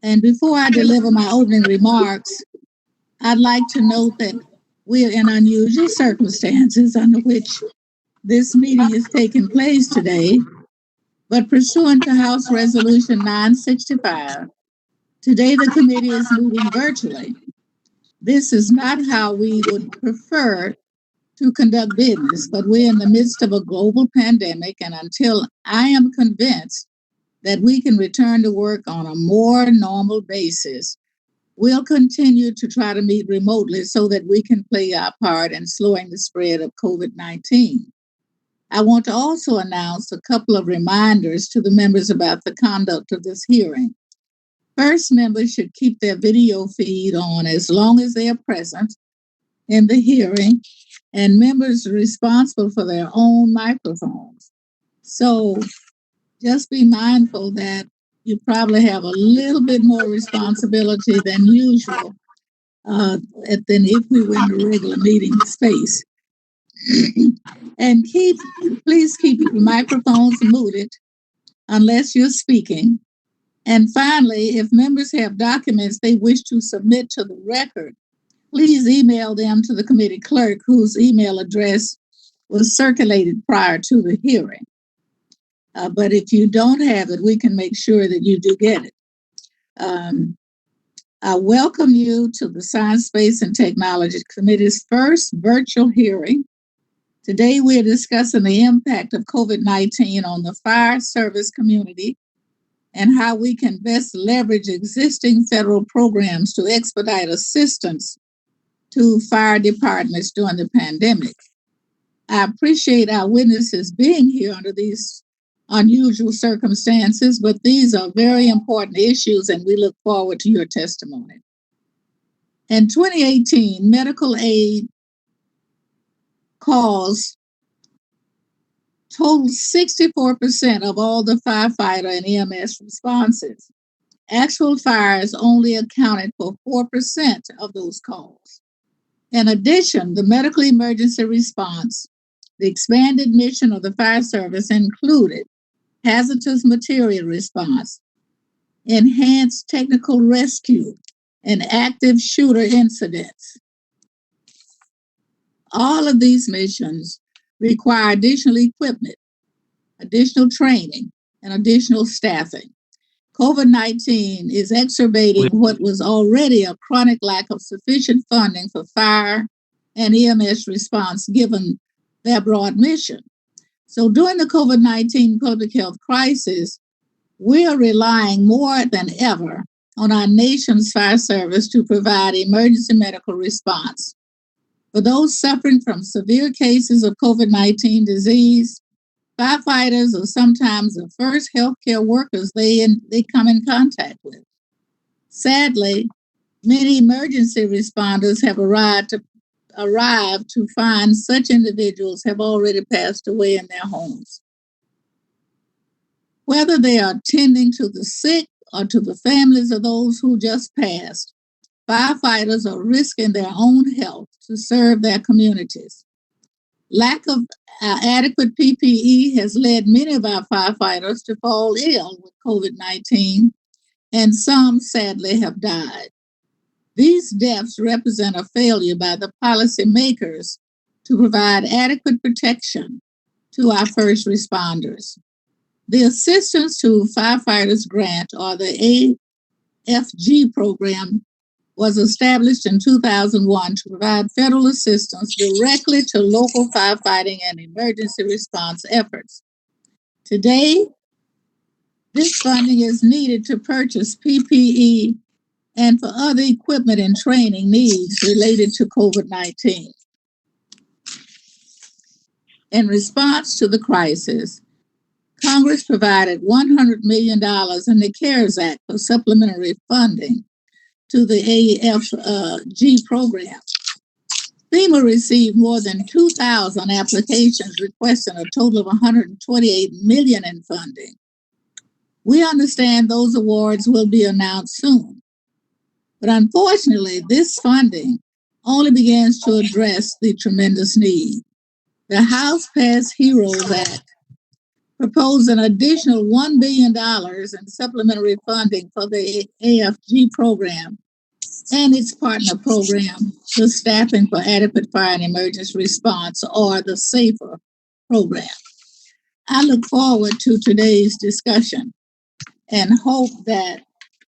And before I deliver my opening remarks, I'd like to note that we are in unusual circumstances under which this meeting is taking place today, but pursuant to House Resolution 965, today the committee is meeting virtually. This is not how we would prefer to conduct business, but we're in the midst of a global pandemic, and until I am convinced that we can return to work on a more normal basis, we'll continue to try to meet remotely so that we can play our part in slowing the spread of COVID-19. I want to also announce a couple of reminders to the members about the conduct of this hearing. First, members should keep their video feed on as long as they are present in the hearing, and members are responsible for their own microphones. So just be mindful that you probably have a little bit more responsibility than usual than if we were in a regular meeting space. And please keep your microphones muted unless you're speaking. And finally, if members have documents they wish to submit to the record, please email them to the committee clerk, whose email address was circulated prior to the hearing. But if you don't have it, we can make sure that you do get it. I welcome you to the Science, Space, and Technology Committee's first virtual hearing. Today, we are discussing the impact of COVID-19 on the fire service community and how we can best leverage existing federal programs to expedite assistance to fire departments during the pandemic. I appreciate our witnesses being here under these unusual circumstances, but these are very important issues, and we look forward to your testimony. In 2018, medical aid calls totaled 64% of all the firefighter and EMS responses. Actual fires only accounted for 4% of those calls. In addition, the medical emergency response, the expanded mission of the fire service, included hazardous material response, enhanced technical rescue, and active shooter incidents. All of these missions require additional equipment, additional training, and additional staffing. COVID-19 is exacerbating what was already a chronic lack of sufficient funding for fire and EMS response given their broad mission. So during the COVID-19 public health crisis, we are relying more than ever on our nation's fire service to provide emergency medical response. For those suffering from severe cases of COVID-19 disease, firefighters are sometimes the first healthcare workers they come in contact with. Sadly, many emergency responders have arrived to find such individuals have already passed away in their homes. Whether they are tending to the sick or to the families of those who just passed, firefighters are risking their own health to serve their communities. Lack of adequate PPE has led many of our firefighters to fall ill with COVID-19, and some sadly have died. These deaths represent a failure by the policymakers to provide adequate protection to our first responders. The Assistance to Firefighters Grant, or the AFG program, was established in 2001 to provide federal assistance directly to local firefighting and emergency response efforts. Today, this funding is needed to purchase PPE and for other equipment and training needs related to COVID-19. In response to the crisis, Congress provided $100 million in the CARES Act for supplementary funding to the AFG program. FEMA received more than 2,000 applications requesting a total of $128 million in funding. We understand those awards will be announced soon. But unfortunately, this funding only begins to address the tremendous need. The House passed HEROES Act, proposed an additional $1 billion in supplementary funding for the AFG program and its partner program, the Staffing for Adequate Fire and Emergency Response, or the SAFER program. I look forward to today's discussion and hope that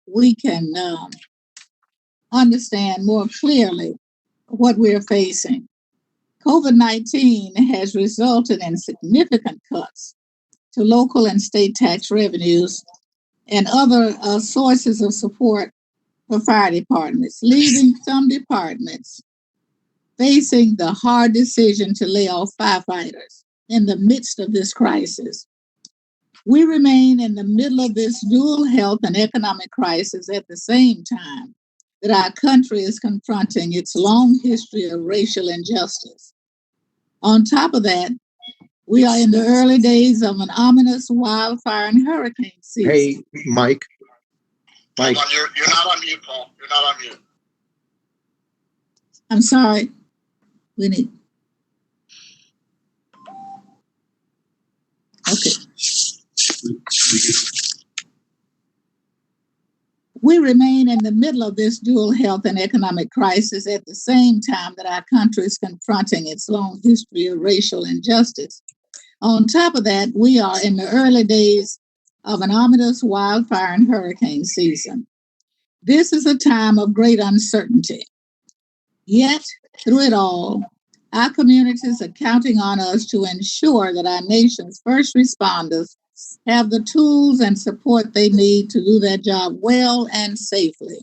we can understand more clearly what we're facing. COVID-19 has resulted in significant cuts to local and state tax revenues and other sources of support for fire departments, leaving some departments facing the hard decision to lay off firefighters in the midst of this crisis. We remain in the middle of this dual health and economic crisis at the same time that our country is confronting its long history of racial injustice. On top of that, we are in the early days of an ominous wildfire and hurricane season. Hey, Mike. Hold on, you're not on mute, Paul. You're not on mute. I'm sorry. Okay. We remain in the middle of this dual health and economic crisis at the same time that our country is confronting its long history of racial injustice. On top of that, we are in the early days of an ominous wildfire and hurricane season. This is a time of great uncertainty. Yet, through it all, our communities are counting on us to ensure that our nation's first responders have the tools and support they need to do their job well and safely.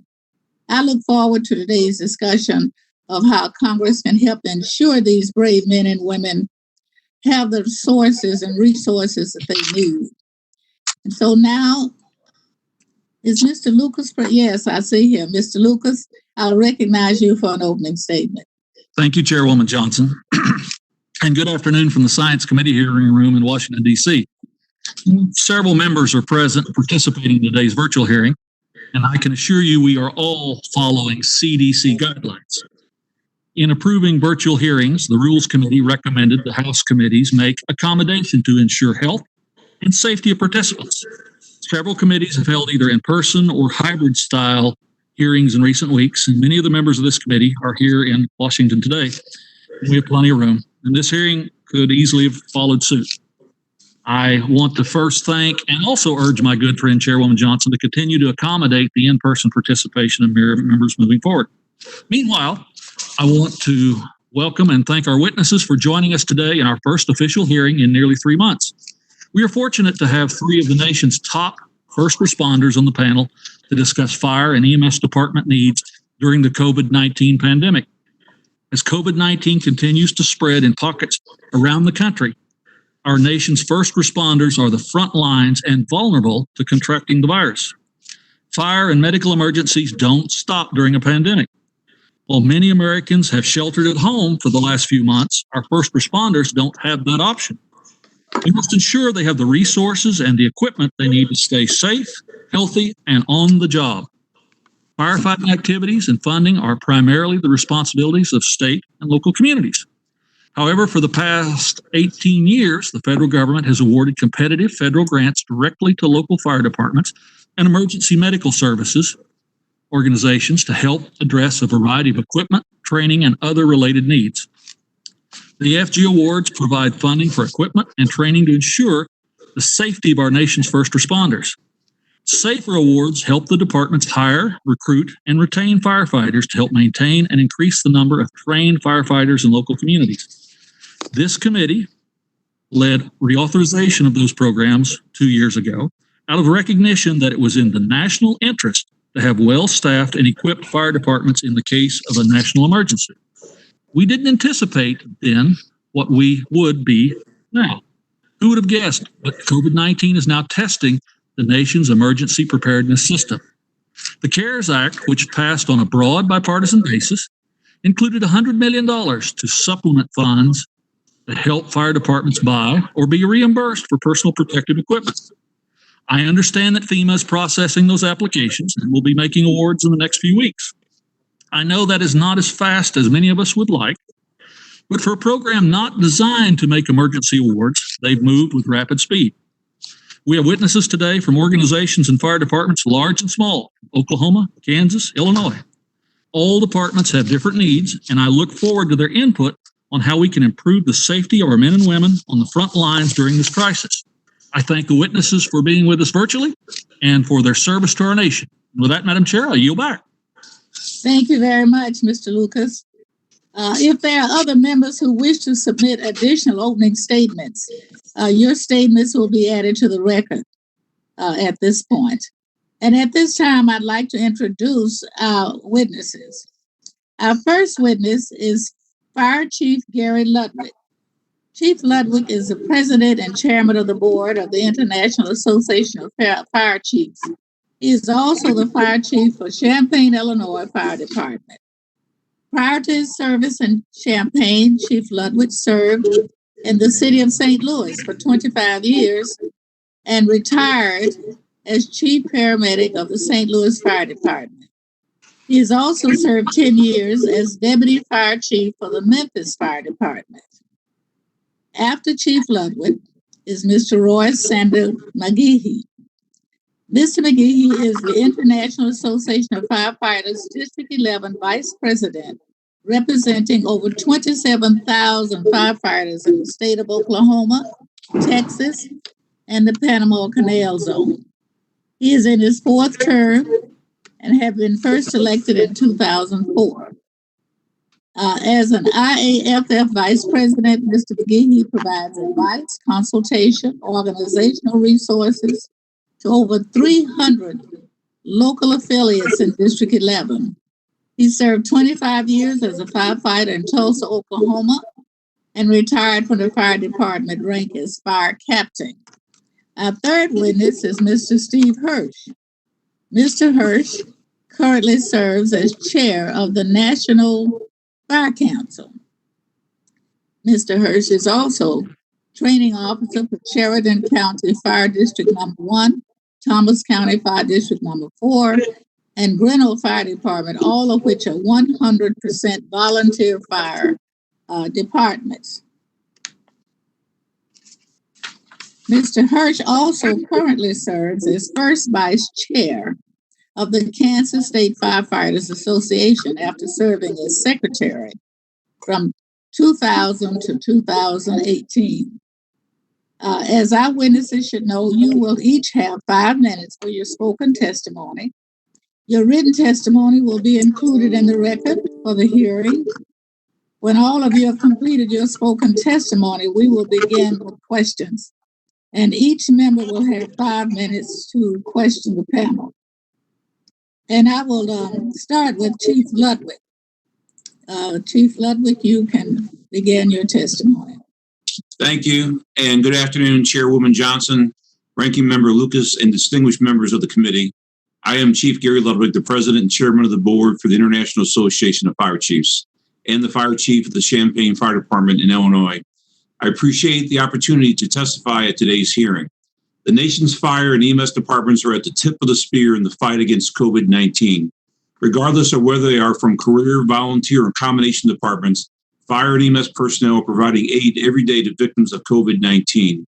I look forward to today's discussion of how Congress can help ensure these brave men and women have the sources and resources that they need. And so now, is Mr. Lucas? Yes, I see him. Mr. Lucas, I'll recognize you for an opening statement. Thank you, Chairwoman Johnson. And good afternoon from the Science Committee hearing room in Washington, D.C. Several members are present participating in today's virtual hearing, and I can assure you we are all following CDC guidelines. In approving virtual hearings, the Rules Committee recommended the House committees make accommodation to ensure health and safety of participants. Several committees have held either in-person or hybrid-style hearings in recent weeks, and many of the members of this committee are here in Washington today. We have plenty of room, and this hearing could easily have followed suit. I want to first thank and also urge my good friend Chairwoman Johnson to continue to accommodate the in-person participation of members moving forward. Meanwhile, I want to welcome and thank our witnesses for joining us today in our first official hearing in nearly 3 months. We are fortunate to have 3 of the nation's top first responders on the panel to discuss fire and EMS department needs during the COVID-19 pandemic. As COVID-19 continues to spread in pockets around the country, our nation's first responders are the front lines and vulnerable to contracting the virus. Fire and medical emergencies don't stop during a pandemic. While many Americans have sheltered at home for the last few months, our first responders don't have that option. We must ensure they have the resources and the equipment they need to stay safe, healthy, and on the job. Firefighting activities and funding are primarily the responsibilities of state and local communities. However, for the past 18 years, the federal government has awarded competitive federal grants directly to local fire departments and emergency medical services organizations to help address a variety of equipment, training, and other related needs. The AFG awards provide funding for equipment and training to ensure the safety of our nation's first responders. SAFER awards help the departments hire, recruit, and retain firefighters to help maintain and increase the number of trained firefighters in local communities. This committee led reauthorization of those programs 2 years ago out of recognition that it was in the national interest to have well-staffed and equipped fire departments in the case of a national emergency. We didn't anticipate then what we would be now. Who would have guessed? But COVID-19 is now testing the nation's emergency preparedness system. The CARES Act, which passed on a broad bipartisan basis, included $100 million to supplement funds that help fire departments buy or be reimbursed for personal protective equipment. I understand that FEMA is processing those applications and will be making awards in the next few weeks. I know that is not as fast as many of us would like, but for a program not designed to make emergency awards, they've moved with rapid speed. We have witnesses today from organizations and fire departments, large and small, Oklahoma, Kansas, Illinois. All departments have different needs, and I look forward to their input on how we can improve the safety of our men and women on the front lines during this crisis. I thank the witnesses for being with us virtually and for their service to our nation. With that, Madam Chair, I yield back. Thank you very much, Mr. Lucas. If there are other members who wish to submit additional opening statements, your statements will be added to the record at this point. And at this time, I'd like to introduce our witnesses. Our first witness is Fire Chief Gary Ludwig. Chief Ludwig is the president and chairman of the board of the International Association of Fire Chiefs. He is also the fire chief for Champaign, Illinois Fire Department. Prior to his service in Champaign, Chief Ludwig served in the city of St. Louis for 25 years and retired as chief paramedic of the St. Louis Fire Department. He has also served 10 years as deputy fire chief for the Memphis Fire Department. After Chief Ludwig is Mr. Royce Sander McGhee. Mr. McGee is the International Association of Firefighters District 11 Vice President, representing over 27,000 firefighters in the state of Oklahoma, Texas, and the Panama Canal Zone. He is in his fourth term and have been first elected in 2004. As an IAFF Vice President, Mr. McGee provides advice, consultation, organizational resources to over 300 local affiliates in District 11. He served 25 years as a firefighter in Tulsa, Oklahoma, and retired from the fire department rank as fire captain. Our third witness is Mr. Steve Hirsch. Mr. Hirsch currently serves as chair of the National Fire Council. Mr. Hirsch is also training officer for Sheridan County Fire District Number 1, Thomas County Fire District Number 4, and Grinnell Fire Department, all of which are 100% volunteer fire departments. Mr. Hirsch also currently serves as first vice chair of the Kansas State Firefighters Association after serving as secretary from 2000 to 2018. As our witnesses should know, you will each have 5 minutes for your spoken testimony. Your written testimony will be included in the record for the hearing. When all of you have completed your spoken testimony, we will begin with questions, and each member will have 5 minutes to question the panel. And I will start with Chief Ludwig. Chief Ludwig, you can begin your testimony. Thank you, and good afternoon, Chairwoman Johnson, Ranking Member Lucas, and distinguished members of the committee. I am Chief Gary Ludwig, the President and Chairman of the Board for the International Association of Fire Chiefs and the Fire Chief of the Champaign Fire Department in Illinois. I appreciate the opportunity to testify at today's hearing. The nation's fire and EMS departments are at the tip of the spear in the fight against COVID-19. Regardless of whether they are from career, volunteer, or combination departments, fire and EMS personnel are providing aid every day to victims of COVID-19.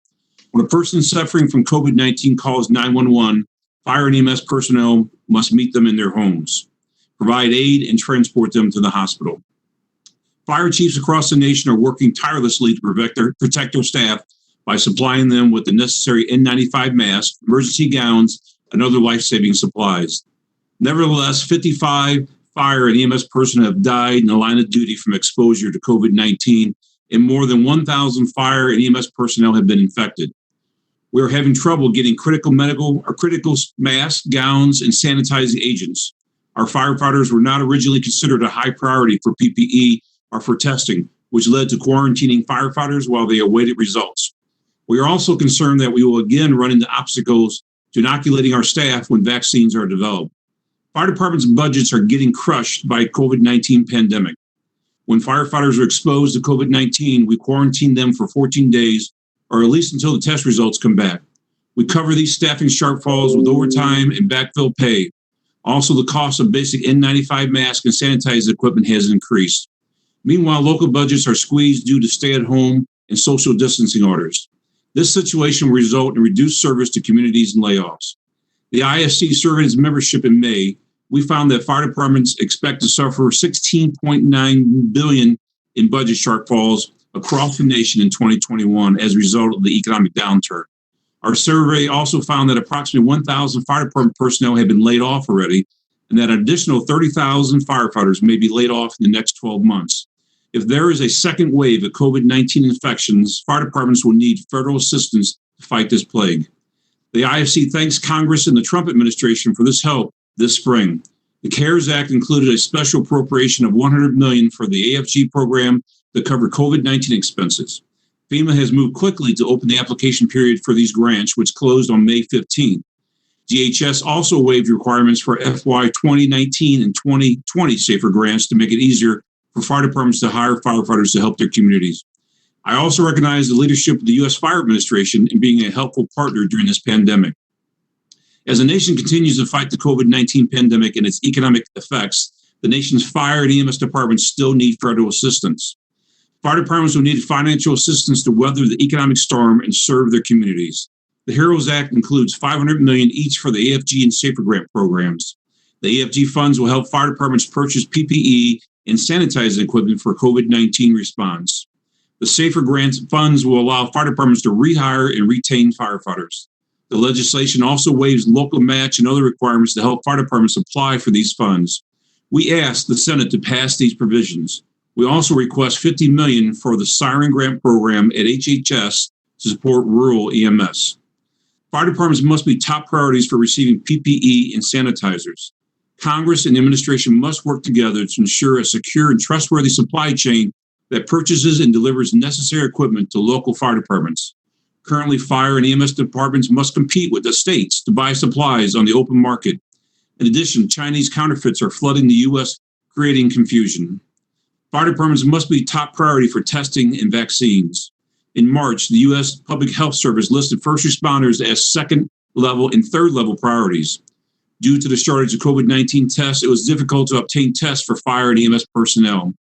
When a person suffering from COVID-19 calls 911, fire and EMS personnel must meet them in their homes, provide aid, and transport them to the hospital. Fire chiefs across the nation are working tirelessly to protect their staff by supplying them with the necessary N95 masks, emergency gowns, and other life-saving supplies. Nevertheless, 55 fire and EMS personnel have died in the line of duty from exposure to COVID-19, and more than 1,000 fire and EMS personnel have been infected. We are having trouble getting critical masks, gowns, and sanitizing agents. Our firefighters were not originally considered a high priority for PPE or for testing, which led to quarantining firefighters while they awaited results. We are also concerned that we will again run into obstacles to inoculating our staff when vaccines are developed. Fire departments' budgets are getting crushed by COVID-19 pandemic. When firefighters are exposed to COVID-19, we quarantine them for 14 days, or at least until the test results come back. We cover these staffing shortfalls with overtime and backfill pay. Also, the cost of basic N95 masks and sanitizing equipment has increased. Meanwhile, local budgets are squeezed due to stay-at-home and social distancing orders. This situation will result in reduced service to communities and layoffs. The IFC surveyed its membership in May. We found that fire departments expect to suffer $16.9 billion in budget shortfalls across the nation in 2021 as a result of the economic downturn. Our survey also found that approximately 1,000 fire department personnel have been laid off already, and that an additional 30,000 firefighters may be laid off in the next 12 months. If there is a second wave of COVID-19 infections, fire departments will need federal assistance to fight this plague. The IFC thanks Congress and the Trump administration for this help this spring. The CARES Act included a special appropriation of $100 million for the AFG program to cover COVID-19 expenses. FEMA has moved quickly to open the application period for these grants, which closed on May 15. DHS also waived requirements for FY 2019 and 2020 SAFER grants to make it easier for fire departments to hire firefighters to help their communities. I also recognize the leadership of the U.S. Fire Administration in being a helpful partner during this pandemic. As the nation continues to fight the COVID-19 pandemic and its economic effects, the nation's fire and EMS departments still need federal assistance. Fire departments will need financial assistance to weather the economic storm and serve their communities. The HEROES Act includes $500 million each for the AFG and SAFER grant programs. The AFG funds will help fire departments purchase PPE and sanitizing equipment for COVID-19 response. The SAFER grants funds will allow fire departments to rehire and retain firefighters. The legislation also waives local match and other requirements to help fire departments apply for these funds. We asked the Senate to pass these provisions. We also request $50 million for the Siren Grant program at HHS to support rural EMS. Fire departments must be top priorities for receiving PPE and sanitizers. Congress and the administration must work together to ensure a secure and trustworthy supply chain that purchases and delivers necessary equipment to local fire departments. Currently, fire and EMS departments must compete with the states to buy supplies on the open market. In addition, Chinese counterfeits are flooding the U.S., creating confusion. Fire departments must be top priority for testing and vaccines. In March, the U.S. Public Health Service listed first responders as second level and third level priorities. Due to the shortage of COVID-19 tests, it was difficult to obtain tests for fire and EMS personnel.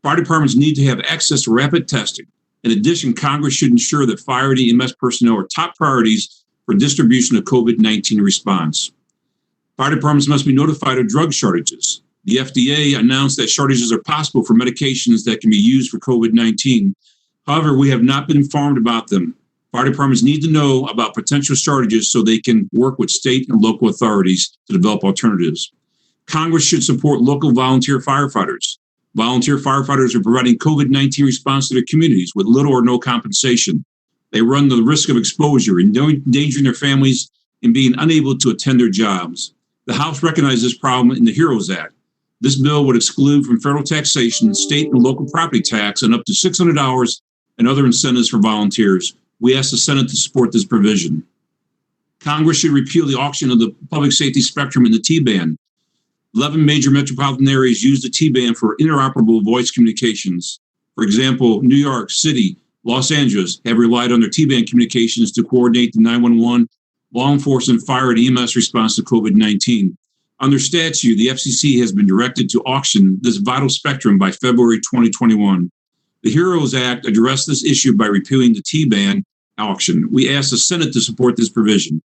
Fire departments need to have access to rapid testing. In addition, Congress should ensure that fire and EMS personnel are top priorities for distribution of COVID-19 response. Fire departments must be notified of drug shortages. The FDA announced that shortages are possible for medications that can be used for COVID-19. However, we have not been informed about them. Fire departments need to know about potential shortages so they can work with state and local authorities to develop alternatives. Congress should support local volunteer firefighters. Volunteer firefighters are providing COVID-19 response to their communities with little or no compensation. They run the risk of exposure, endangering their families and being unable to attend their jobs. The House recognized this problem in the HEROES Act. This bill would exclude from federal taxation, state and local property tax, and up to $600 and other incentives for volunteers. We ask the Senate to support this provision. Congress should repeal the auction of the public safety spectrum in the T-band. 11 major metropolitan areas use the T-band for interoperable voice communications. For example, New York City, Los Angeles have relied on their T-band communications to coordinate the 911, law enforcement, fire, and EMS response to COVID-19. Under statute, the FCC has been directed to auction this vital spectrum by February 2021. The HEROES Act addressed this issue by repealing the T-band auction. We ask the Senate to support this provision.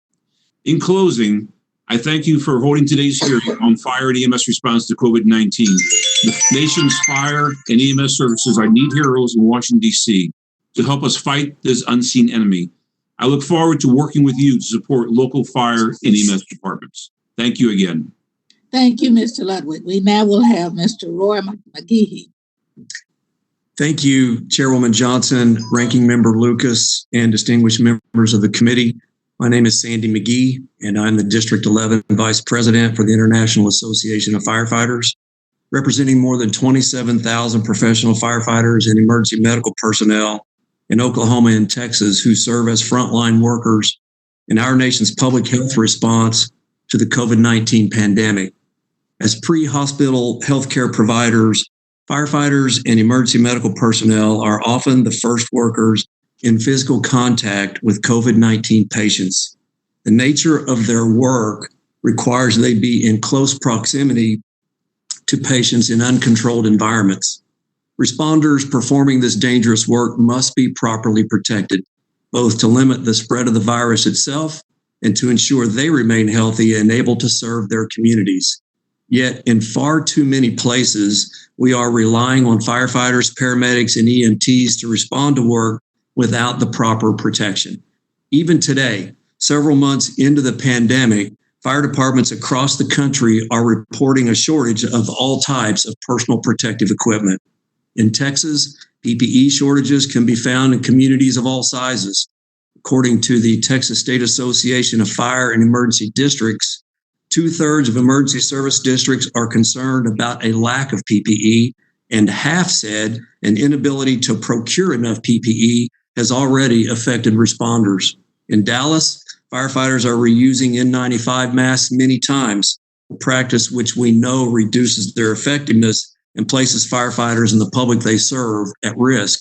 In closing, I thank you for holding today's hearing on fire and EMS response to COVID-19. The nation's fire and EMS services are need heroes in Washington, D.C. to help us fight this unseen enemy. I look forward to working with you to support local fire and EMS departments. Thank you again. Thank you, Mr. Ludwig. We now will have Mr. Roy McGhee. Thank you, Chairwoman Johnson, Ranking Member Lucas, and distinguished members of the committee. My name is Sandy McGhee, and I'm the District 11 Vice President for the International Association of Firefighters, representing more than 27,000 professional firefighters and emergency medical personnel in Oklahoma and Texas who serve as frontline workers in our nation's public health response to the COVID-19 pandemic. As pre-hospital healthcare providers, firefighters and emergency medical personnel are often the first workers in physical contact with COVID-19 patients. The nature of their work requires they be in close proximity to patients in uncontrolled environments. Responders performing this dangerous work must be properly protected. both to limit the spread of the virus itself and to ensure they remain healthy and able to serve their communities. Yet in far too many places, we are relying on firefighters, paramedics, and EMTs to respond to work without the proper protection. Even today, several months into the pandemic, fire departments across the country are reporting a shortage of all types of personal protective equipment. In Texas, PPE shortages can be found in communities of all sizes. According to the Texas State Association of Fire and Emergency Districts, 2/3 of emergency service districts are concerned about a lack of PPE, and half said an inability to procure enough PPE has already affected responders. In Dallas, firefighters are reusing N95 masks many times, a practice which we know reduces their effectiveness and places firefighters and the public they serve at risk.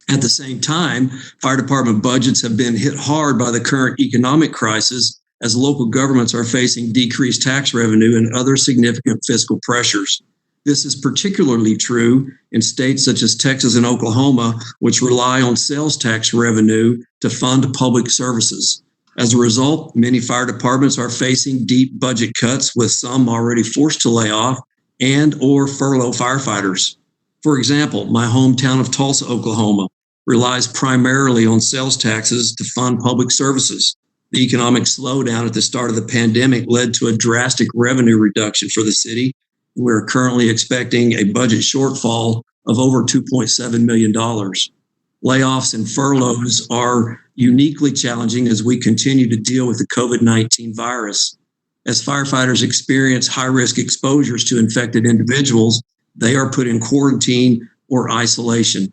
At the same time, fire department budgets have been hit hard by the current economic crisis as local governments are facing decreased tax revenue and other significant fiscal pressures. This is particularly true in states such as Texas and Oklahoma, which rely on sales tax revenue to fund public services. As a result, many fire departments are facing deep budget cuts, with some already forced to lay off and or furlough firefighters. For example, my hometown of Tulsa, Oklahoma, relies primarily on sales taxes to fund public services. The economic slowdown at the start of the pandemic led to a drastic revenue reduction for the city. We're currently expecting a budget shortfall of over $2.7 million. Layoffs and furloughs are uniquely challenging as we continue to deal with the COVID-19 virus. As firefighters experience high-risk exposures to infected individuals, they are put in quarantine or isolation,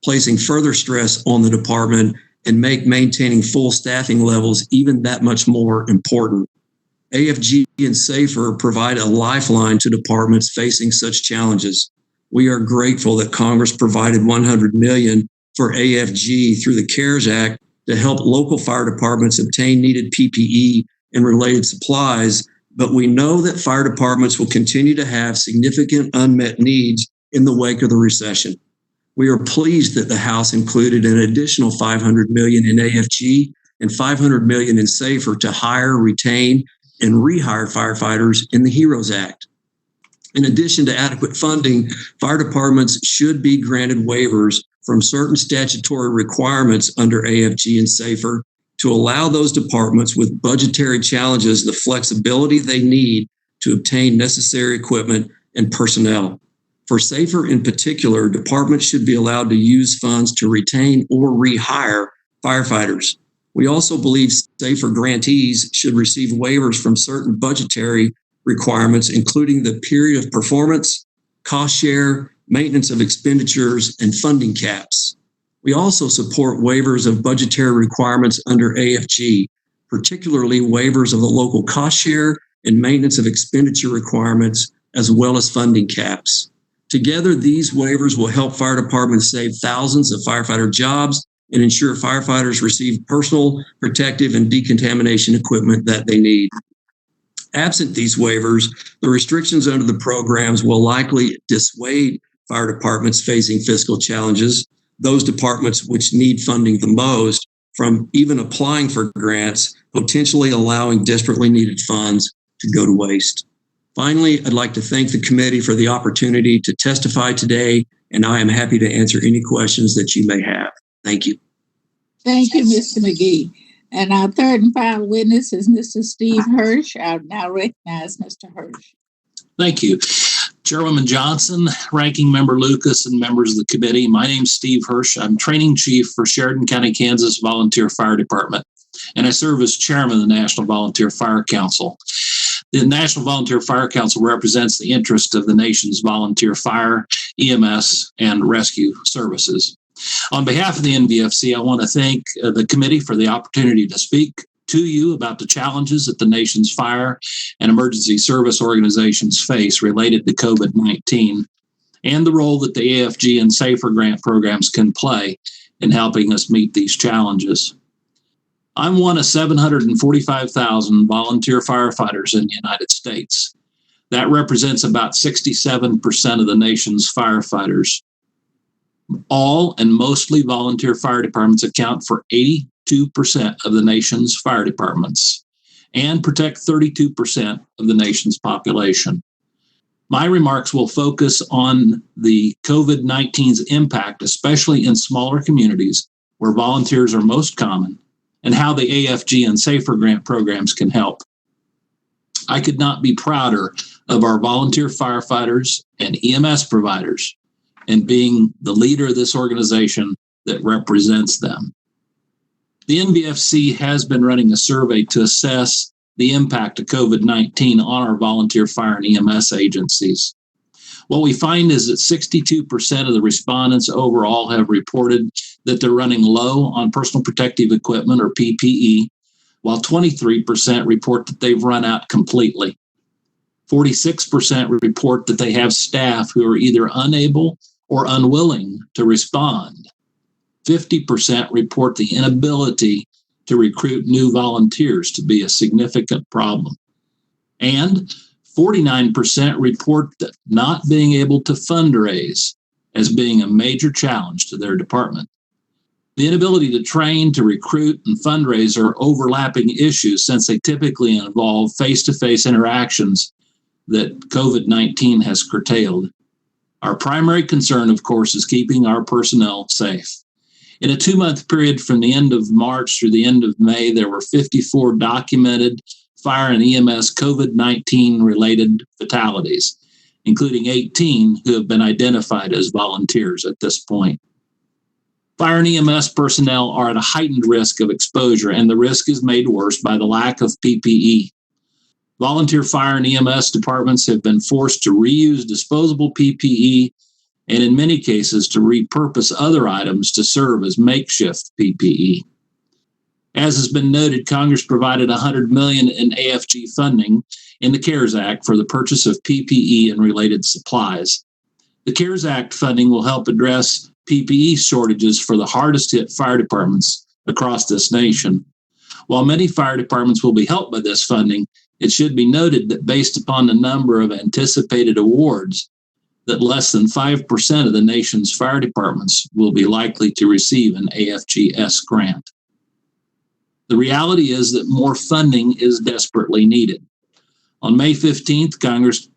placing further stress on the department and maintaining full staffing levels even that much more important. AFG and SAFER provide a lifeline to departments facing such challenges. We are grateful that Congress provided $100 million for AFG through the CARES Act to help local fire departments obtain needed PPE and related supplies, but we know that fire departments will continue to have significant unmet needs in the wake of the recession. We are pleased that the House included an additional $500 million in AFG and $500 million in SAFER to hire, retain, and rehire firefighters in the HEROES Act. In addition to adequate funding, fire departments should be granted waivers from certain statutory requirements under AFG and SAFER to allow those departments with budgetary challenges the flexibility they need to obtain necessary equipment and personnel. For SAFER in particular, departments should be allowed to use funds to retain or rehire firefighters. We also believe SAFER grantees should receive waivers from certain budgetary requirements, including the period of performance, cost share, maintenance of expenditures, and funding caps. We also support waivers of budgetary requirements under AFG, particularly waivers of the local cost share and maintenance of expenditure requirements, as well as funding caps. Together, these waivers will help fire departments save thousands of firefighter jobs and ensure firefighters receive personal protective and decontamination equipment that they need. Absent these waivers, the restrictions under the programs will likely dissuade fire departments facing fiscal challenges, those departments which need funding the most, from even applying for grants, potentially allowing desperately needed funds to go to waste. Finally, I'd like to thank the committee for the opportunity to testify today, and I am happy to answer any questions that you may have. Thank you. Thank you, Mr. McGee. And our third and final witness is Mr. Steve Hirsch. I now recognize Mr. Hirsch. Thank you. Chairwoman Johnson, Ranking Member Lucas, and members of the committee. My name's Steve Hirsch. I'm Training Chief for Sheridan County, Kansas Volunteer Fire Department, and I serve as Chairman of the National Volunteer Fire Council. The National Volunteer Fire Council represents the interest of the nation's volunteer fire, EMS, and rescue services. On behalf of the NVFC, I want to thank the committee for the opportunity to speak to you about the challenges that the nation's fire and emergency service organizations face related to COVID-19 and the role that the AFG and SAFER grant programs can play in helping us meet these challenges. I'm one of 745,000 volunteer firefighters in the United States. That represents about 67% of the nation's firefighters. All and mostly volunteer fire departments account for 82% of the nation's fire departments and protect 32% of the nation's population. My remarks will focus on the COVID-19's impact, especially in smaller communities where volunteers are most common, and how the AFG and SAFER grant programs can help. I could not be prouder of our volunteer firefighters and EMS providers and being the leader of this organization that represents them. The NVFC has been running a survey to assess the impact of COVID-19 on our volunteer fire and EMS agencies. What we find is that 62% of the respondents overall have reported that they're running low on personal protective equipment or PPE, while 23% report that they've run out completely. 46% report that they have staff who are either unable or unwilling to respond. 50% report the inability to recruit new volunteers to be a significant problem. And 49% report that not being able to fundraise as being a major challenge to their department. The inability to train, to recruit, and fundraise are overlapping issues since they typically involve face-to-face interactions that COVID-19 has curtailed. Our primary concern, of course, is keeping our personnel safe. In a 2-month period from the end of March through the end of May, there were 54 documented fire and EMS COVID-19 related fatalities, including 18 who have been identified as volunteers at this point. Fire and EMS personnel are at a heightened risk of exposure, and the risk is made worse by the lack of PPE. Volunteer fire and EMS departments have been forced to reuse disposable PPE and in many cases to repurpose other items to serve as makeshift PPE. As has been noted, Congress provided $100 million in AFG funding in the CARES Act for the purchase of PPE and related supplies. The CARES Act funding will help address PPE shortages for the hardest hit fire departments across this nation. While many fire departments will be helped by this funding, it should be noted that based upon the number of anticipated awards, that less than 5% of the nation's fire departments will be likely to receive an AFGS grant. The reality is that more funding is desperately needed. On May 15th,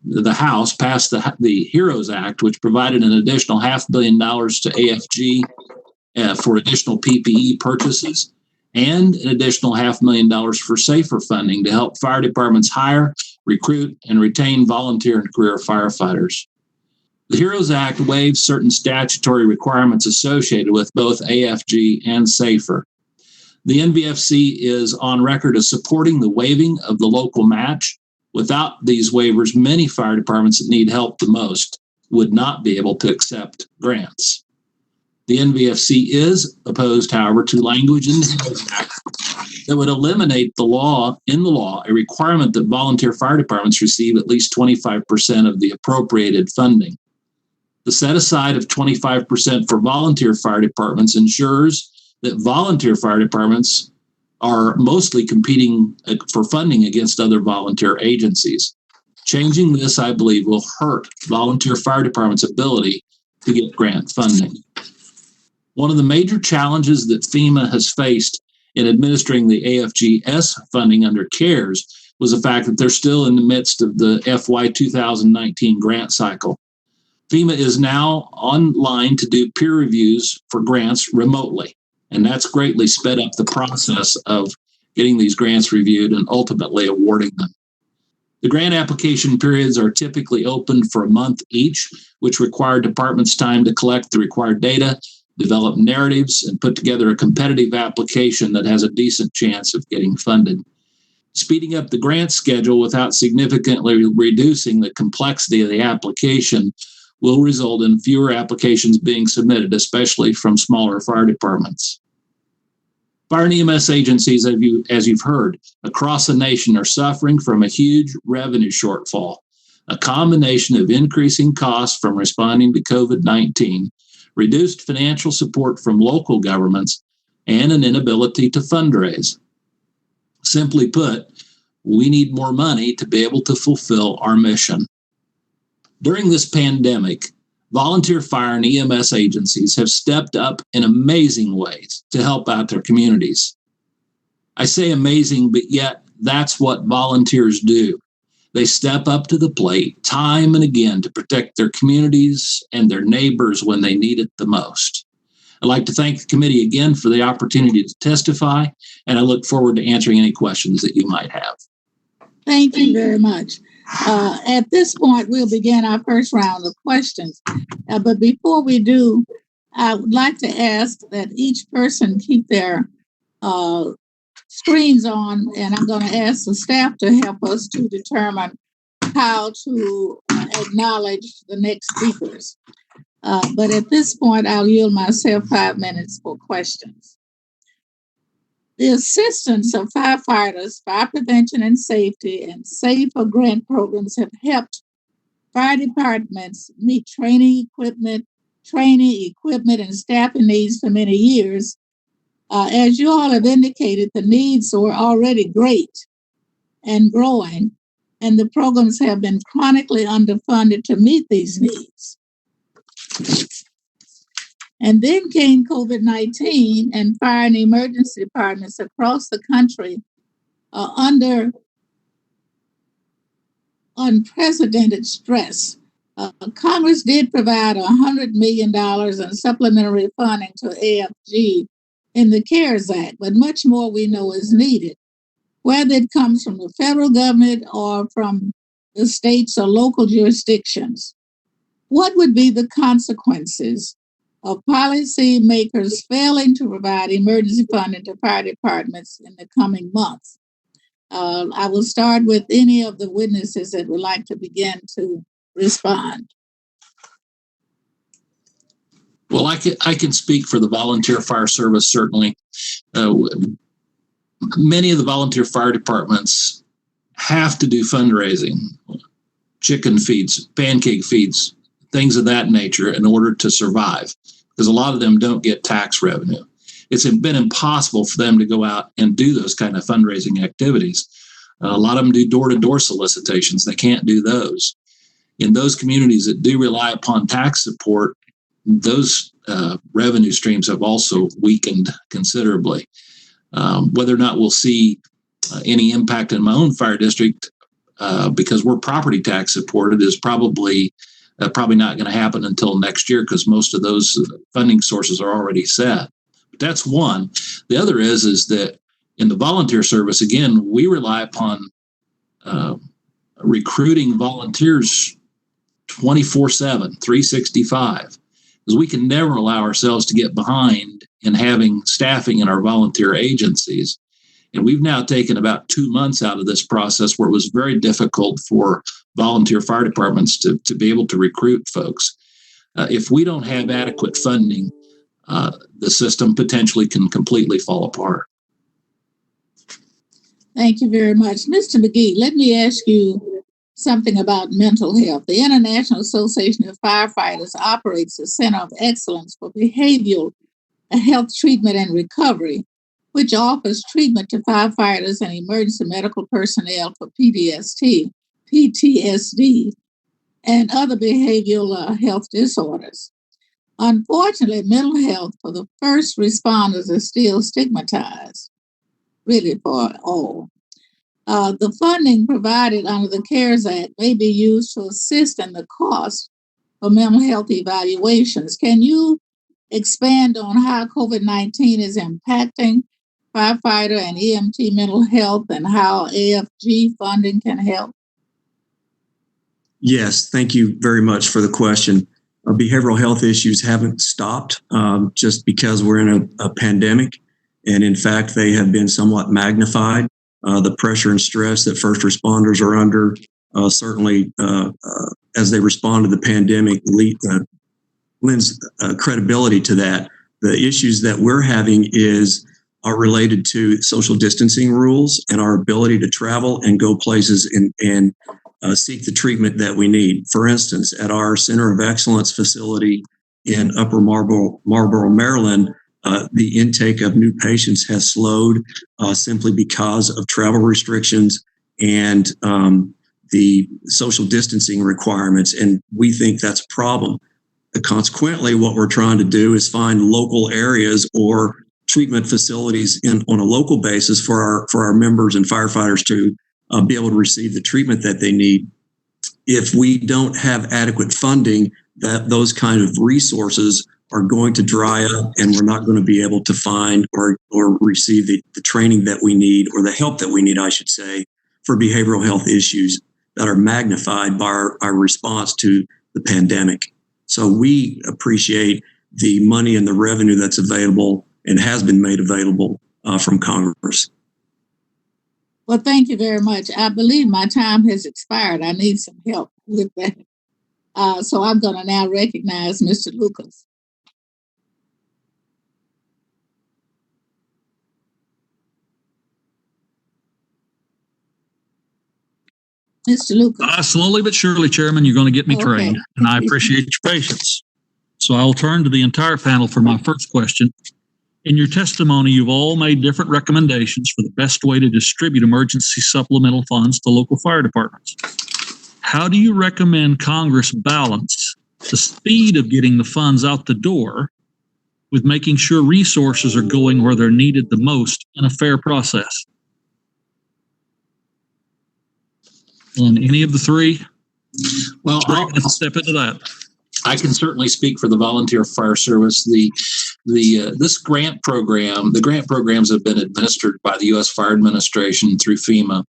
the House passed the HEROES Act, which provided an additional $500 million to AFG for additional PPE purchases and an additional $500,000 for SAFER funding to help fire departments hire, recruit, and retain volunteer and career firefighters. The HEROES Act waives certain statutory requirements associated with both AFG and SAFER. The NVFC is on record as supporting the waiving of the local match. Without these waivers, many fire departments that need help the most would not be able to accept grants. The NVFC is opposed, however, to language in the HEROES Act that would eliminate in the law a requirement that volunteer fire departments receive at least 25% of the appropriated funding. The set aside of 25% for volunteer fire departments ensures that volunteer fire departments are mostly competing for funding against other volunteer agencies. Changing this, I believe, will hurt volunteer fire departments' ability to get grant funding. One of the major challenges that FEMA has faced in administering the AFGS funding under CARES was the fact that they're still in the midst of the FY 2019 grant cycle. FEMA is now online to do peer reviews for grants remotely, and that's greatly sped up the process of getting these grants reviewed and ultimately awarding them. The grant application periods are typically open for a month each, which require departments time to collect the required data, develop narratives, and put together a competitive application that has a decent chance of getting funded. Speeding up the grant schedule without significantly reducing the complexity of the application will result in fewer applications being submitted, especially from smaller fire departments. Fire and EMS agencies, as you've heard, across the nation are suffering from a huge revenue shortfall, a combination of increasing costs from responding to COVID-19, reduced financial support from local governments, and an inability to fundraise. Simply put, we need more money to be able to fulfill our mission. During this pandemic, volunteer fire and EMS agencies have stepped up in amazing ways to help out their communities. I say amazing, but yet that's what volunteers do. They step up to the plate time and again to protect their communities and their neighbors when they need it the most. I'd like to thank the committee again for the opportunity to testify, and I look forward to answering any questions that you might have. Thank you very much. At this point, we'll begin our first round of questions. But before we do, I would like to ask that each person keep their screens on, and I'm going to ask the staff to help us to determine how to acknowledge the next speakers. But at this point, I'll yield myself 5 minutes for questions. The assistance of firefighters, fire prevention and safety, and safer grant programs have helped fire departments meet training, equipment, and staffing needs for many years. As you all have indicated, the needs were already great and growing, and the programs have been chronically underfunded to meet these needs. And then came COVID-19, and fire and emergency departments across the country are under unprecedented stress. Congress did provide $100 million in supplementary funding to AFG in the CARES Act, but much more we know is needed, whether it comes from the federal government or from the states or local jurisdictions. What would be the consequences of policymakers failing to provide emergency funding to fire departments in the coming months? I will start with any of the witnesses that would like to begin to respond. Well, I can speak for the volunteer fire service, certainly. Many of the volunteer fire departments have to do fundraising, chicken feeds, pancake feeds, things of that nature in order to survive, because a lot of them don't get tax revenue. It's been impossible for them to go out and do those kind of fundraising activities. A lot of them do door-to-door solicitations. They can't do those. In those communities that do rely upon tax support, those revenue streams have also weakened considerably. Whether or not we'll see any impact in my own fire district, because we're property tax supported, is probably not going to happen until next year, because most of those funding sources are already set. But that's one. The other is that in the volunteer service, again, we rely upon recruiting volunteers 24/7, 365, because we can never allow ourselves to get behind in having staffing in our volunteer agencies. And we've now taken about 2 months out of this process, where it was very difficult for volunteer fire departments to be able to recruit folks. If we don't have adequate funding, the system potentially can completely fall apart. Thank you very much. Mr. McGhee, let me ask you something about mental health. The International Association of Firefighters operates a Center of Excellence for Behavioral Health Treatment and Recovery, which offers treatment to firefighters and emergency medical personnel for PTSD, and other behavioral health disorders. Unfortunately, mental health for the first responders is still stigmatized, really for all. The funding provided under the CARES Act may be used to assist in the cost for mental health evaluations. Can you expand on how COVID-19 is impacting firefighter and EMT mental health, and how AFG funding can help? Yes, thank you very much for the question. Behavioral health issues haven't stopped just because we're in a pandemic. And in fact, they have been somewhat magnified. The pressure and stress that first responders are under, certainly as they respond to the pandemic, lends credibility to that. The issues that we're having are related to social distancing rules and our ability to travel and go places and seek the treatment that we need. For instance, at our Center of Excellence facility in Upper Marlboro, Maryland, the intake of new patients has slowed simply because of travel restrictions and the social distancing requirements, and we think that's a problem. consequently, what we're trying to do is find local areas or treatment facilities on a local basis for our members and firefighters to be able to receive the treatment that they need. If we don't have adequate funding, those kind of resources are going to dry up, and we're not going to be able to find or receive the training that we need, or the help that we need, I should say, for behavioral health issues that are magnified by our response to the pandemic. So we appreciate the money and the revenue that's available and has been made available from Congress. Well, thank you very much. I believe my time has expired. I need some help with that. So I'm going to now recognize Mr. Lucas. Mr. Lucas. Slowly but surely, Chairman, you're going to get me Okay. trained, and I appreciate your patience. So I will turn to the entire panel for my first question. In your testimony, you've all made different recommendations for the best way to distribute emergency supplemental funds to local fire departments. How do you recommend Congress balance the speed of getting the funds out the door with making sure resources are going where they're needed the most in a fair process? And any of the three? Well, Let's step into that. I can certainly speak for the Volunteer Fire Service. This grant program, the grant programs have been administered by the U.S. Fire Administration through FEMA.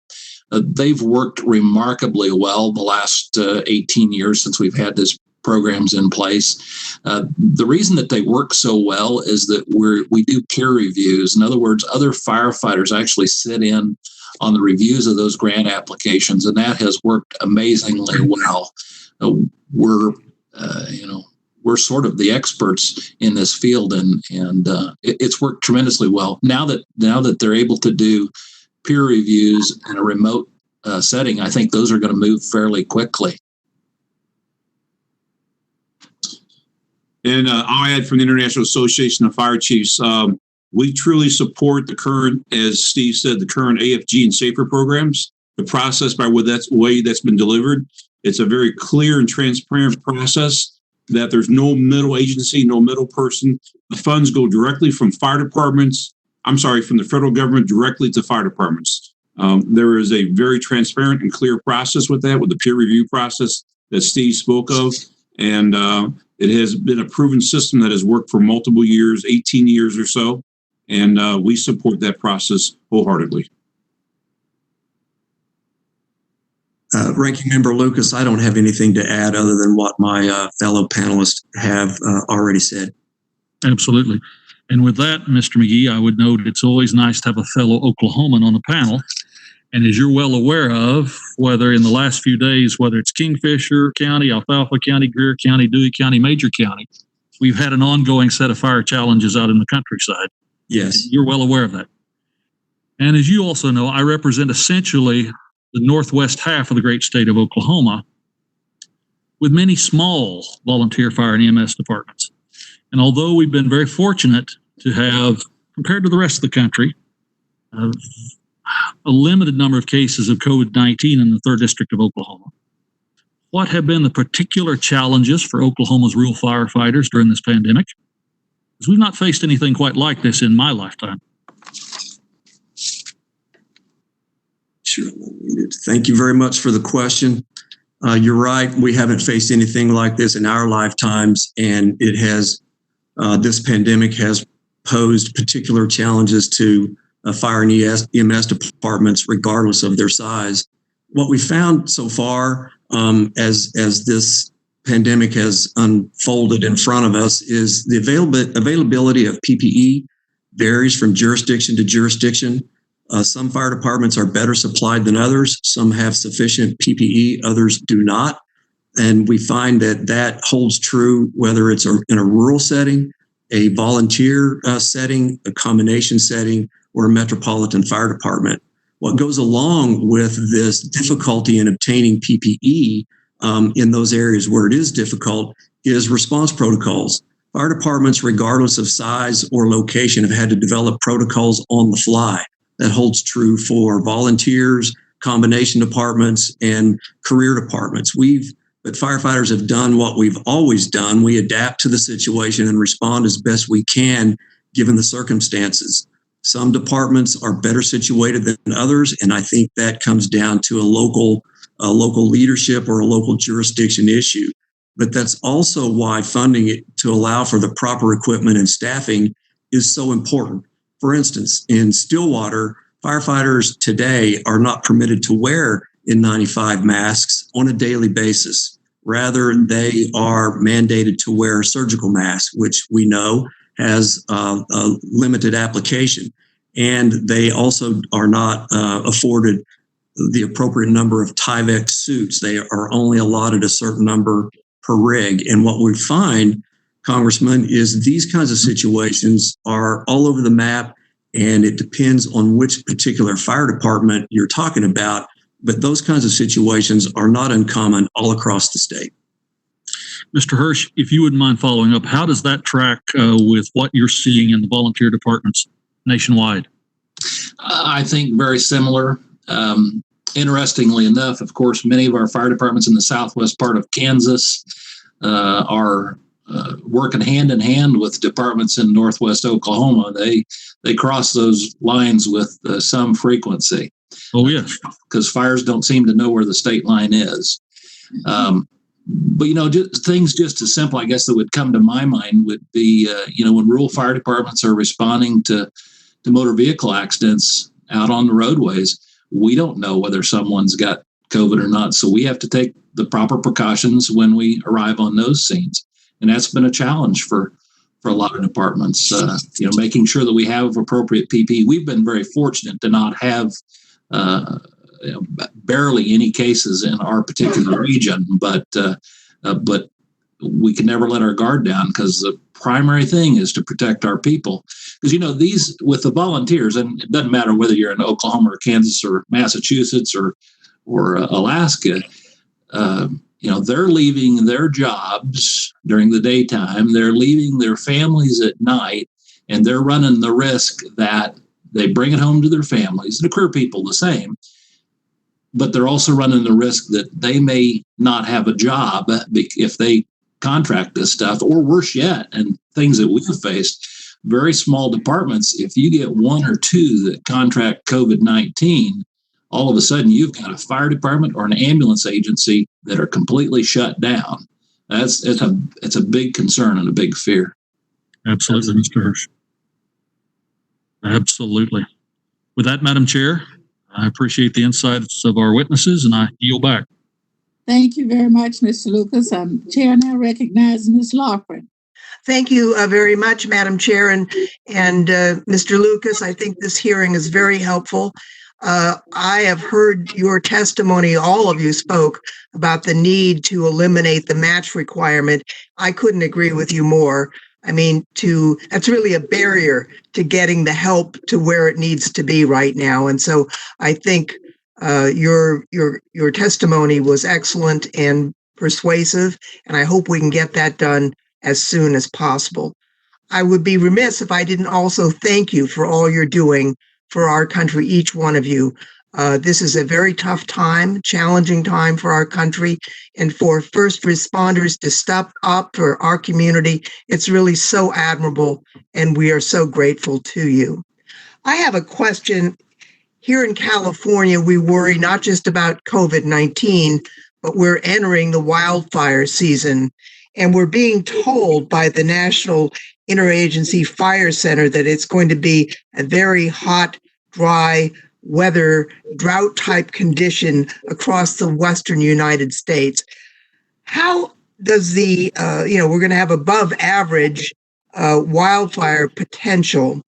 They've worked remarkably well the last 18 years since we've had these programs in place. The reason that they work so well is that we do peer reviews. In other words, other firefighters actually sit in on the reviews of those grant applications, and that has worked amazingly well. We're sort of the experts in this field, and it's worked tremendously well. Now that they're able to do peer reviews in a remote setting, I think those are going to move fairly quickly. And I'll add from the International Association of Fire Chiefs, we truly support the current, as Steve said, the current AFG and SAFER programs. The process by way that's been delivered, it's a very clear and transparent process that there's no middle agency, no middle person. The funds go directly from from the federal government directly to fire departments. There is a very transparent and clear process with that, with the peer review process that Steve spoke of. And it has been a proven system that has worked for multiple years, 18 years or so. And we support that process wholeheartedly. Ranking Member Lucas, I don't have anything to add other than what my fellow panelists have already said. Absolutely. And with that, Mr. McGee, I would note it's always nice to have a fellow Oklahoman on the panel. And as you're well aware of, whether in the last few days, whether it's Kingfisher County, Alfalfa County, Greer County, Dewey County, Major County, we've had an ongoing set of fire challenges out in the countryside. Yes. You're well aware of that. And as you also know, I represent essentially the northwest half of the great state of Oklahoma, with many small volunteer fire and EMS departments. And although we've been very fortunate to have, compared to the rest of the country, a limited number of cases of COVID-19 in the 3rd District of Oklahoma, what have been the particular challenges for Oklahoma's rural firefighters during this pandemic? Because we've not faced anything quite like this in my lifetime. Sure. Thank you very much for the question. You're right. We haven't faced anything like this in our lifetimes, and it has. This pandemic has posed particular challenges to fire and EMS departments, regardless of their size. What we found so far, as this pandemic has unfolded in front of us, is the availability of PPE varies from jurisdiction to jurisdiction. Some fire departments are better supplied than others. Some have sufficient PPE, others do not. And we find that holds true whether it's in a rural setting, a volunteer setting, a combination setting, or a metropolitan fire department. What goes along with this difficulty in obtaining PPE in those areas where it is difficult is response protocols. Fire departments, regardless of size or location, have had to develop protocols on the fly. That holds true for volunteers, combination departments, and career departments. We've but firefighters have done what we've always done. We adapt to the situation and respond as best we can given the circumstances. Some departments are better situated than others, and I think that comes down to a local leadership or a local jurisdiction issue. But that's also why funding it to allow for the proper equipment and staffing is so important. For instance, in Stillwater, firefighters today are not permitted to wear N95 masks on a daily basis. Rather, they are mandated to wear surgical masks, which we know has a limited application. And they also are not afforded the appropriate number of Tyvek suits. They are only allotted a certain number per rig. And what we find, Congressman, is these kinds of situations are all over the map, and it depends on which particular fire department you're talking about. But those kinds of situations are not uncommon all across the state. Mr. Hirsch, if you wouldn't mind following up, how does that track with what you're seeing in the volunteer departments nationwide? I think very similar. Interestingly enough, of course, many of our fire departments in the southwest part of Kansas are working hand in hand with departments in northwest Oklahoma. They cross those lines with some frequency. Oh, yes. Because fires don't seem to know where the state line is. But, things just as simple, I guess, that would come to my mind would be, when rural fire departments are responding to motor vehicle accidents out on the roadways, we don't know whether someone's got COVID or not. So we have to take the proper precautions when we arrive on those scenes. And that's been a challenge for a lot of departments, making sure that we have appropriate PPE. We've been very fortunate to not have barely any cases in our particular region, but we can never let our guard down, because the primary thing is to protect our people. Because these with the volunteers, and it doesn't matter whether you're in Oklahoma or Kansas or Massachusetts or Alaska, they're leaving their jobs during the daytime, they're leaving their families at night, and they're running the risk that they bring it home to their families. The career people the same, but they're also running the risk that they may not have a job if they contract this stuff, or worse yet, and things that we've faced, very small departments, if you get one or two that contract COVID-19, all of a sudden you've got a fire department or an ambulance agency that are completely shut down. It's a big concern and a big fear. Absolutely, Mr. Hirsch. Absolutely. With that, Madam Chair, I appreciate the insights of our witnesses, and I yield back. Thank you very much, Mr. Lucas. Chair now recognizes Ms. Loughran. Thank you very much, Madam Chair, and Mr. Lucas. I think this hearing is very helpful. I have heard your testimony. All of you spoke about the need to eliminate the match requirement. I couldn't agree with you more. I mean, that's really a barrier to getting the help to where it needs to be right now. And so I think your testimony was excellent and persuasive, and I hope we can get that done as soon as possible. I would be remiss if I didn't also thank you for all you're doing for our country, each one of you. This is a very tough time, challenging time for our country, and for first responders to step up for our community. It's really so admirable, and we are so grateful to you. I have a question. Here in California, we worry not just about COVID-19, but we're entering the wildfire season, and we're being told by the National Interagency Fire Center that it's going to be a very hot, dry weather, drought type condition across the western United States. How does we're going to have above average wildfire potential.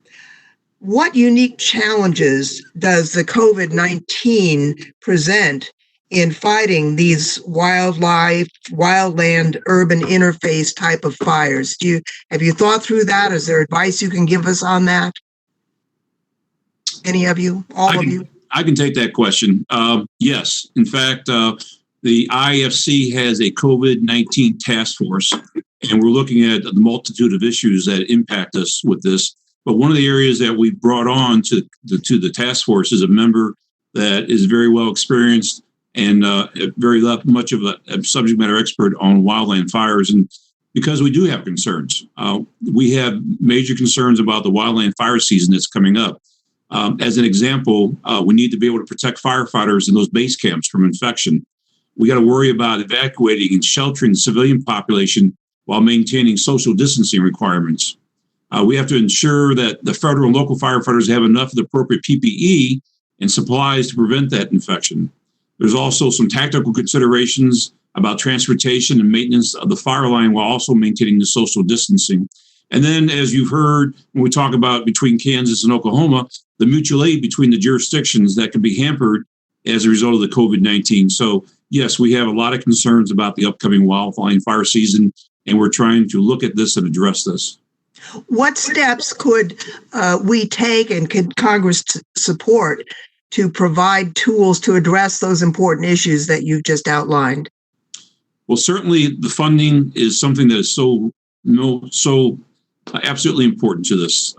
What unique challenges does the COVID-19 present in fighting these wildlife, wildland, urban interface type of fires? Have you thought through that? Is there advice you can give us on that? Any of you? All of you? I can take that question. Yes. In fact, the AFG has a COVID-19 task force, and we're looking at the multitude of issues that impact us with this. But one of the areas that we brought on to the task force is a member that is very well experienced and much of a subject matter expert on wildland fires. And because we do have concerns, we have major concerns about the wildland fire season that's coming up. As an example, we need to be able to protect firefighters in those base camps from infection. We got to worry about evacuating and sheltering the civilian population while maintaining social distancing requirements. We have to ensure that the federal and local firefighters have enough of the appropriate PPE and supplies to prevent that infection. There's also some tactical considerations about transportation and maintenance of the fire line while also maintaining the social distancing. And then, as you've heard, when we talk about between Kansas and Oklahoma, the mutual aid between the jurisdictions that can be hampered as a result of the COVID-19. So, yes, we have a lot of concerns about the upcoming wildland fire season, and we're trying to look at this and address this. What steps could we take and could Congress support to provide tools to address those important issues that you've just outlined? Well, certainly the funding is something that is so absolutely important to this,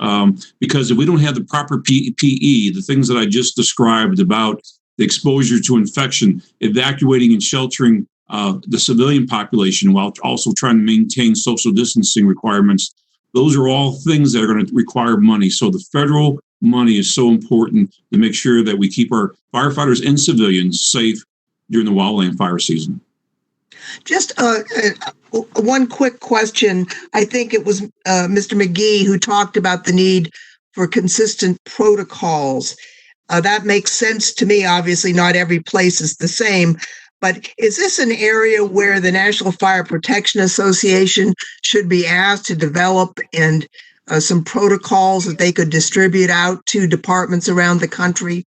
because if we don't have the proper PPE, the things that I just described about the exposure to infection, evacuating and sheltering the civilian population while also trying to maintain social distancing requirements, those are all things that are going to require money. So the federal money is so important to make sure that we keep our firefighters and civilians safe during the wildland fire season. Just one quick question. I think it was Mr. McGhee who talked about the need for consistent protocols. That makes sense to me. Obviously, not every place is the same. But is this an area where the National Fire Protection Association should be asked to develop and some protocols that they could distribute out to departments around the country?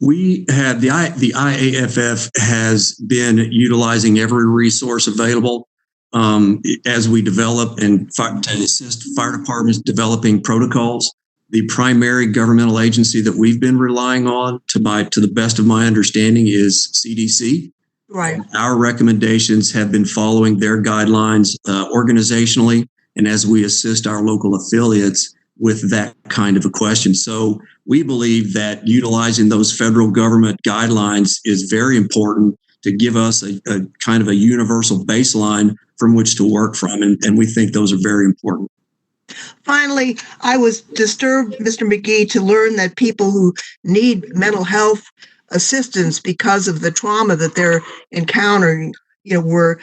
We have the IAFF has been utilizing every resource available as we develop and to assist fire departments developing protocols. The primary governmental agency that we've been relying on, to the best of my understanding, is CDC. Right. Our recommendations have been following their guidelines organizationally, and as we assist our local affiliates with that kind of a question. So we believe that utilizing those federal government guidelines is very important to give us a kind of a universal baseline from which to work from, and we think those are very important. Finally, I was disturbed, Mr. McGhee, to learn that people who need mental health assistance because of the trauma that they're encountering, were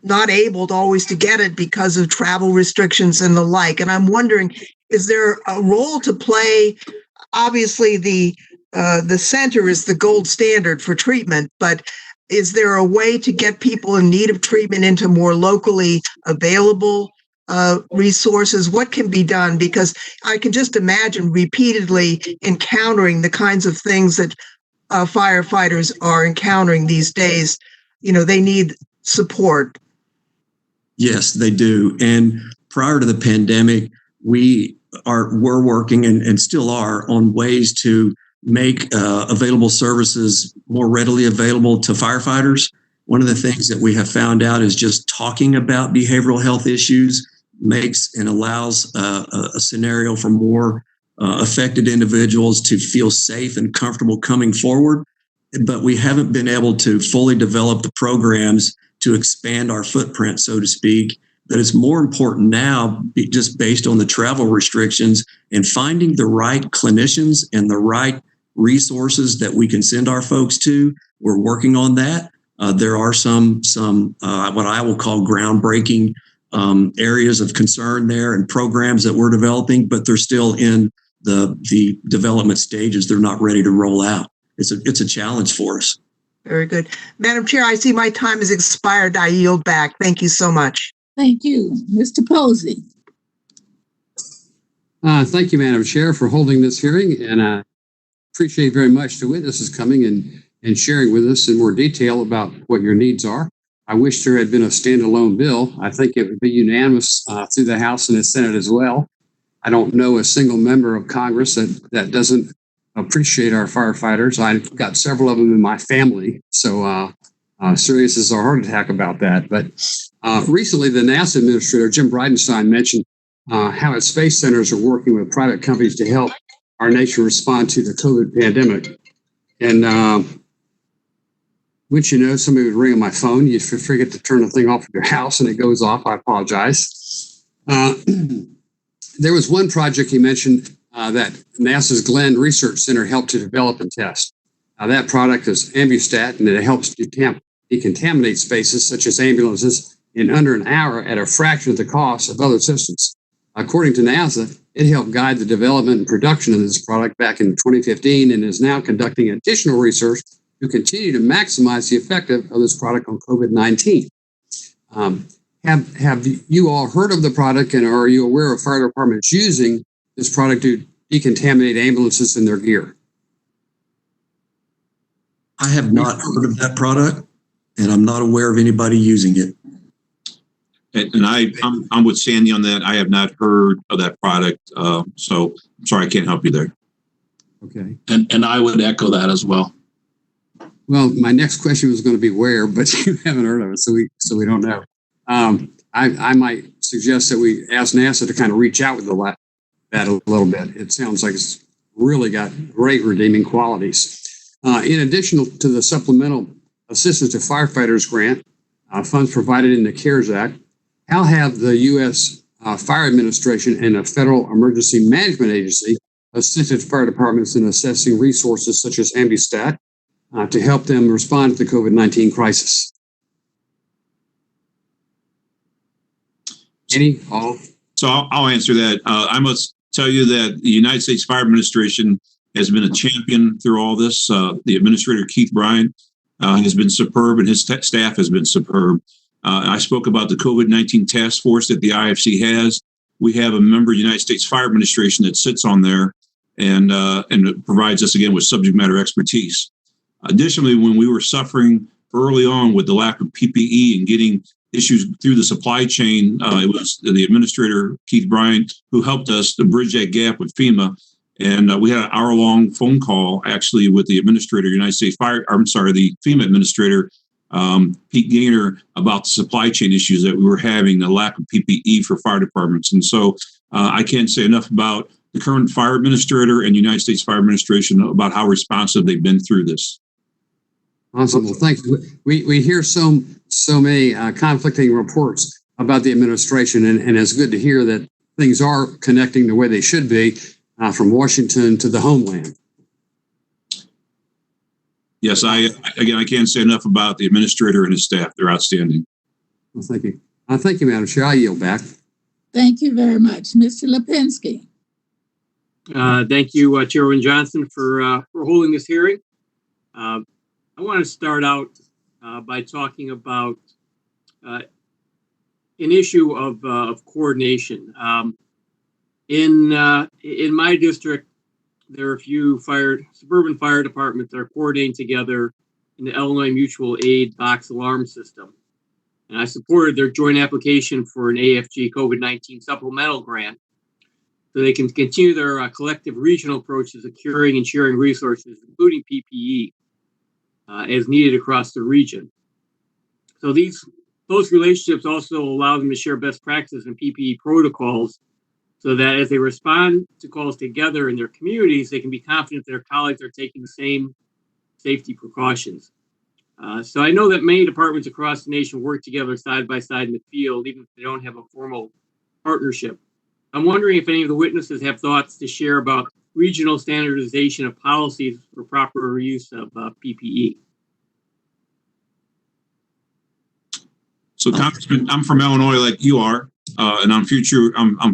not able to always to get it because of travel restrictions and the like. And I'm wondering, is there a role to play? Obviously, the center is the gold standard for treatment, but is there a way to get people in need of treatment into more locally available resources? What can be done? Because I can just imagine repeatedly encountering the kinds of things that firefighters are encountering these days. They need support. Yes, they do. And prior to the pandemic, we're working and still are on ways to make available services more readily available to firefighters. One of the things that we have found out is just talking about behavioral health issues makes and allows a scenario for more affected individuals to feel safe and comfortable coming forward. But we haven't been able to fully develop the programs to expand our footprint, so to speak. But it's more important now, just based on the travel restrictions and finding the right clinicians and the right resources that we can send our folks to. We're working on that. There are some what I will call groundbreaking areas of concern there and programs that we're developing, but they're still in the development stages. They're not ready to roll out. It's a challenge for us. Very good. Madam Chair, I see my time has expired. I yield back. Thank you so much. Thank you. Mr. Posey. Thank you, Madam Chair, for holding this hearing, and I appreciate very much the witnesses coming and sharing with us in more detail about what your needs are. I wish there had been a standalone bill. I think it would be unanimous through the House and the Senate as well. I don't know a single member of Congress that doesn't appreciate our firefighters. I've got several of them in my family, so serious is a heart attack about that. But recently, the NASA administrator, Jim Bridenstine, mentioned how its space centers are working with private companies to help our nation respond to the COVID pandemic. And once you know, somebody would ring on my phone. You forget to turn the thing off at your house and it goes off. I apologize. There was one project he mentioned that NASA's Glenn Research Center helped to develop and test. That product is Ambustat, and it helps decontaminate spaces such as ambulances in under an hour at a fraction of the cost of other systems. According to NASA, it helped guide the development and production of this product back in 2015 and is now conducting additional research to continue to maximize the effect of this product on COVID-19. Have you all heard of the product, and are you aware of fire departments using this product to decontaminate ambulances and their gear? I have not heard of that product, and I'm not aware of anybody using it. And I'm with Sandy on that. I have not heard of that product, so I'm sorry I can't help you there. Okay. And I would echo that as well. Well, my next question was going to be where, but you haven't heard of it, so we don't know. I might suggest that we ask NASA to kind of reach out with that a little bit. It sounds like it's really got great redeeming qualities. In addition to the supplemental assistance to firefighters grant, funds provided in the CARES Act, how have the U.S. Fire Administration and the Federal Emergency Management Agency assisted fire departments in assessing resources such as Ambustat to help them respond to the COVID-19 crisis? Any? All? So I'll answer that. I must tell you that the United States Fire Administration has been a champion through all this. The Administrator, Keith Bryant, has been superb, and his staff has been superb. I spoke about the COVID-19 task force that the IFG has. We have a member of the United States Fire Administration that sits on there and it provides us, again, with subject matter expertise. Additionally, when we were suffering early on with the lack of PPE and getting issues through the supply chain, it was the Administrator, Keith Bryant, who helped us to bridge that gap with FEMA. And we had an hour-long phone call, actually, with the Administrator, the FEMA Administrator, Pete Gaynor, about the supply chain issues that we were having, the lack of PPE for fire departments. And so I can't say enough about the current Fire Administrator and United States Fire Administration about how responsive they've been through this. Awesome. Well, thank you. We hear so many conflicting reports about the administration, and it's good to hear that things are connecting the way they should be from Washington to the homeland. Yes, I can't say enough about the Administrator and his staff. They're outstanding. Well, thank you. Thank you, Madam Chair. I yield back. Thank you very much. Mr. Lipinski. Thank you, Chairman Johnson, for holding this hearing. I want to start out by talking about an issue of coordination. In my district, there are a few suburban fire departments that are coordinating together in the Illinois Mutual Aid box alarm system. And I supported their joint application for an AFG COVID-19 supplemental grant so they can continue their collective regional approach to securing and sharing resources, including PPE, as needed across the region. So these close relationships also allow them to share best practices and PPE protocols so that as they respond to calls together in their communities, they can be confident their colleagues are taking the same safety precautions. So I know that many departments across the nation work together side by side in the field, even if they don't have a formal partnership. I'm wondering if any of the witnesses have thoughts to share about regional standardization of policies for proper use of PPE. So, Congressman, I'm from Illinois, like you are, and I'm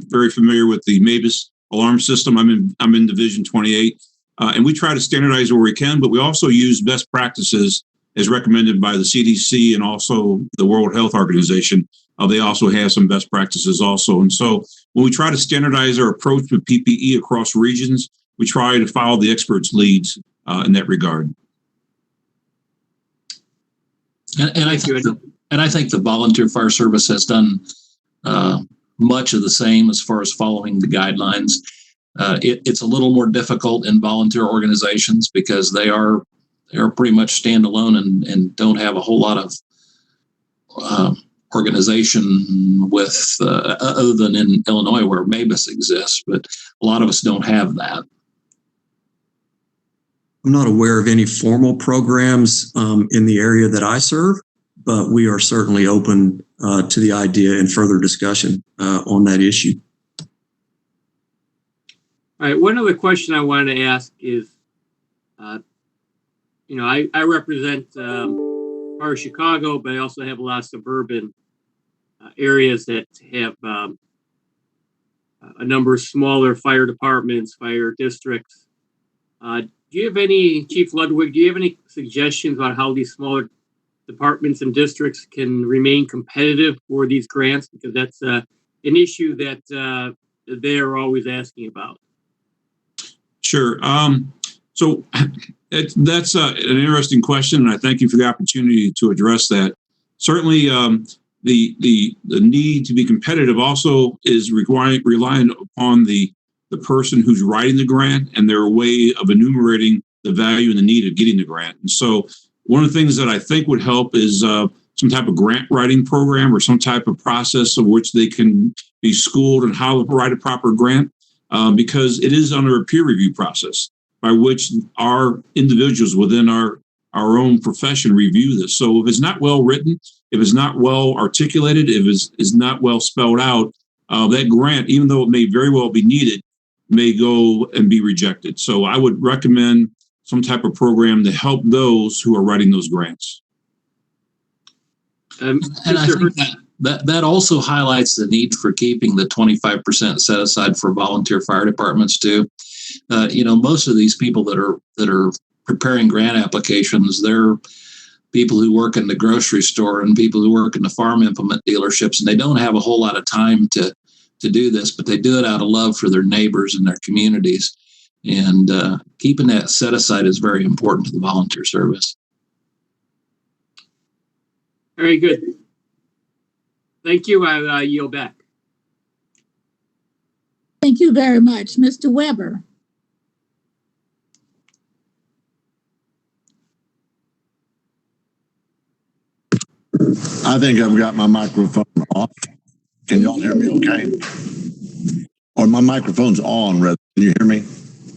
very familiar with the MABUS alarm system. I'm in Division 28, and we try to standardize where we can, but we also use best practices as recommended by the CDC and also the World Health Organization. They also have some best practices also. And so when we try to standardize our approach with PPE across regions, we try to follow the experts' leads in that regard. And I think the volunteer fire service has done much of the same as far as following the guidelines. It's a little more difficult in volunteer organizations because they are pretty much standalone and don't have a whole lot of organization with other than in Illinois where MABUS exists, but a lot of us don't have that. I'm not aware of any formal programs in the area that I serve, but we are certainly open to the idea and further discussion on that issue. All right. One other question I wanted to ask is, I represent part of Chicago, but I also have a lot of suburban areas that have a number of smaller fire departments, fire districts. Do you have any, Chief Ludwig, do you have any suggestions on how these smaller departments and districts can remain competitive for these grants? Because that's an issue that they're always asking about. Sure. So that's an interesting question, and I thank you for the opportunity to address that. Certainly, the need to be competitive also is relying upon the person who's writing the grant and their way of enumerating the value and the need of getting the grant. And so one of the things that I think would help is some type of grant writing program or some type of process of which they can be schooled on how to write a proper grant, because it is under a peer review process by which our individuals within our own profession review this. So if it's not well written, if it's not well articulated, if it's not well spelled out, that grant, even though it may very well be needed, may go and be rejected. So I would recommend some type of program to help those who are writing those grants. And I think that also highlights the need for keeping the 25% set aside for volunteer fire departments too. Most of these people that are preparing grant applications, they're people who work in the grocery store and people who work in the farm implement dealerships, and they don't have a whole lot of time to do this, but they do it out of love for their neighbors and their communities. And keeping that set aside is very important to the volunteer service. Very good. Thank you. I yield back. Thank you very much. Mr. Weber. I think I've got my microphone off. Can y'all hear me okay? Or my microphone's on, rather. Can you hear me?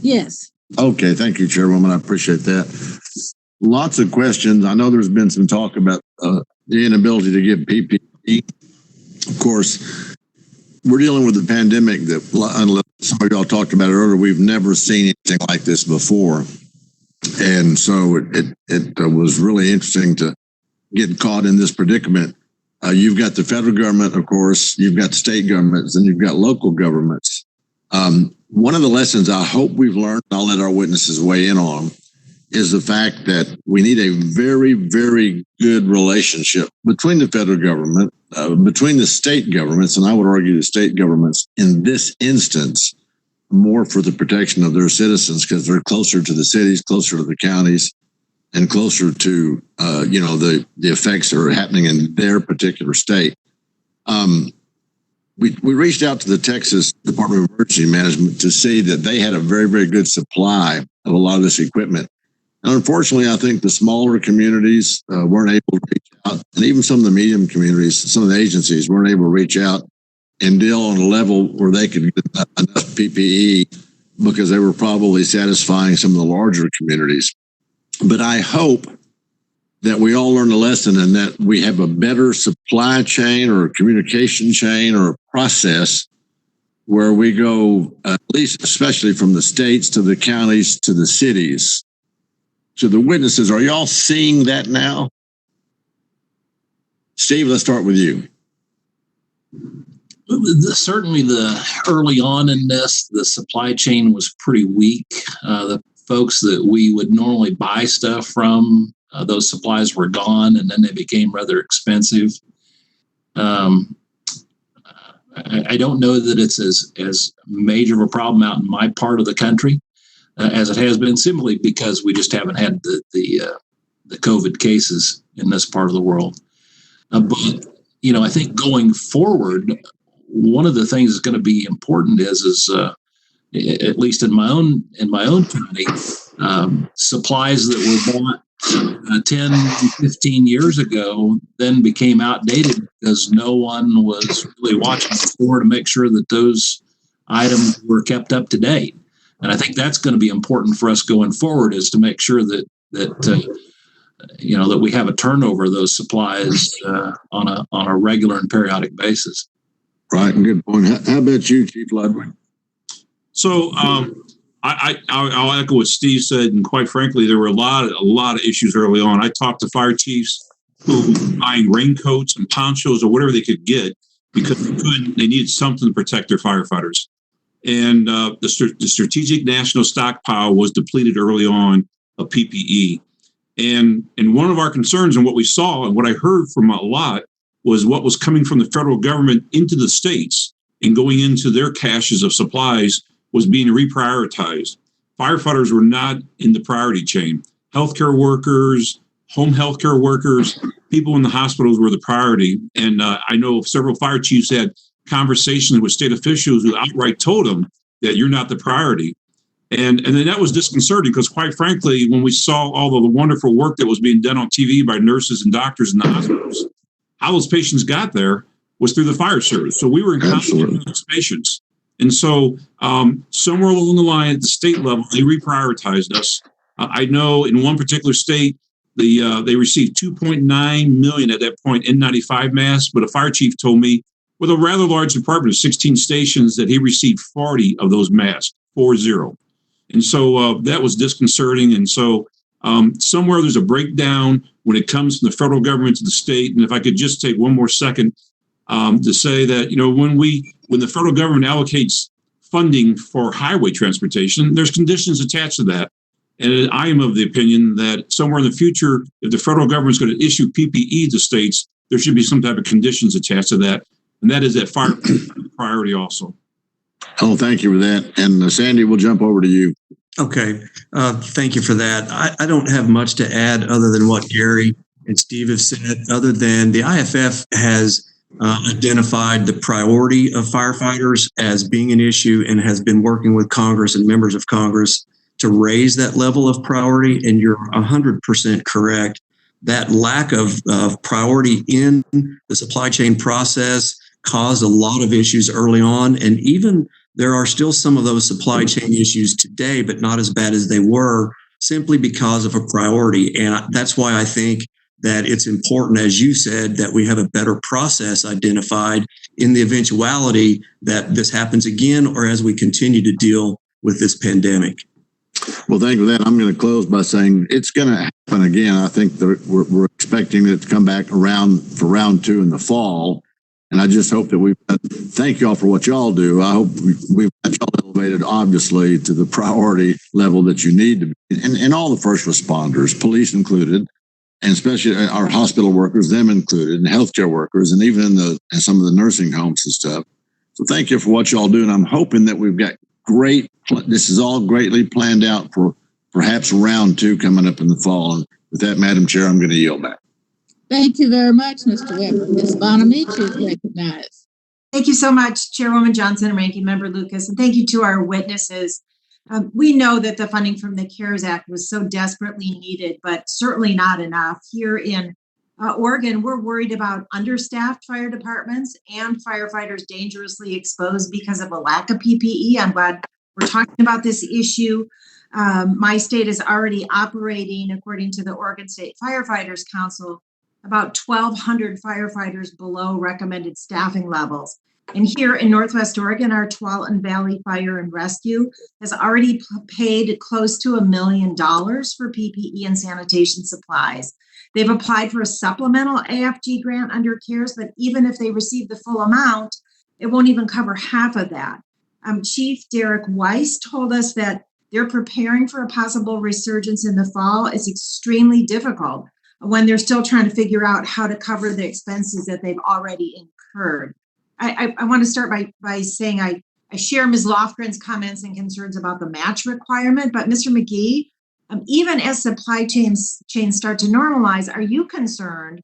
Yes. Okay, thank you, Chairwoman. I appreciate that. Lots of questions. I know there's been some talk about the inability to give PPE. Of course, we're dealing with the pandemic that, unless some of y'all talked about it earlier, we've never seen anything like this before. And so it was really interesting to get caught in this predicament. You've got the federal government, of course, you've got state governments, and you've got local governments. One of the lessons I hope we've learned, and I'll let our witnesses weigh in on, is the fact that we need a very, very good relationship between the federal government, between the state governments, and I would argue the state governments in this instance, more for the protection of their citizens because they're closer to the cities, closer to the counties, and closer to the effects that are happening in their particular state. We reached out to the Texas Department of Emergency Management to see that they had a very, very good supply of a lot of this equipment. And unfortunately, I think the smaller communities weren't able to reach out, and even some of the medium communities, some of the agencies weren't able to reach out and deal on a level where they could get enough PPE because they were probably satisfying some of the larger communities. But I hope that we all learn a lesson and that we have a better supply chain or a communication chain or a process where we go, at least especially from the states to the counties to the cities. To the witnesses, are y'all seeing that now? Steve, let's start with you. Certainly early on in this, the supply chain was pretty weak. The folks that we would normally buy stuff from, those supplies were gone, and then they became rather expensive. I don't know that it's as major of a problem out in my part of the country as it has been, simply because we just haven't had the COVID cases in this part of the world. But I think going forward, one of the things that's going to be important is at least in my own community, supplies that were bought 10, 15 years ago then became outdated because no one was really watching the store to make sure that those items were kept up to date. And I think that's going to be important for us going forward, is to make sure that we have a turnover of those supplies on a regular and periodic basis. Right, and good point. How about you, Chief Ludwig? So I'll echo what Steve said, and quite frankly, there were a lot of issues early on. I talked to fire chiefs who were buying raincoats and ponchos or whatever they could get because they needed something to protect their firefighters. And the strategic national stockpile was depleted early on of PPE. And one of our concerns and what we saw and what I heard from a lot was what was coming from the federal government into the states and going into their caches of supplies was being reprioritized. Firefighters were not in the priority chain. Healthcare workers, home healthcare workers, people in the hospitals were the priority. And I know several fire chiefs had conversations with state officials who outright told them that you're not the priority. And then that was disconcerting because, quite frankly, when we saw all of the wonderful work that was being done on TV by nurses and doctors in the hospitals, how those patients got there was through the fire service. So we were in contact with those patients. And so somewhere along the line at the state level, they reprioritized us. I know in one particular state, they received 2.9 million at that point N95 masks, but a fire chief told me with a rather large department of 16 stations that he received 40 of those masks, 40. And so that was disconcerting. And so somewhere there's a breakdown when it comes from the federal government to the state. And if I could just take one more second to say that, when the federal government allocates funding for highway transportation, there's conditions attached to that. And I am of the opinion that somewhere in the future, if the federal government is going to issue PPE to states, there should be some type of conditions attached to that. And that is that fire priority also. Oh, thank you for that. And Sandy, we'll jump over to you. Okay. Thank you for that. I don't have much to add other than what Gary and Steve have said, other than the IFF has identified the priority of firefighters as being an issue and has been working with Congress and members of Congress to raise that level of priority. And you're 100% correct. That lack of priority in the supply chain process caused a lot of issues early on. And even there are still some of those supply chain issues today, but not as bad as they were simply because of a priority. And that's why I think that it's important, as you said, that we have a better process identified in the eventuality that this happens again or as we continue to deal with this pandemic. Well, thank you for that. I'm going to close by saying it's going to happen again. I think that we're expecting it to come back around for round 2 in the fall. And I just hope that thank you all for what y'all do. I hope we've got y'all elevated, obviously, to the priority level that you need to be. And all the first responders, police included, and especially our hospital workers, them included, and healthcare workers, and even in some of the nursing homes and stuff. So thank you for what y'all do. And I'm hoping that we've got this is all greatly planned out for perhaps round 2 coming up in the fall. And with that, Madam Chair, I'm going to yield back. Thank you very much, Mr. Weber. Ms. Bonamici is recognized. Thank you so much, Chairwoman Johnson and Ranking Member Lucas, and thank you to our witnesses. We know that the funding from the CARES Act was so desperately needed, but certainly not enough. Here in Oregon, we're worried about understaffed fire departments and firefighters dangerously exposed because of a lack of PPE. I'm glad we're talking about this issue. My state is already operating, according to the Oregon State Firefighters Council, about 1,200 firefighters below recommended staffing levels. And here in Northwest Oregon, our Tualatin Valley Fire and Rescue has already paid close to $1 million for PPE and sanitation supplies. They've applied for a supplemental AFG grant under CARES, but even if they receive the full amount, it won't even cover half of that. Chief Derek Weiss told us that they're preparing for a possible resurgence in the fall. It's extremely difficult when they're still trying to figure out how to cover the expenses that they've already incurred. I want to start by saying I share Ms. Lofgren's comments and concerns about the match requirement, but Mr. McGee, even as supply chains start to normalize, are you concerned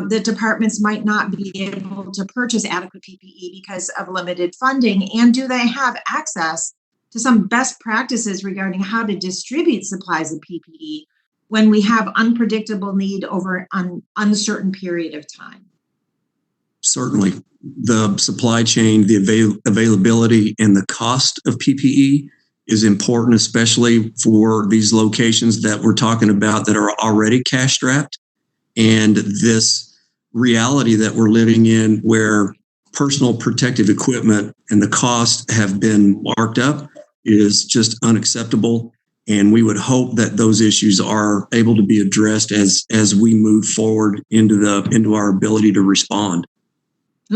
that departments might not be able to purchase adequate PPE because of limited funding? And do they have access to some best practices regarding how to distribute supplies of PPE when we have unpredictable need over an uncertain period of time? Certainly. The supply chain, the availability and the cost of PPE is important, especially for these locations that we're talking about that are already cash strapped. And this reality that we're living in where personal protective equipment and the cost have been marked up is just unacceptable. And we would hope that those issues are able to be addressed as we move forward into our ability to respond.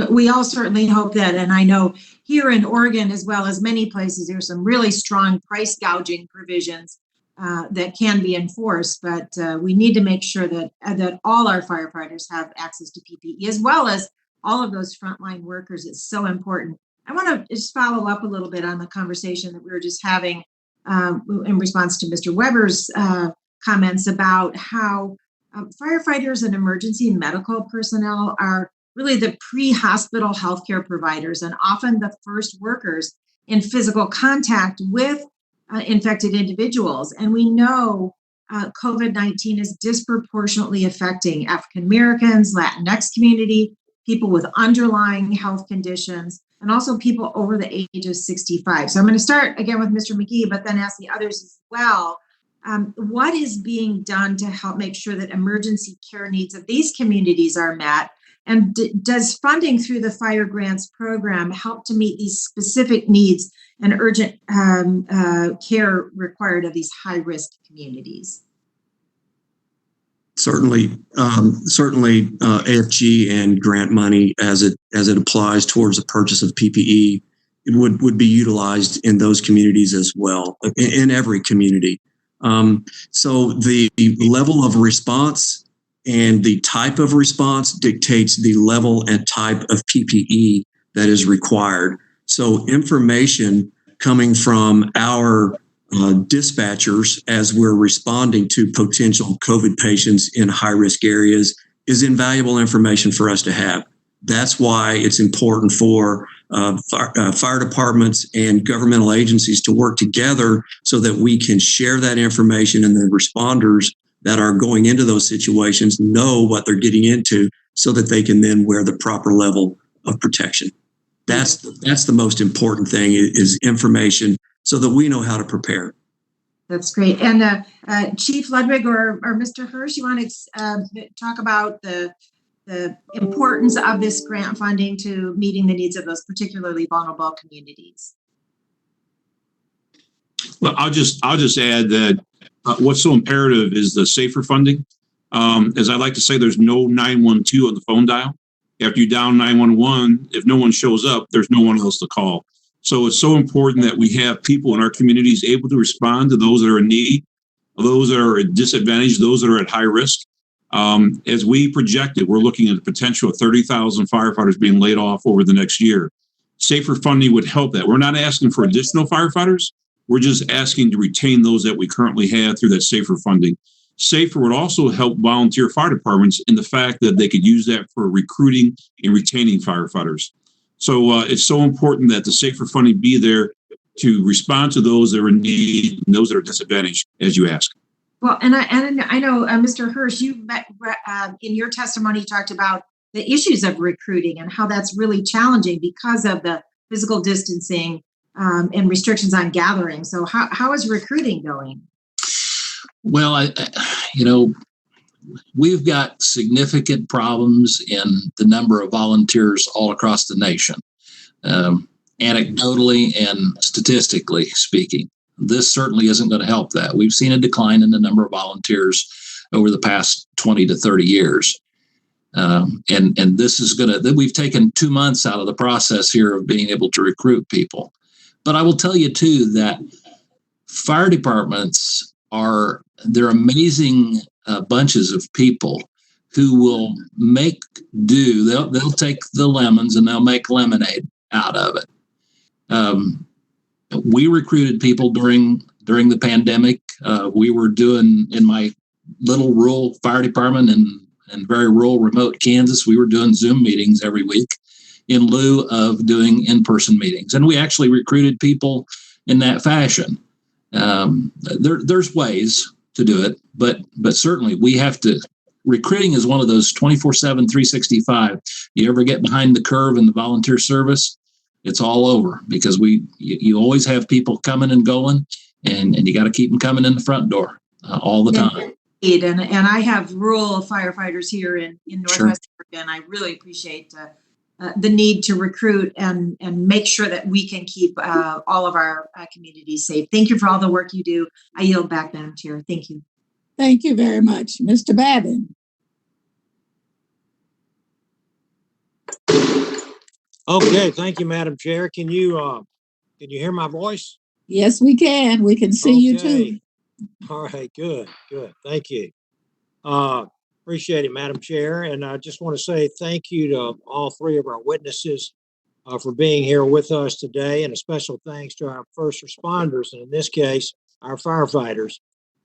We all certainly hope that. And I know here in Oregon, as well as many places, there's some really strong price gouging provisions that can be enforced. But we need to make sure that all our firefighters have access to PPE, as well as all of those frontline workers. It's so important. I want to just follow up a little bit on the conversation that we were just having in response to Mr. Weber's comments about how firefighters and emergency medical personnel are really the pre-hospital healthcare providers and often the first workers in physical contact with infected individuals. And we know COVID-19 is disproportionately affecting African Americans, Latinx community, people with underlying health conditions, and also people over the age of 65. So I'm going to start again with Mr. McGee, but then ask the others as well. What is being done to help make sure that emergency care needs of these communities are met? And does funding through the Fire Grants program help to meet these specific needs and urgent care required of these high-risk communities? Certainly, AFG and grant money as it applies towards the purchase of PPE, it would be utilized in those communities as well, in every community. So the level of response and the type of response dictates the level and type of PPE that is required. So information coming from our dispatchers as we're responding to potential COVID patients in high-risk areas is invaluable information for us to have. That's why it's important for fire departments and governmental agencies to work together so that we can share that information and the responders that are going into those situations know what they're getting into so that they can then wear the proper level of protection. That's the most important thing is information so that we know how to prepare. That's great. And Chief Ludwig or Mr. Hirsch, you want to talk about the importance of this grant funding to meeting the needs of those particularly vulnerable communities? Well, I'll just add that what's so imperative is the safer funding. As I like to say, there's no 912 on the phone dial. After you dial 911, if no one shows up, there's no one else to call. So it's so important that we have people in our communities able to respond to those that are in need, those that are at disadvantage, those that are at high risk. As we projected, we're looking at the potential of 30,000 firefighters being laid off over the next year. Safer funding would help that. We're not asking for additional firefighters. We're just asking to retain those that we currently have through that safer funding. Safer would also help volunteer fire departments in the fact that they could use that for recruiting and retaining firefighters. So it's so important that the safer funding be there to respond to those that are in need and those that are disadvantaged, as you ask. Well, and I know, Mr. Hirsch, you met in your testimony, you talked about the issues of recruiting and how that's really challenging because of the physical distancing and restrictions on gathering. So how is recruiting going? Well, we've got significant problems in the number of volunteers all across the nation, anecdotally and statistically speaking. This certainly isn't going to help that. We've seen a decline in the number of volunteers over the past 20 to 30 years. And this is we've taken 2 months out of the process here of being able to recruit people. But I will tell you too that fire departments they're amazing bunches of people who will make do. They'll take the lemons and they'll make lemonade out of it. We recruited people during the pandemic. We were doing in my little rural fire department in very rural, remote Kansas. We were doing Zoom meetings every week in lieu of doing in-person meetings, and we actually recruited people in that fashion. There's ways to do it, but certainly we have to. Recruiting is one of those 24/7, 365. You ever get behind the curve in the volunteer service? it's all over, because you always have people coming and going, and you got to keep them coming in the front door all the time. And I have rural firefighters here in Northwest Oregon. And I really appreciate the need to recruit and make sure that we can keep all of our communities safe. Thank you for all the work you do. I yield back, Madam Chair. Thank you. Thank you very much. Mr. Babin. Okay, thank you, Madam Chair. Can you hear my voice? Yes, we can. We can see you too. All right, good. Thank you. Appreciate it, Madam Chair. And I just want to say thank you to all three of our witnesses for being here with us today, and a special thanks to our first responders, and in this case, our firefighters.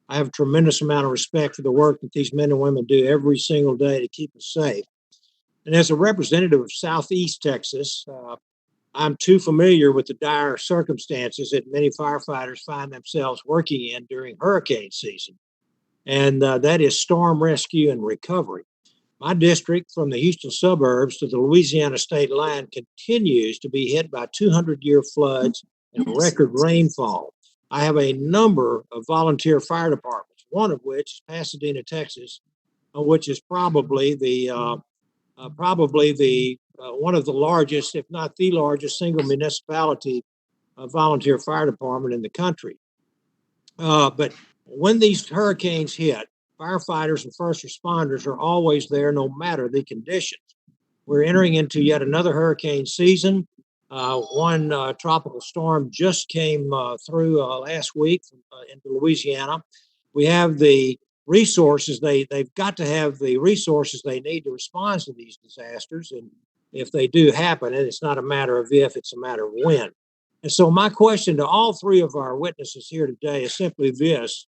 I have a tremendous amount of respect for the work that these men and women do every single day to keep us safe. And as a representative of Southeast Texas, I'm too familiar with the dire circumstances that many firefighters find themselves working in during hurricane season, and that is storm rescue and recovery. My district, from the Houston suburbs to the Louisiana state line, continues to be hit by 200-year floods and record rainfall. I have a number of volunteer fire departments, one of which is Pasadena, Texas, which is probably one of the largest, if not the largest, single municipality volunteer fire department in the country. But when these hurricanes hit, firefighters and first responders are always there, no matter the conditions. We're entering into yet another hurricane season. One tropical storm just came through last week into Louisiana. We have the resources. They've got to have the resources they need to respond to these disasters. And if they do happen, and it's not a matter of if, it's a matter of when. And so my question to all three of our witnesses here today is simply this: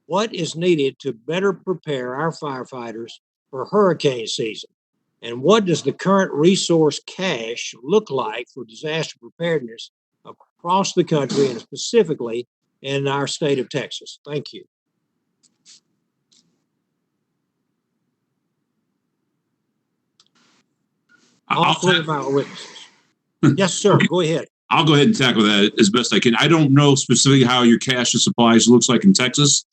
what is needed to better prepare our firefighters for hurricane season? And what does the current resource cache look like for disaster preparedness across the country, and specifically in our state of Texas? Thank you. All three of our witnesses. Yes, sir. Go ahead. I'll go ahead and tackle that as best I can. I don't know specifically how your cache of supplies looks like in Texas,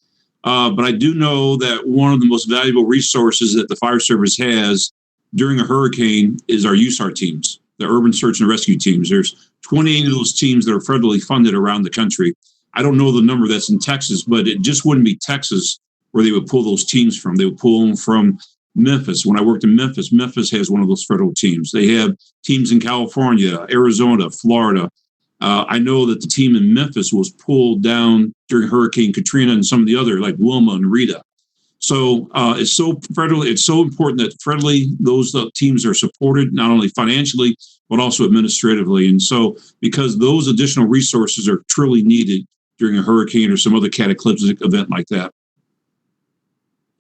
but I do know that one of the most valuable resources that the fire service has during a hurricane is our USAR teams, the urban search and rescue teams. There's 28 of those teams that are federally funded around the country. I don't know the number that's in Texas, but it just wouldn't be Texas where they would pull those teams from. They would pull them from Memphis. When I worked in Memphis, Memphis has one of those federal teams. They have teams in California, Arizona, Florida. I know that the team in Memphis was pulled down during Hurricane Katrina and some of the other, like Wilma and Rita. So it's so important that federally those teams are supported, not only financially, but also administratively. And so because those additional resources are truly needed during a hurricane or some other cataclysmic event like that.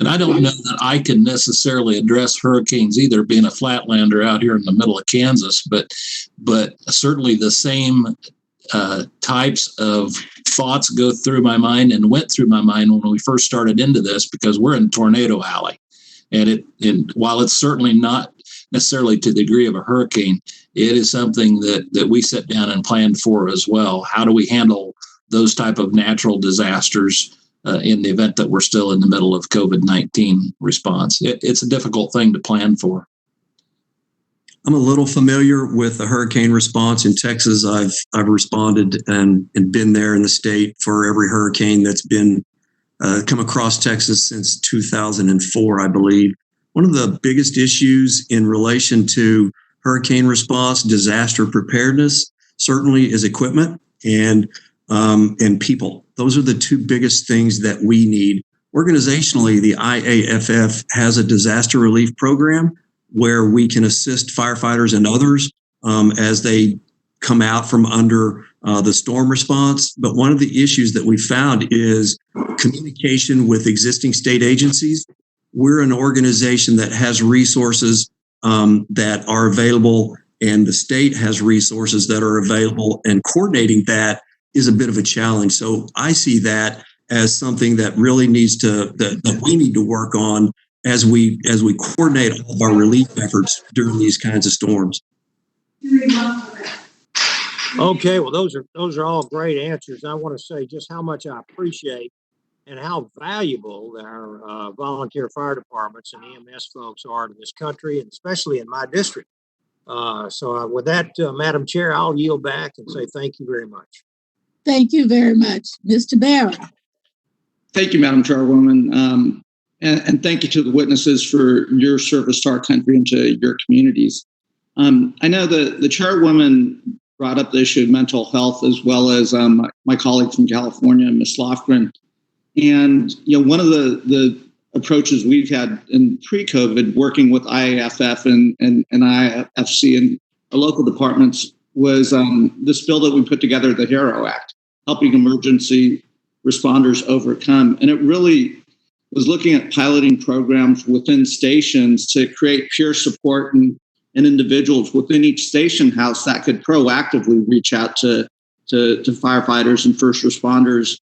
And I don't know that I can necessarily address hurricanes either, being a flatlander out here in the middle of Kansas, but certainly the same types of thoughts go through my mind and went through my mind when we first started into this, because we're in Tornado Alley. And while it's certainly not necessarily to the degree of a hurricane, it is something that we sit down and plan for as well. How do we handle those type of natural disasters in the event that we're still in the middle of COVID-19 response? It's a difficult thing to plan for. I'm a little familiar with the hurricane response in Texas. I've responded and been there in the state for every hurricane that's been come across Texas since 2004, I believe. One of the biggest issues in relation to hurricane response, disaster preparedness, certainly is equipment and people. Those are the two biggest things that we need. Organizationally, the IAFF has a disaster relief program where we can assist firefighters and others as they come out from under the storm response. But one of the issues that we found is communication with existing state agencies. We're an organization that has resources that are available, and the state has resources that are available, and coordinating that is a bit of a challenge. So I see that as something that really needs that we need to work on as we coordinate all of our relief efforts during these kinds of storms. Okay, well, those are all great answers. I want to say just how much I appreciate and how valuable our volunteer fire departments and EMS folks are to this country, and especially in my district. So with that, Madam Chair, I'll yield back and say thank you very much. Thank you very much. Mr. Barra. Thank you, Madam Chairwoman. And thank you to the witnesses for your service to our country and to your communities. I know the Chairwoman brought up the issue of mental health, as well as my colleague from California, Ms. Lofgren. And one of the approaches we've had in pre-COVID, working with IAFF and IFC and our local departments, was this bill that we put together, the HERO Act, helping emergency responders overcome. And it really was looking at piloting programs within stations to create peer support and individuals within each station house that could proactively reach out to firefighters and first responders,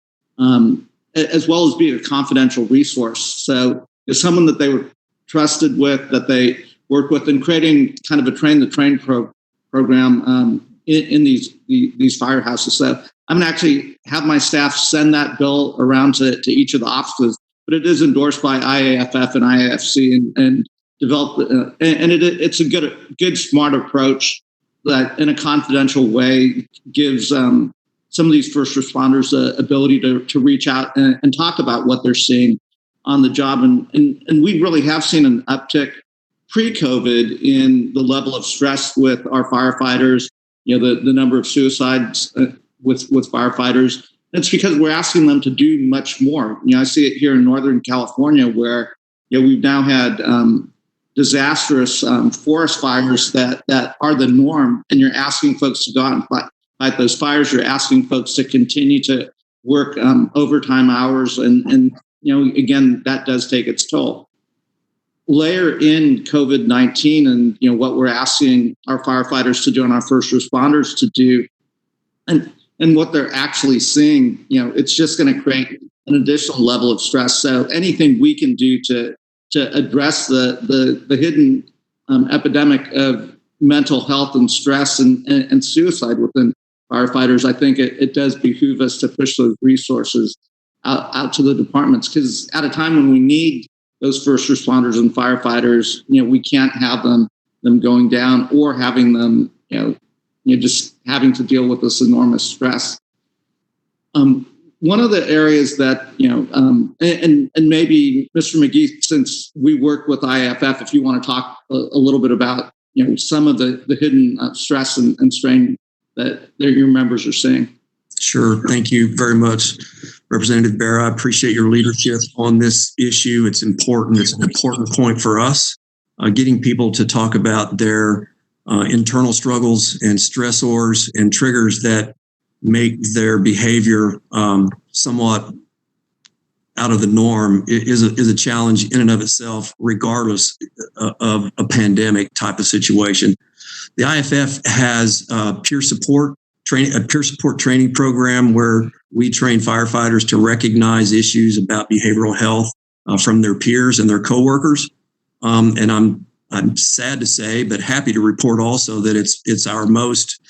as well as be a confidential resource. So it's someone that they were trusted with, that they work with, and creating kind of a train-the-train program in these firehouses. So I'm going to actually have my staff send that bill around to each of the offices, but it is endorsed by IAFF and IAFC and developed, and it's a good, smart approach that in a confidential way gives some of these first responders the ability to reach out and talk about what they're seeing on the job. And we really have seen an uptick pre-COVID in the level of stress with our firefighters, the number of suicides with firefighters. It's because we're asking them to do much more. I see it here in Northern California, where we've now had disastrous forest fires that are the norm, and you're asking folks to go out and fight those fires. You're asking folks to continue to work overtime hours, and again, that does take its toll. Layer in COVID-19 and what we're asking our firefighters to do and our first responders to do, and what they're actually seeing, it's just going to create an additional level of stress. So anything we can do to address the hidden epidemic of mental health and stress and suicide within firefighters, I think it does behoove us to push those resources out to the departments, because at a time when we need those first responders and firefighters, we can't have them going down or having them, just having to deal with this enormous stress. One of the areas that, and maybe Mr. McGhee, since we work with IAFF, if you want to talk a little bit about, some of the hidden stress and strain that your members are seeing. Sure. Thank you very much, Representative Barra. I appreciate your leadership on this issue. It's important. It's an important point for us, getting people to talk about their internal struggles and stressors and triggers that make their behavior somewhat out of the norm is a challenge in and of itself, regardless of a pandemic type of situation. The IFF has a peer support training program where we train firefighters to recognize issues about behavioral health from their peers and their coworkers. And I'm sad to say, but happy to report also that it's our most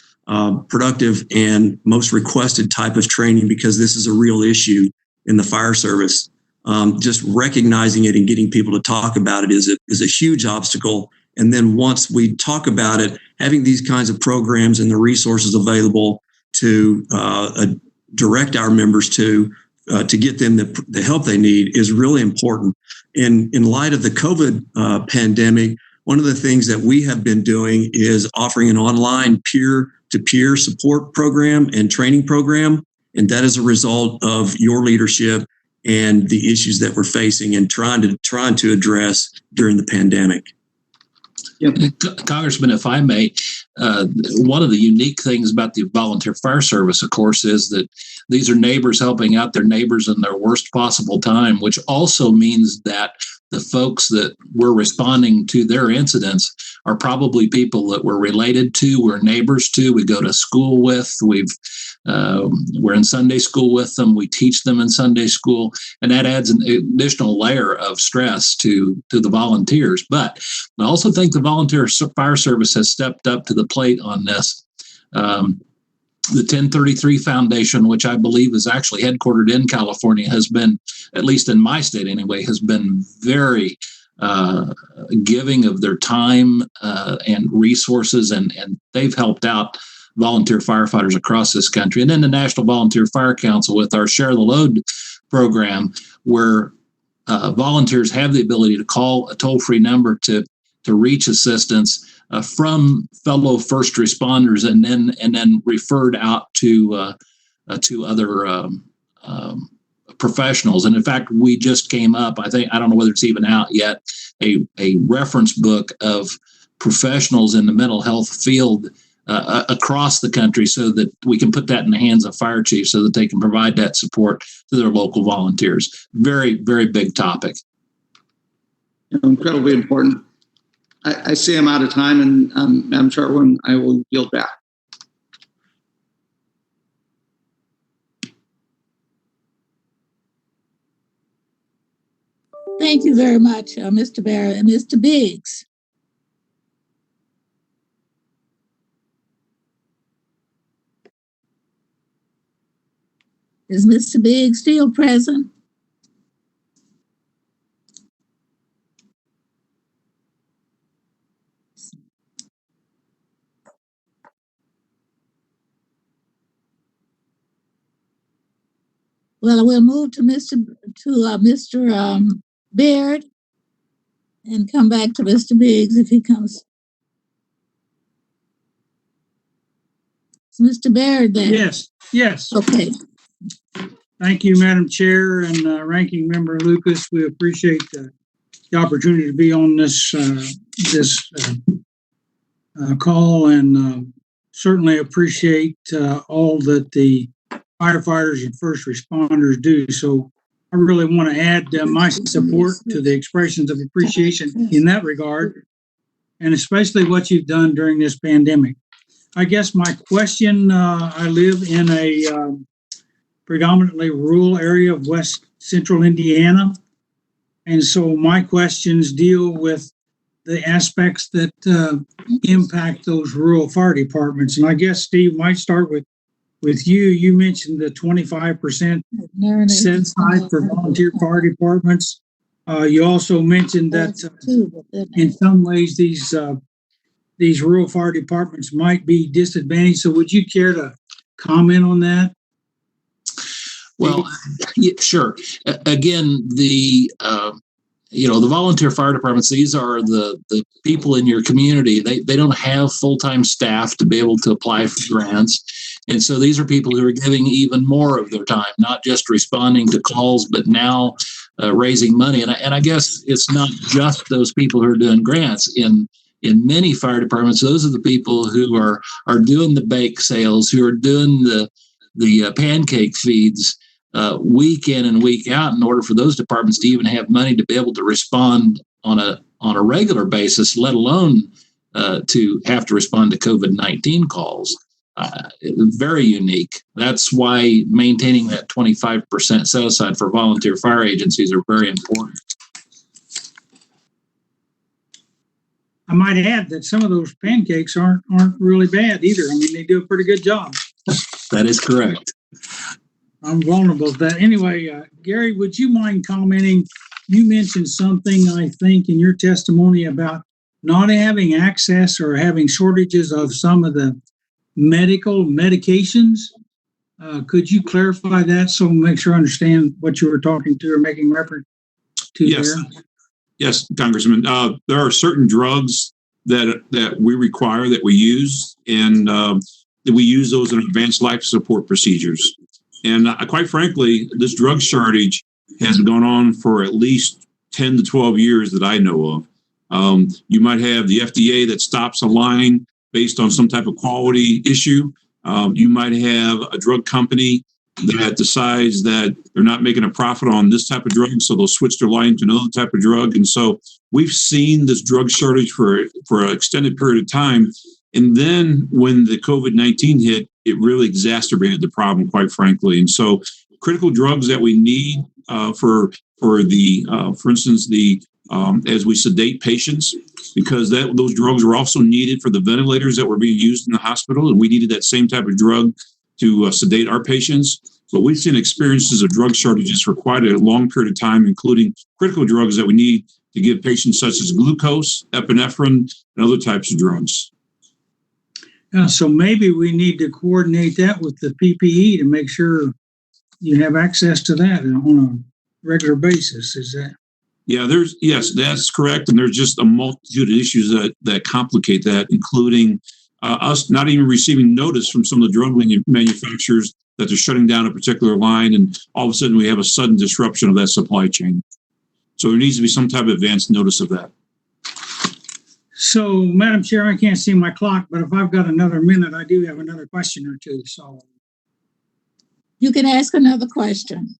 productive and most requested type of training, because this is a real issue in the fire service. Just recognizing it and getting people to talk about it is a huge obstacle. And then once we talk about it, having these kinds of programs and the resources available to direct our members to get them the help they need is really important. In light of the COVID pandemic, one of the things that we have been doing is offering an online peer-to-peer support program and training program. And that is a result of your leadership and the issues that we're facing and trying to address during the pandemic. Yep. Congressman, if I may, one of the unique things about the volunteer fire service, of course, is that these are neighbors helping out their neighbors in their worst possible time, which also means that the folks that we're responding to their incidents are probably people that we're related to, we're neighbors to, we go to school with, we're in Sunday school with them, we teach them in Sunday school, and that adds an additional layer of stress to the volunteers. But I also think the volunteer fire service has stepped up to the plate on this. The 1033 Foundation, which I believe is actually headquartered in California, has been, at least in my state anyway, has been very giving of their time and resources, and they've helped out volunteer firefighters across this country. And then the National Volunteer Fire Council with our Share the Load program, where volunteers have the ability to call a toll-free number to reach assistance from fellow first responders, and then referred out to other professionals. And in fact, we just came up, I don't know whether it's even out yet, a reference book of professionals in the mental health field across the country, so that we can put that in the hands of fire chiefs so that they can provide that support to their local volunteers. Very, very big topic. Incredibly important. I see I'm out of time, and Madam Chairwoman, I will yield back. Thank you very much, Mr. Barrett and Mr. Biggs. Is Mr. Biggs still present? Well, we'll move to Mr. Baird and come back to Mr. Biggs if he comes. Is Mr. Baird there? Yes. Okay. Thank you, Madam Chair and Ranking Member Lucas. We appreciate the opportunity to be on this call, and certainly appreciate all that the firefighters and first responders do. So I really want to add my support to the expressions of appreciation in that regard, and especially what you've done during this pandemic. I guess my question, I live in a predominantly rural area of West Central Indiana. And so my questions deal with the aspects that impact those rural fire departments. And I guess, Steve, might start with you. You mentioned the 25% set aside for volunteer fire departments. You also mentioned that in some ways these rural fire departments might be disadvantaged. So would you care to comment on that? Well, yeah, sure. Again, the volunteer fire departments, these are the people in your community. They don't have full-time staff to be able to apply for grants. And so these are people who are giving even more of their time, not just responding to calls, but now raising money. And I guess it's not just those people who are doing grants. In many fire departments, those are the people who are doing the bake sales, who are doing the pancake feeds week in and week out, in order for those departments to even have money to be able to respond on a regular basis, let alone to have to respond to COVID-19 calls. Very unique. That's why maintaining that 25% set aside for volunteer fire agencies are very important. I might add that some of those pancakes aren't really bad either. I mean, they do a pretty good job. That is correct. I'm vulnerable to that. Anyway, Gary, would you mind commenting? You mentioned something, I think, in your testimony about not having access or having shortages of some of the medical medications. Could you clarify that so make sure I understand what you were talking to or making reference to? Yes. There? Yes, Congressman. There are certain drugs that we require, that we use, and that we use those in advanced life support procedures. And quite frankly, this drug shortage has gone on for at least 10 to 12 years that I know of. You might have the FDA that stops a line based on some type of quality issue. You might have a drug company that decides that they're not making a profit on this type of drug, so they'll switch their line to another type of drug. And so we've seen this drug shortage for an extended period of time. And then when the COVID-19 hit, it really exacerbated the problem, quite frankly. And so critical drugs that we need for instance, as we sedate patients, because those drugs were also needed for the ventilators that were being used in the hospital. And we needed that same type of drug to sedate our patients. But we've seen experiences of drug shortages for quite a long period of time, including critical drugs that we need to give patients such as glucose, epinephrine, and other types of drugs. So maybe we need to coordinate that with the PPE to make sure you have access to that on a regular basis. Is that? Yeah, yes, that's correct. And there's just a multitude of issues that complicate that, including us not even receiving notice from some of the drug manufacturers that they're shutting down a particular line. And all of a sudden we have a sudden disruption of that supply chain. So there needs to be some type of advance notice of that. So, Madam Chair, I can't see my clock, but if I've got another minute, I do have another question or two. So You can ask another question.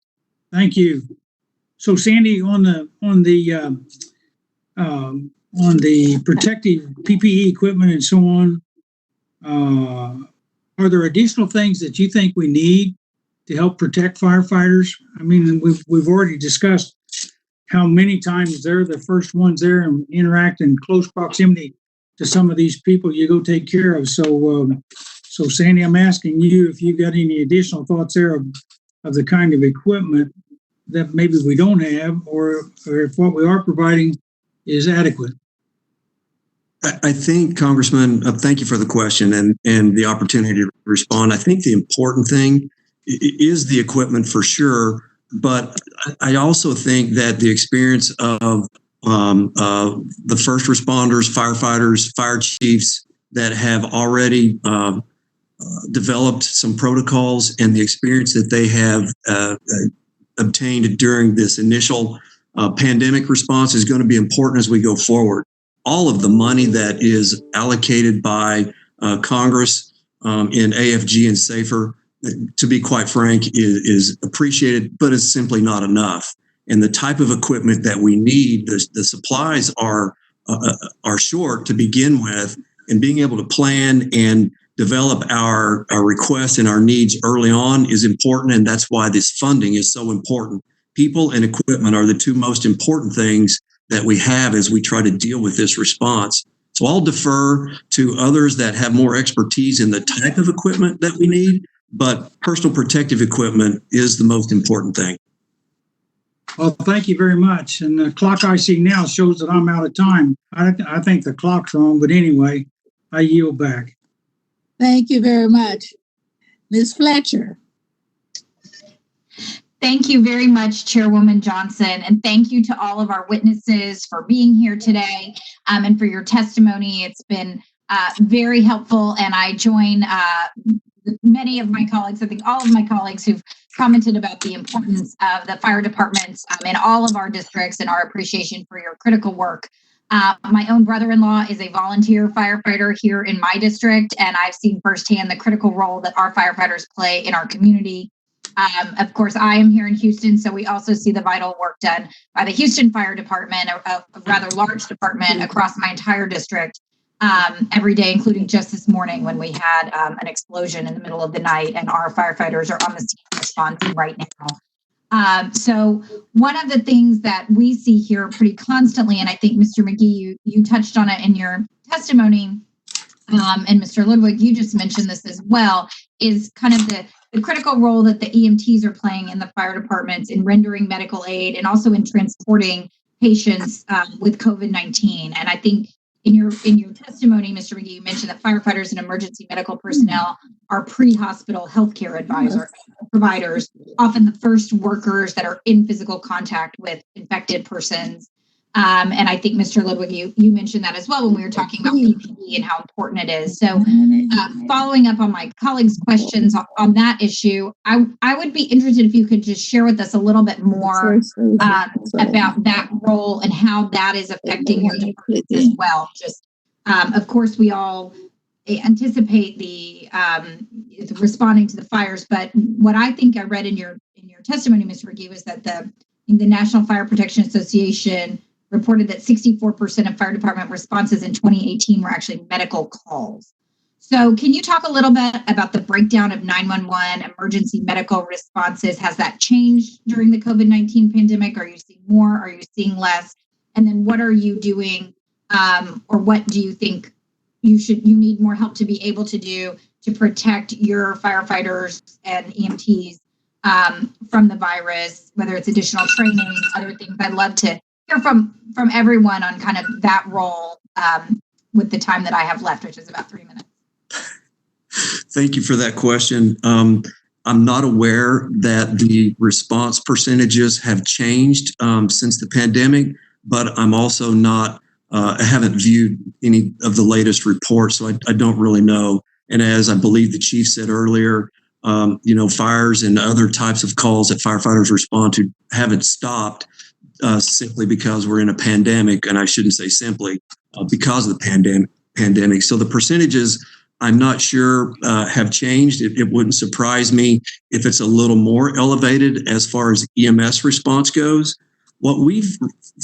thank you. So, Sandy, on the protective PPE equipment and so on, are there additional things that you think we need to help protect firefighters? I mean, we've already discussed how many times they're the first ones there and interact in close proximity to some of these people you go take care of. So, Sandy, I'm asking you if you got any additional thoughts there of the kind of equipment that maybe we don't have, or if what we are providing is adequate. I think, Congressman, thank you for the question and the opportunity to respond. I think the important thing is the equipment for sure, but I also think that the experience of the first responders, firefighters, fire chiefs that have already developed some protocols and the experience that they have obtained during this initial pandemic response is going to be important as we go forward. All of the money that is allocated by Congress in AFG and SAFER, to be quite frank, is appreciated, but it's simply not enough. And the type of equipment that we need, the supplies are short to begin with, and being able to plan and develop our requests and our needs early on is important, and that's why this funding is so important. People and equipment are the two most important things that we have as we try to deal with this response. So I'll defer to others that have more expertise in the type of equipment that we need, but personal protective equipment is the most important thing. Well, thank you very much. And the clock I see now shows that I'm out of time. I think the clock's wrong, but anyway, I yield back. Thank you very much. Ms. Fletcher. Thank you very much, Chairwoman Johnson, and thank you to all of our witnesses for being here today and for your testimony. It's been very helpful, and I join many of my colleagues, I think all of my colleagues who've commented about the importance of the fire departments in all of our districts and our appreciation for your critical work. My own brother-in-law is a volunteer firefighter here in my district, and I've seen firsthand the critical role that our firefighters play in our community. Of course, I am here in Houston, so we also see the vital work done by the Houston Fire Department, a rather large department across my entire district every day, including just this morning when we had an explosion in the middle of the night, and our firefighters are on the scene responding right now. So one of the things that we see here pretty constantly, and I think Mr. McGee, you touched on it in your testimony, and Mr. Ludwig, you just mentioned this as well, is kind of the critical role that the EMTs are playing in the fire departments in rendering medical aid and also in transporting patients with COVID-19. And I think in your testimony, Mr. McGee, you mentioned that firefighters and emergency medical personnel are pre-hospital healthcare providers, often the first workers that are in physical contact with infected persons. And I think, Mr. Ludwig, you mentioned that as well when we were talking about PPE and how important it is. So following up on my colleagues' questions on that issue, I would be interested if you could just share with us a little bit more about that role and how that is affecting your departments as well. Just, of course, we all anticipate the responding to the fires, but what I think I read in your testimony, Mr. McGee, was that the National Fire Protection Association reported that 64% of fire department responses in 2018 were actually medical calls. So can you talk a little bit about the breakdown of 911 emergency medical responses? Has that changed during the COVID-19 pandemic? Are you seeing more? Are you seeing less? And then what are you doing, or what do you think you need more help to be able to do to protect your firefighters and EMTs from the virus, whether it's additional training, other things. I'd love to hear from everyone on kind of that role with the time that I have left, which is about 3 minutes. Thank you for that question. I'm not aware that the response percentages have changed since the pandemic, but I'm also not, I haven't viewed any of the latest reports, so I don't really know. And as I believe the chief said earlier, fires and other types of calls that firefighters respond to haven't stopped simply because we're in a pandemic, and I shouldn't say simply, because of the pandemic. So the percentages, I'm not sure have changed. It wouldn't surprise me if it's a little more elevated as far as EMS response goes. What we've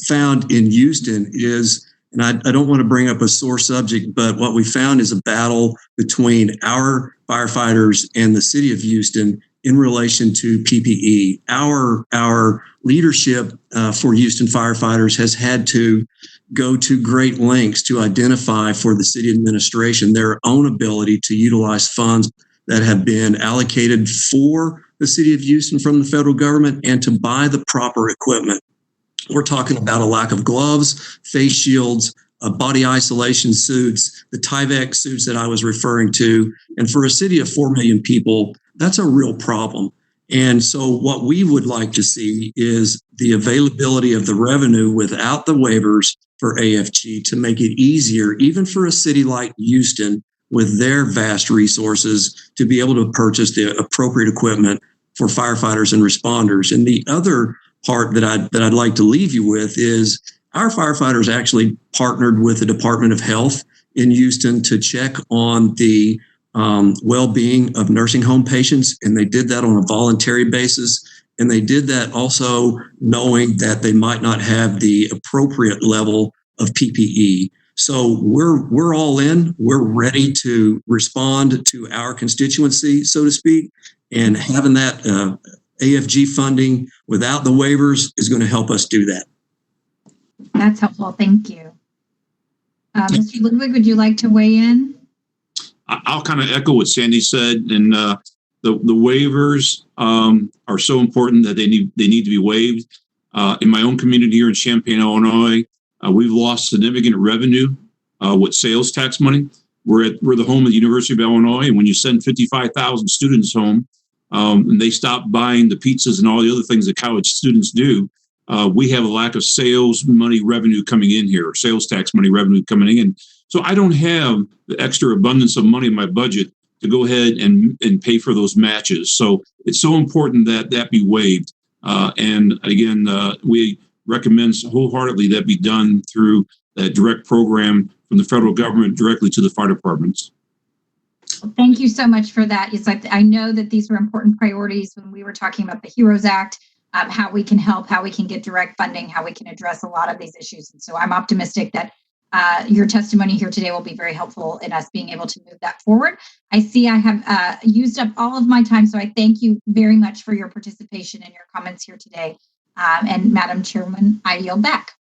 found in Houston is, and I don't want to bring up a sore subject, but what we found is a battle between our firefighters and the city of Houston in relation to PPE. Our leadership for Houston firefighters has had to go to great lengths to identify for the city administration their own ability to utilize funds that have been allocated for the city of Houston from the federal government and to buy the proper equipment. We're talking about a lack of gloves, face shields, body isolation suits, the Tyvek suits that I was referring to. And for a city of 4 million people, that's a real problem. And so what we would like to see is the availability of the revenue without the waivers for AFG to make it easier, even for a city like Houston with their vast resources, to be able to purchase the appropriate equipment for firefighters and responders. And the other part that I'd like to leave you with is our firefighters actually partnered with the Department of Health in Houston to check on the well-being of nursing home patients, and they did that on a voluntary basis. And they did that also knowing that they might not have the appropriate level of PPE. So we're all in. We're ready to respond to our constituency, so to speak, and having that AFG funding without the waivers is going to help us do that. That's helpful. Thank you. Mr. Ludwig, would you like to weigh in? I'll kind of echo what Sandy said, and the waivers are so important that they need to be waived. In my own community here in Champaign, Illinois, we've lost significant revenue with sales tax money. We're the home of the University of Illinois, and when you send 55,000 students home, and they stop buying the pizzas and all the other things that college students do, we have a lack of sales money revenue coming in here, sales tax money revenue coming in. So I don't have the extra abundance of money in my budget to go ahead and pay for those matches. So it's so important that that be waived. And again, we recommend wholeheartedly that be done through that direct program from the federal government directly to the fire departments. Thank you so much for that. It's like, I know that these were important priorities when we were talking about the HEROES Act, how we can help, how we can get direct funding, how we can address a lot of these issues. And so I'm optimistic that your testimony here today will be very helpful in us being able to move that forward. I see I have used up all of my time, so I thank you very much for your participation and your comments here today. And Madam Chairwoman, I yield back.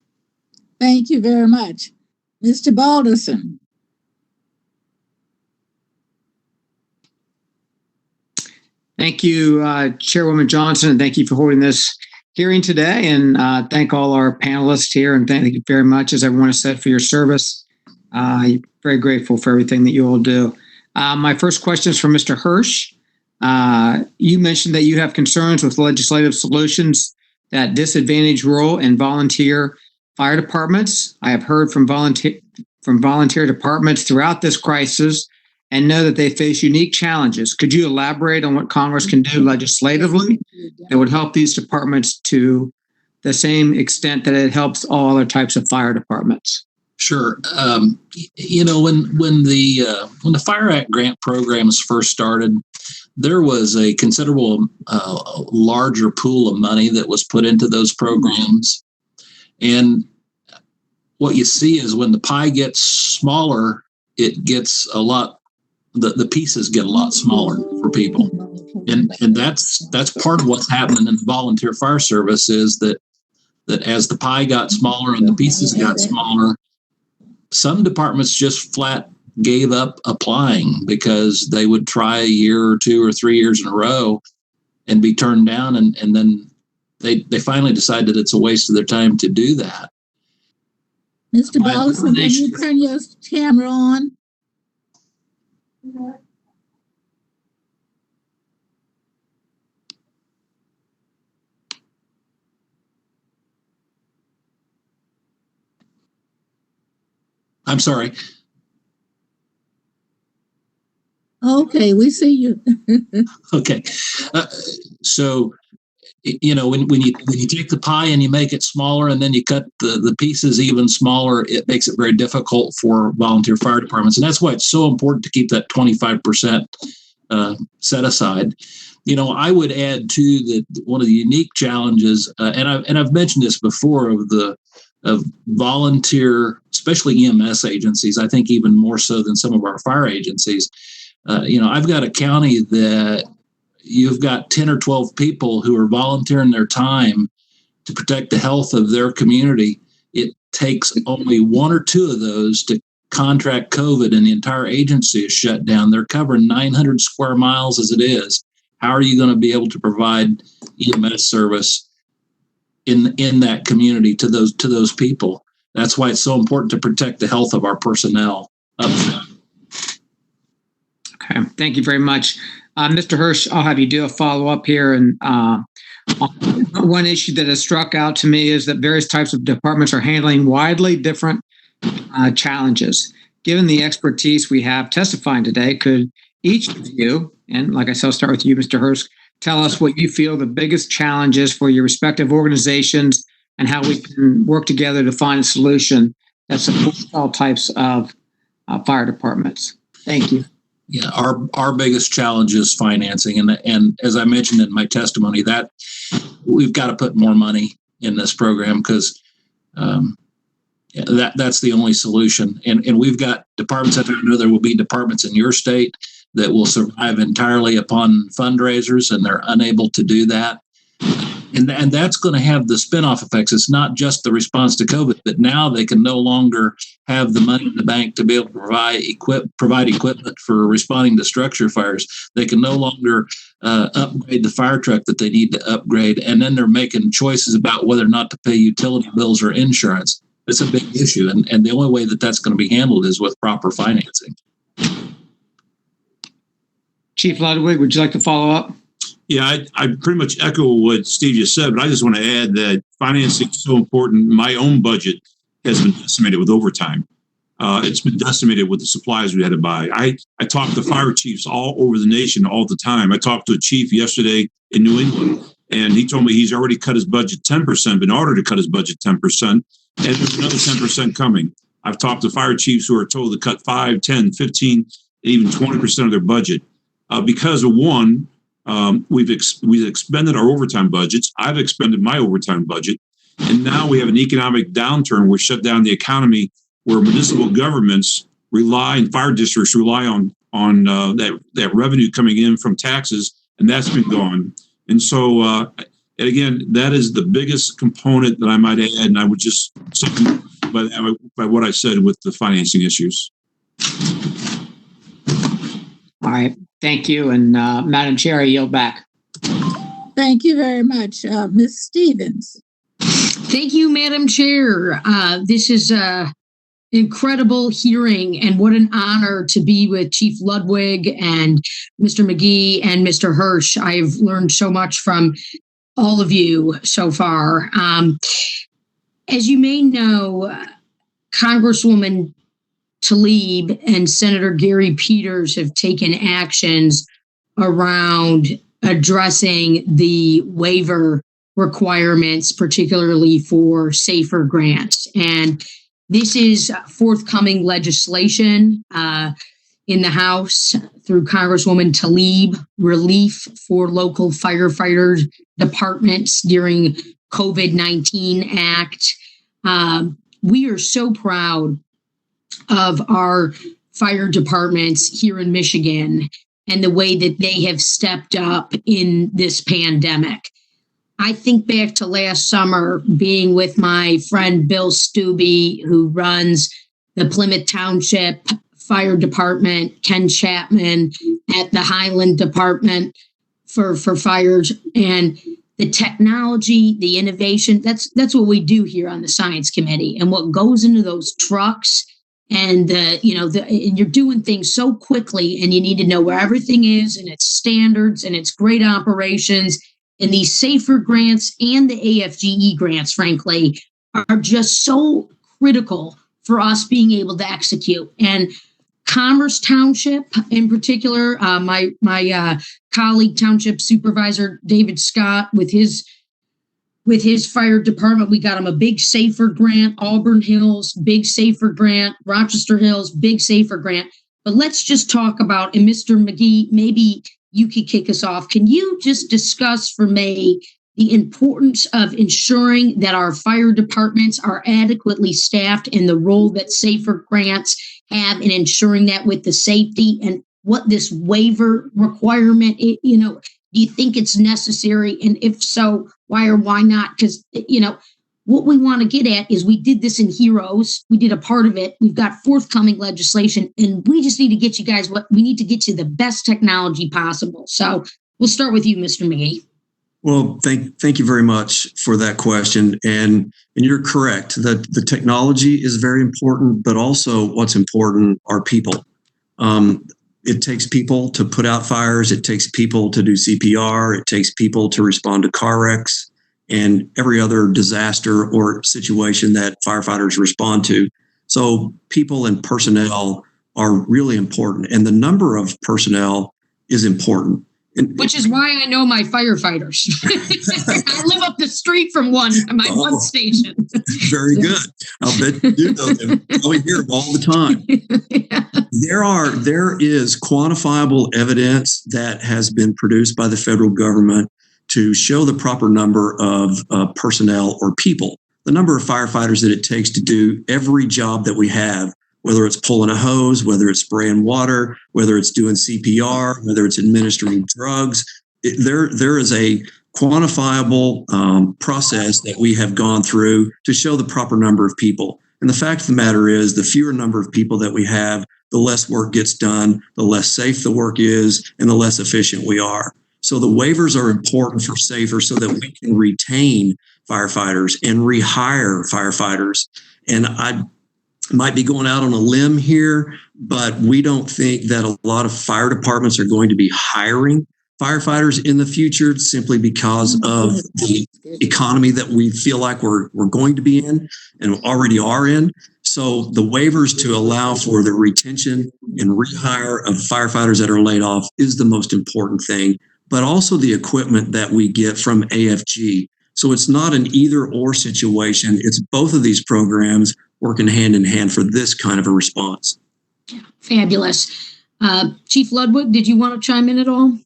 Thank you very much. Mr. Balderson. Thank you, Chairwoman Johnson, and thank you for holding this hearing today. And thank all our panelists here, and thank you very much, as everyone has said, for your service. Very grateful for everything that you all do. My first question is for Mr. Hirsch. You mentioned that you have concerns with legislative solutions that disadvantage rural and volunteer fire departments. I have heard from volunteer departments throughout this crisis and know that they face unique challenges. Could you elaborate on what Congress can do legislatively that would help these departments to the same extent that it helps all other types of fire departments? Sure. When the Fire Act grant programs first started, there was a considerable larger pool of money that was put into those programs. And what you see is when the pie gets smaller, it gets a lot, the pieces get a lot smaller for people. And that's part of what's happening in the volunteer fire service is that as the pie got smaller and the pieces got smaller, some departments just flat gave up applying because they would try a year or 2 or 3 years in a row and be turned down. And then they finally decide that it's a waste of their time to do that. Mr. Ballison, can you turn your camera on? I'm sorry. Okay, we see you. Okay. So, when you take the pie and you make it smaller and then you cut the pieces even smaller, it makes it very difficult for volunteer fire departments. And that's why it's so important to keep that 25% set aside. I would add too that one of the unique challenges, and I've mentioned this before, of volunteer, especially EMS agencies, I think even more so than some of our fire agencies. I've got a county that you've got 10 or 12 people who are volunteering their time to protect the health of their community. It takes only 1 or 2 of those to contract COVID and the entire agency is shut down. They're covering 900 square miles as it is. How are you going to be able to provide EMS service in that community to those people? That's why it's so important to protect the health of our personnel up front. Okay, thank you very much. Mr. Hirsch, I'll have you do a follow-up here. And one issue that has struck out to me is that various types of departments are handling widely different challenges. Given the expertise we have testifying today, could each of you, and like I said, I'll start with you, Mr. Hirsch, tell us what you feel the biggest challenges for your respective organizations and how we can work together to find a solution that supports all types of fire departments. Thank you. Yeah, our biggest challenge is financing, and as I mentioned in my testimony, that we've got to put more money in this program because that's the only solution. And we've got departments out there. I know there will be departments in your state that will survive entirely upon fundraisers, and they're unable to do that. And that's going to have the spinoff effects. It's not just the response to COVID, but now they can no longer have the money in the bank to be able to provide equipment for responding to structure fires. They can no longer upgrade the fire truck that they need to upgrade. And then they're making choices about whether or not to pay utility bills or insurance. It's a big issue. And the only way that that's going to be handled is with proper financing. Chief Ludwig, would you like to follow up? Yeah, I pretty much echo what Steve just said, but I just want to add that financing is so important. My own budget has been decimated with overtime. It's been decimated with the supplies we had to buy. I talk to fire chiefs all over the nation all the time. I talked to a chief yesterday in New England, and he told me he's already cut his budget 10%, been ordered to cut his budget 10%, and there's another 10% coming. I've talked to fire chiefs who are told to cut 5, 10, 15, even 20% of their budget because of one, we've expended our overtime budgets. I've expended my overtime budget. And now we have an economic downturn. We've shut down the economy where municipal governments rely and fire districts rely on that revenue coming in from taxes. And that's been gone. And so, and again, that is the biggest component that I might add. And I would just second by what I said with the financing issues. All right. Thank you. And Madam Chair, I yield back. Thank you very much. Ms. Stevens. Thank you, Madam Chair. This is an incredible hearing, and what an honor to be with Chief Ludwig and Mr. McGee and Mr. Hirsch. I've learned so much from all of you so far. As you may know, Congresswoman Tlaib and Senator Gary Peters have taken actions around addressing the waiver requirements, particularly for SAFER grants. And this is forthcoming legislation in the House through Congresswoman Tlaib, relief for local firefighter departments during COVID-19 Act. We are so proud of our fire departments here in Michigan and the way that they have stepped up in this pandemic. I think back to last summer being with my friend Bill Stubbe, who runs the Plymouth Township Fire Department, Ken Chapman at the Highland Department for fires, and the technology, the innovation. That's what we do here on the Science Committee, and what goes into those trucks. And and you're doing things so quickly, and you need to know where everything is and its standards and its great operations. And these SAFER grants and the AFGE grants, frankly, are just so critical for us being able to execute. And Commerce Township, in particular, my colleague, Township Supervisor David Scott, with his fire department, we got him a big SAFER grant. Auburn Hills, big SAFER grant. Rochester Hills, big SAFER grant. But let's just talk about, and Mr. McGee, maybe you could kick us off. Can you just discuss for me the importance of ensuring that our fire departments are adequately staffed, and the role that SAFER grants have in ensuring that with the safety, and what this waiver requirement, do you think it's necessary? And if so, why or why not? Because, what we want to get at is, we did this in Heroes. We did a part of it. We've got forthcoming legislation, and we just need to get you guys we need to get you the best technology possible. So we'll start with you, Mr. McGee. Well, thank you very much for that question. And you're correct that the technology is very important, but also what's important are people. It takes people to put out fires. It takes people to do CPR. It takes people to respond to car wrecks and every other disaster or situation that firefighters respond to. So people and personnel are really important, and the number of personnel is important. Which is why I know my firefighters. I live up the street from one station. Very good. I'll bet you do know them. We hear them all the time. Yeah. There is quantifiable evidence that has been produced by the federal government to show the proper number of personnel or people, the number of firefighters that it takes to do every job that we have, whether it's pulling a hose, whether it's spraying water, whether it's doing CPR, whether it's administering drugs. There is a quantifiable process that we have gone through to show the proper number of people. And the fact of the matter is, the fewer number of people that we have, the less work gets done, the less safe the work is, and the less efficient we are. So the waivers are important for SAFER so that we can retain firefighters and rehire firefighters. And I might be going out on a limb here, but we don't think that a lot of fire departments are going to be hiring firefighters in the future simply because of the economy that we feel like we're going to be in and already are in. So the waivers to allow for the retention and rehire of firefighters that are laid off is the most important thing, but also the equipment that we get from AFG. So it's not an either or situation. It's both of these programs working hand in hand for this kind of a response. Fabulous. Chief Ludwig, did you want to chime in at all?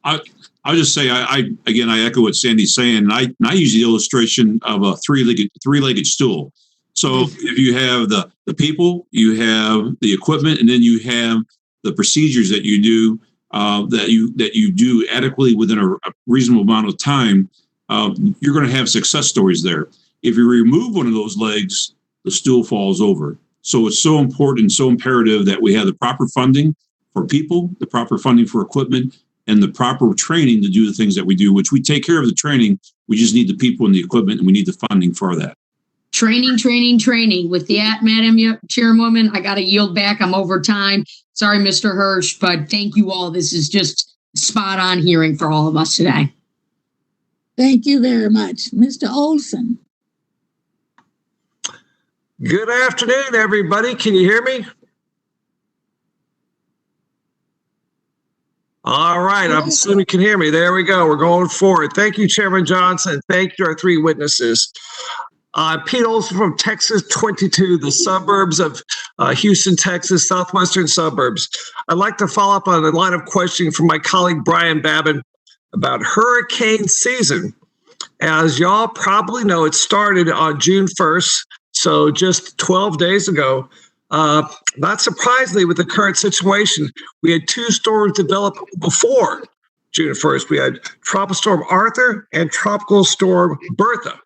I'll just say, I echo what Sandy's saying. I use the illustration of a three-legged stool. So if you have the people, you have the equipment, and then you have the procedures that you do, that you do adequately within a reasonable amount of time, you're going to have success stories there. If you remove one of those legs, the stool falls over. So it's so important and so imperative that we have the proper funding for people, the proper funding for equipment, and the proper training to do the things that we do, which we take care of the training. We just need the people and the equipment, and we need the funding for that. Training. With that, Madam Chairwoman, I got to yield back. I'm over time. Sorry, Mr. Hirsch, but thank you all. This is just spot on hearing for all of us today. Thank you very much. Mr. Olson. Good afternoon, everybody. Can you hear me? All right. I'm assuming you can hear me. There we go. We're going forward. Thank you, Chairman Johnson. Thank you to our three witnesses. Pete Olson from Texas 22, the suburbs of Houston, Texas, southwestern suburbs. I'd like to follow up on the line of questioning from my colleague Brian Babin about hurricane season. As y'all probably know, it started on June 1st, so just 12 days ago. Not surprisingly, with the current situation, we had two storms develop before June 1st. We had Tropical Storm Arthur and Tropical Storm Bertha.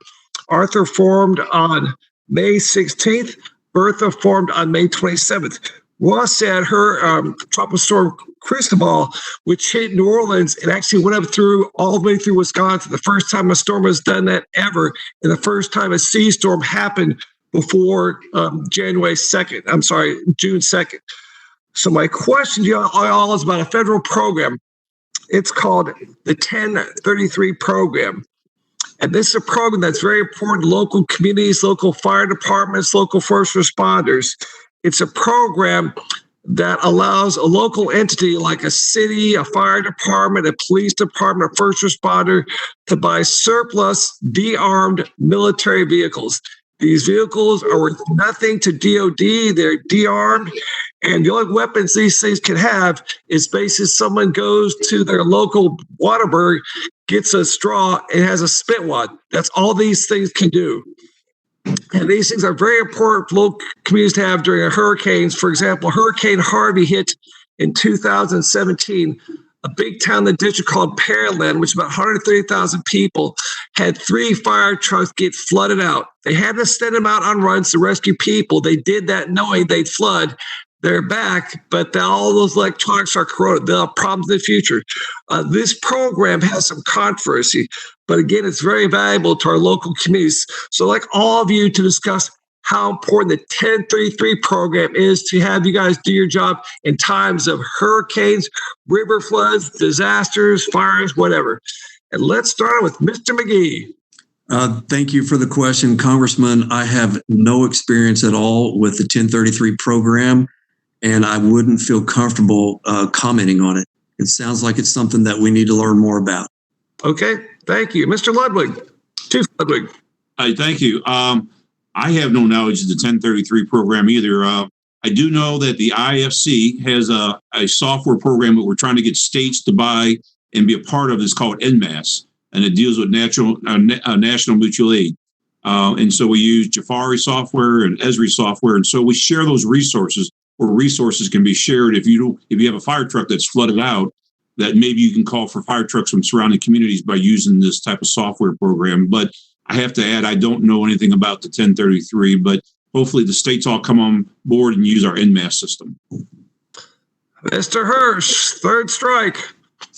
Arthur formed on May 16th. Bertha formed on May 27th. was said her tropical storm Cristobal, which hit New Orleans and actually went up through all the way through Wisconsin. The first time a storm has done that ever, and the first time a sea storm happened before June 2nd. So my question to y'all is about a federal program. It's called the 1033 program. And this is a program that's very important to local communities, local fire departments, local first responders. It's a program that allows a local entity like a city, a fire department, a police department, a first responder to buy surplus, de-armed military vehicles. These vehicles are worth nothing to DOD. They're de-armed. And the only weapons these things can have is basically someone goes to their local Whataburger, gets a straw, and has a spit wad. That's all these things can do. And these things are very important for local communities to have during hurricanes. For example, Hurricane Harvey hit in 2017. A big town in the district called Pearland, which is about 130,000 people, had 3 fire trucks get flooded out. They had to send them out on runs to rescue people. They did that knowing they'd flood. They're back, but all those electronics are corroded. They'll have problems in the future. This program has some controversy, but again, it's very valuable to our local communities. So I'd like all of you to discuss how important the 1033 program is to have you guys do your job in times of hurricanes, river floods, disasters, fires, whatever. And let's start with Mr. McGee. Thank you for the question, Congressman. I have no experience at all with the 1033 program, and I wouldn't feel comfortable commenting on it. It sounds like it's something that we need to learn more about. Okay, thank you. Mr. Ludwig, Chief Ludwig. Thank you. I have no knowledge of the 1033 program either. I do know that the IFC has a software program that we're trying to get states to buy and be a part of. It's called NMAS, and it deals with national mutual aid. And so we use Jafari software and Esri software, and so we share those resources, or resources can be shared. If you have a fire truck that's flooded out, that maybe you can call for fire trucks from surrounding communities by using this type of software program. But I have to add, I don't know anything about the 1033, but hopefully the states all come on board and use our NMAS system. Mr. Hirsch, third strike.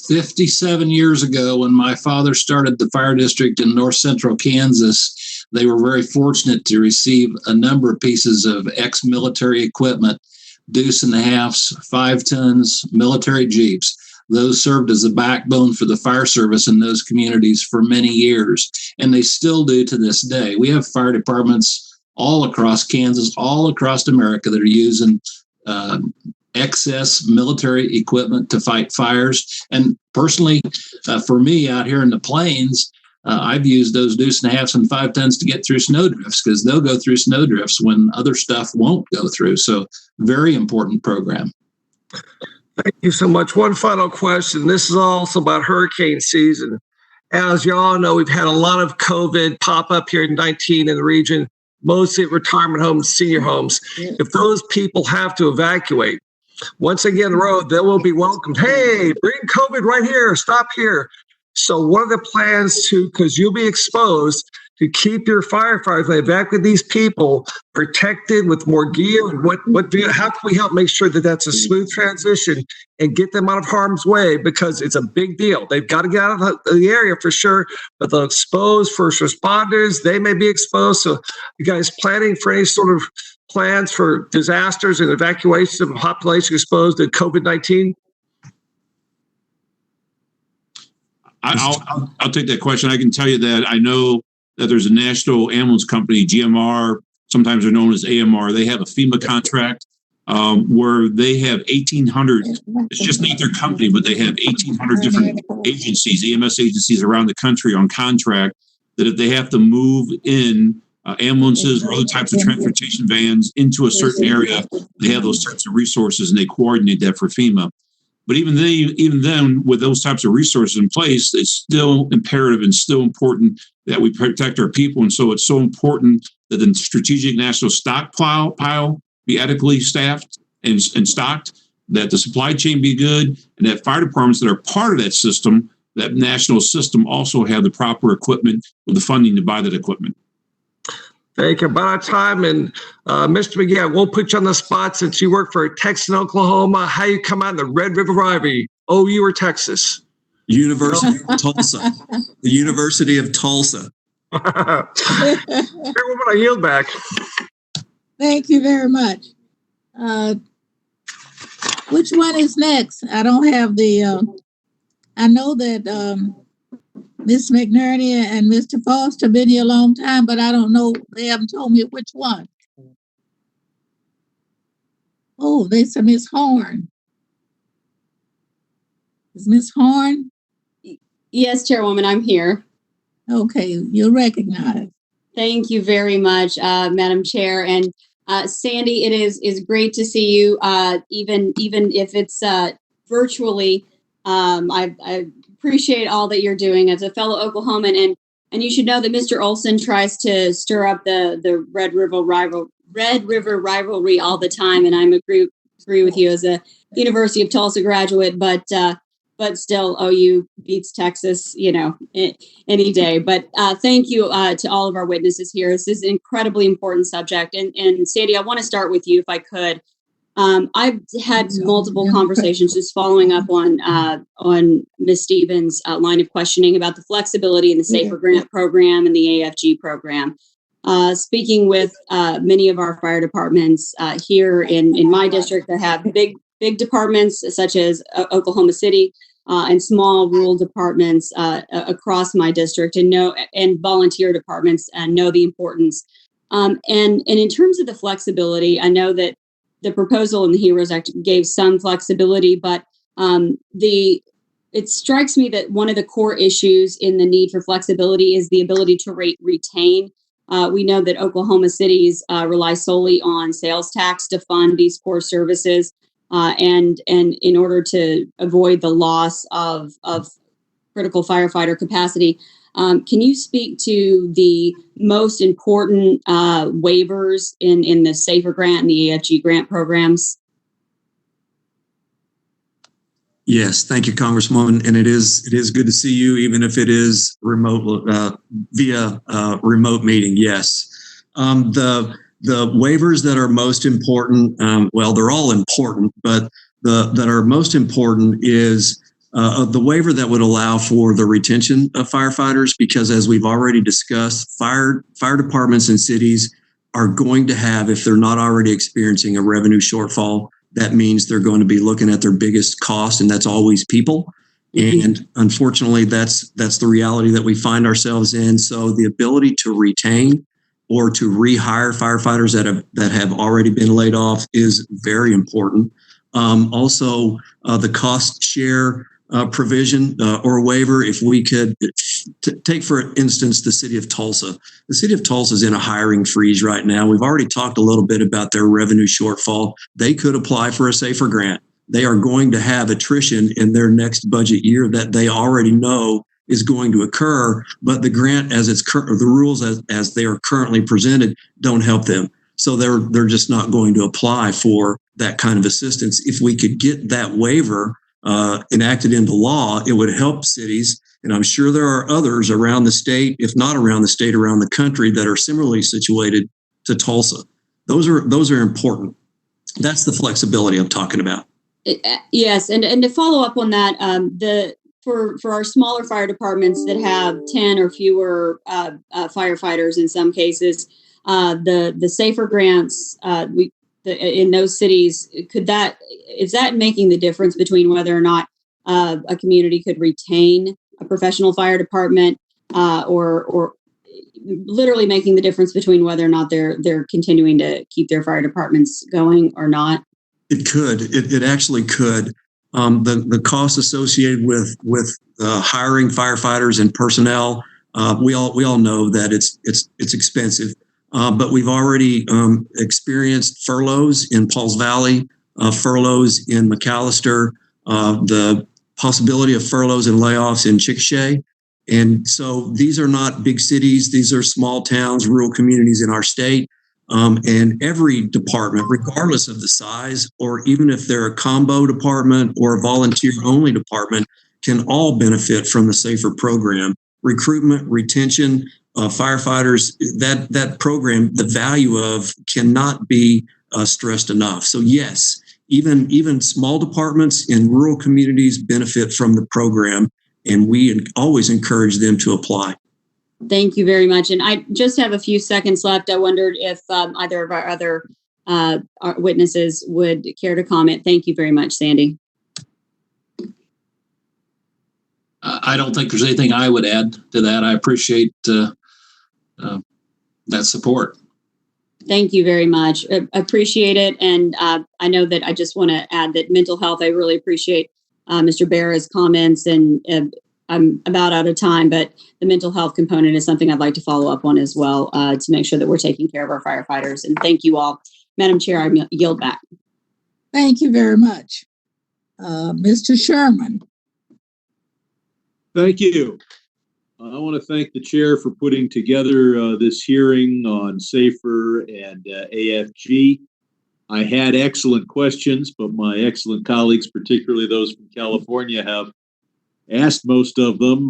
57 years ago, when my father started the fire district in north central Kansas, they were very fortunate to receive a number of pieces of ex-military equipment, deuce and a halves, 5 tons, military Jeeps. Those served as a backbone for the fire service in those communities for many years, and they still do to this day. We have fire departments all across Kansas, all across America that are using excess military equipment to fight fires. And personally, for me out here in the plains, I've used those deuce and a halves and 5 tons to get through snow drifts, because they'll go through snow drifts when other stuff won't go through. So very important program. Thank you so much. One final question. This is also about hurricane season. As you all know, we've had a lot of COVID pop up here in 19 in the region, mostly at retirement homes, senior homes. If those people have to evacuate, once they get on the road, they will be welcomed. Hey, bring COVID right here. Stop here. So what are the plans because you'll be exposed, to keep your firefighters, they evacuate these people protected with more gear? And how can we help make sure that that's a smooth transition and get them out of harm's way? Because it's a big deal. They've got to get out of the area for sure, but they'll expose first responders. They may be exposed. So you guys planning for any sort of plans for disasters and evacuations of a population exposed to COVID-19? I'll take that question. I can tell you that I know that there's a national ambulance company, GMR, sometimes they're known as AMR. They have a FEMA contract where they have 1,800, it's just not their company, but they have 1,800 different agencies, EMS agencies around the country on contract, that if they have to move in ambulances or other types of transportation vans into a certain area, they have those types of resources and they coordinate that for FEMA. But even then, with those types of resources in place, it's still imperative and still important that we protect our people. And so it's so important that the strategic national stockpile be adequately staffed and stocked, that the supply chain be good, and that fire departments that are part of that system, that national system, also have the proper equipment with the funding to buy that equipment. Thank you. About our time. And Mr. McGee, I won't put you on the spot since you work for Texas and Oklahoma. How you come out in the Red River Rivalry, OU or Texas? University of Tulsa. The University of Tulsa. Chairwoman, I yield back. Thank you very much. Which one is next? I don't have the, I know that Ms. McNerney and Mr. Foster have been here a long time, but I don't know, they haven't told me which one. Oh, they said Ms. Horn. Is Ms. Horn? Yes, Chairwoman, I'm here. Okay, you're recognized. Thank you very much, Madam Chair. And Sandy, it is great to see you, even if it's virtually. I appreciate all that you're doing as a fellow Oklahoman, and you should know that Mr. Olson tries to stir up the Red River rivalry all the time, and I agree with you as a University of Tulsa graduate, but still OU beats Texas, any day. But thank you to all of our witnesses here. This is an incredibly important subject. And Sandy, I want to start with you if I could. I've had multiple conversations just following up on Ms. Stevens' line of questioning about the flexibility in the Safer Grant program and the AFG program. Speaking with many of our fire departments here in my district that have big departments such as Oklahoma City and small rural departments across my district, and volunteer departments, and know the importance. And in terms of the flexibility, I know that the proposal in the HEROES Act gave some flexibility, but it strikes me that one of the core issues in the need for flexibility is the ability to retain. We know that Oklahoma cities rely solely on sales tax to fund these core services, and in order to avoid the loss of critical firefighter capacity. Can you speak to the most important waivers in the SAFER grant and the AFG grant programs? Yes, thank you, Congresswoman. And it is good to see you, even if it is remote via remote meeting. Yes, the waivers that are most important. Well, they're all important, but that are most important is the waiver that would allow for the retention of firefighters, because as we've already discussed, fire departments and cities are going to have, if they're not already experiencing a revenue shortfall, that means they're going to be looking at their biggest cost, and that's always people. And unfortunately, that's the reality that we find ourselves in. So the ability to retain or to rehire firefighters that have already been laid off is very important. Also, the cost share provision or waiver, if we could take, for instance, the city of Tulsa. The city of Tulsa is in a hiring freeze right now. We've already talked a little bit about their revenue shortfall. They could apply for a SAFER grant. They are going to have attrition in their next budget year that they already know is going to occur, but the grant the rules as they are currently presented don't help them. So they're just not going to apply for that kind of assistance. If we could get that waiver enacted into law, it would help cities. And I'm sure there are others around the state, if not around the state, around the country, that are similarly situated to Tulsa. Those are important. That's the flexibility I'm talking about. Yes, and to follow up on that, for our smaller fire departments that have 10 or fewer firefighters in some cases, the SAFER grants in those cities, is that making the difference between whether or not a community could retain a professional fire department, or literally making the difference between whether or not they're continuing to keep their fire departments going or not? It could. It actually could. The costs associated with hiring firefighters and personnel, we all know that it's expensive. But we've already experienced furloughs in Pauls Valley, furloughs in McAllister, the possibility of furloughs and layoffs in Chickasha. And so these are not big cities. These are small towns, rural communities in our state. And every department, regardless of the size, or even if they're a combo department or a volunteer-only department, can all benefit from the SAFER program. Recruitment, retention, firefighters, that program, the value of cannot be stressed enough. So yes, even small departments in rural communities benefit from the program, and we always encourage them to apply. Thank you very much. And I just have a few seconds left. I wondered if either of our other our witnesses would care to comment. Thank you very much, Sandy. I don't think there's anything I would add to that. I appreciate that support. Thank you very much. Appreciate it. And I know that I just want to add that mental health, I really appreciate Mr. Barra's comments, and I'm about out of time, but the mental health component is something I'd like to follow up on as well to make sure that we're taking care of our firefighters. And thank you all. Madam Chair, I yield back. Thank you very much. Mr. Sherman. Thank you. I want to thank the chair for putting together this hearing on SAFER and AFG. I had excellent questions, but my excellent colleagues, particularly those from California, have asked most of them.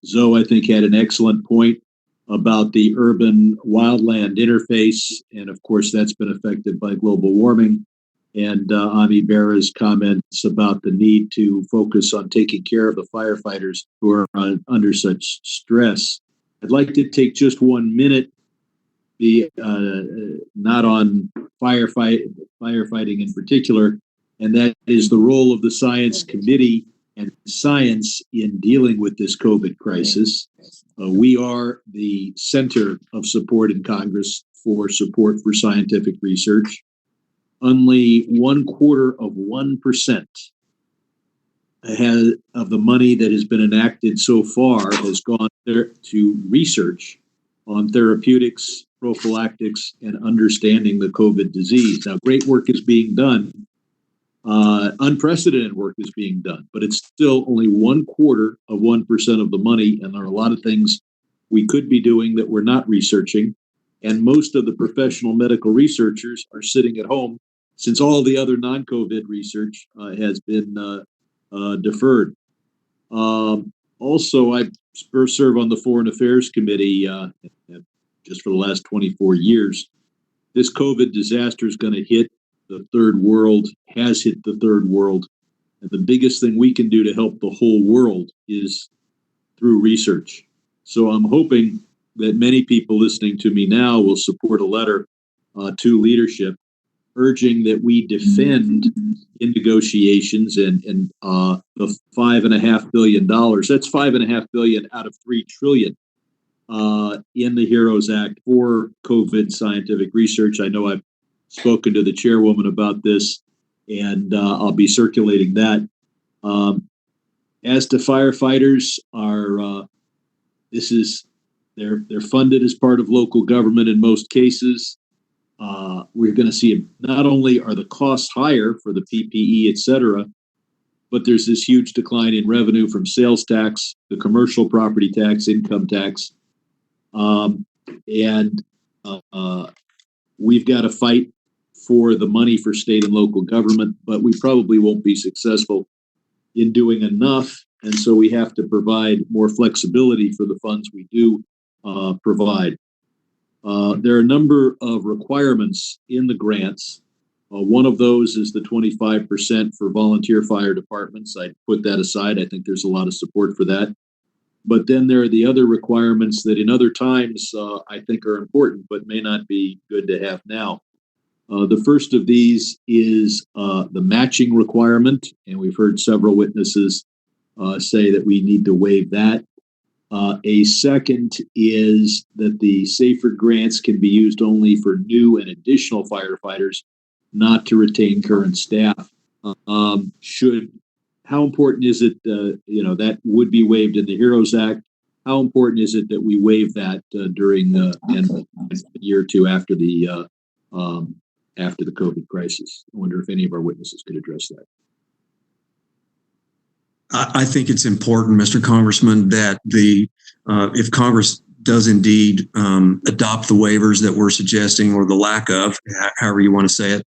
Zoe, I think, had an excellent point about the urban wildland interface, and of course that's been affected by global warming. And Ami Berra's comments about the need to focus on taking care of the firefighters who are under such stress. I'd like to take just 1 minute, not on firefighting in particular, and that is the role of the Science Committee and science in dealing with this COVID crisis. We are the center of support in Congress for support for scientific research. Only 0.25% of the money that has been enacted so far has gone there to research on therapeutics, prophylactics, and understanding the COVID disease. Now, great work is being done. Unprecedented work is being done, but it's still only 0.25% of the money, and there are a lot of things we could be doing that we're not researching. And most of the professional medical researchers are sitting at home since all the other non-COVID research has been deferred. Also, I serve on the Foreign Affairs Committee just for the last 24 years. This COVID disaster is going to hit the third world, has hit the third world. And the biggest thing we can do to help the whole world is through research. So I'm hoping that many people listening to me now will support a letter to leadership urging that we defend in negotiations and the $5.5 billion. That's $5.5 billion out of $3 trillion in the HEROES Act for COVID scientific research. I know I've spoken to the chairwoman about this, and I'll be circulating that. As to firefighters, they're funded as part of local government in most cases. We're going to see not only are the costs higher for the PPE, et cetera, but there's this huge decline in revenue from sales tax, the commercial property tax, income tax. And we've got to fight for the money for state and local government, but we probably won't be successful in doing enough. And so we have to provide more flexibility for the funds we do provide. There are a number of requirements in the grants. One of those is the 25% for volunteer fire departments. I put that aside. I think there's a lot of support for that. But then there are the other requirements that in other times I think are important, but may not be good to have now. The first of these is the matching requirement, and we've heard several witnesses say that we need to waive that. A second is that the SAFER grants can be used only for new and additional firefighters, not to retain current staff. How important is it, that would be waived in the HEROES Act? How important is it that we waive that during a year or two after the COVID crisis? I wonder if any of our witnesses could address that. I think it's important, Mr. Congressman, that if Congress does indeed adopt the waivers that we're suggesting, or the lack of, however you want to say it,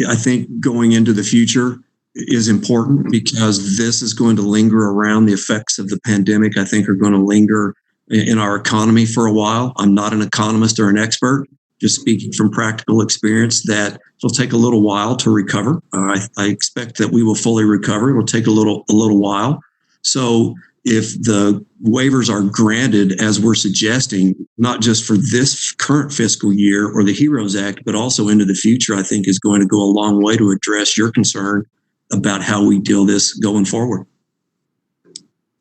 I think going into the future, is important because this is going to linger around. The effects of the pandemic, I think, are going to linger in our economy for a while. I'm not an economist or an expert, just speaking from practical experience that it'll take a little while to recover. I expect that we will fully recover. It will take a little while. So if the waivers are granted, as we're suggesting, not just for this current fiscal year or the HEROES Act, but also into the future, I think is going to go a long way to address your concern about how we deal this going forward.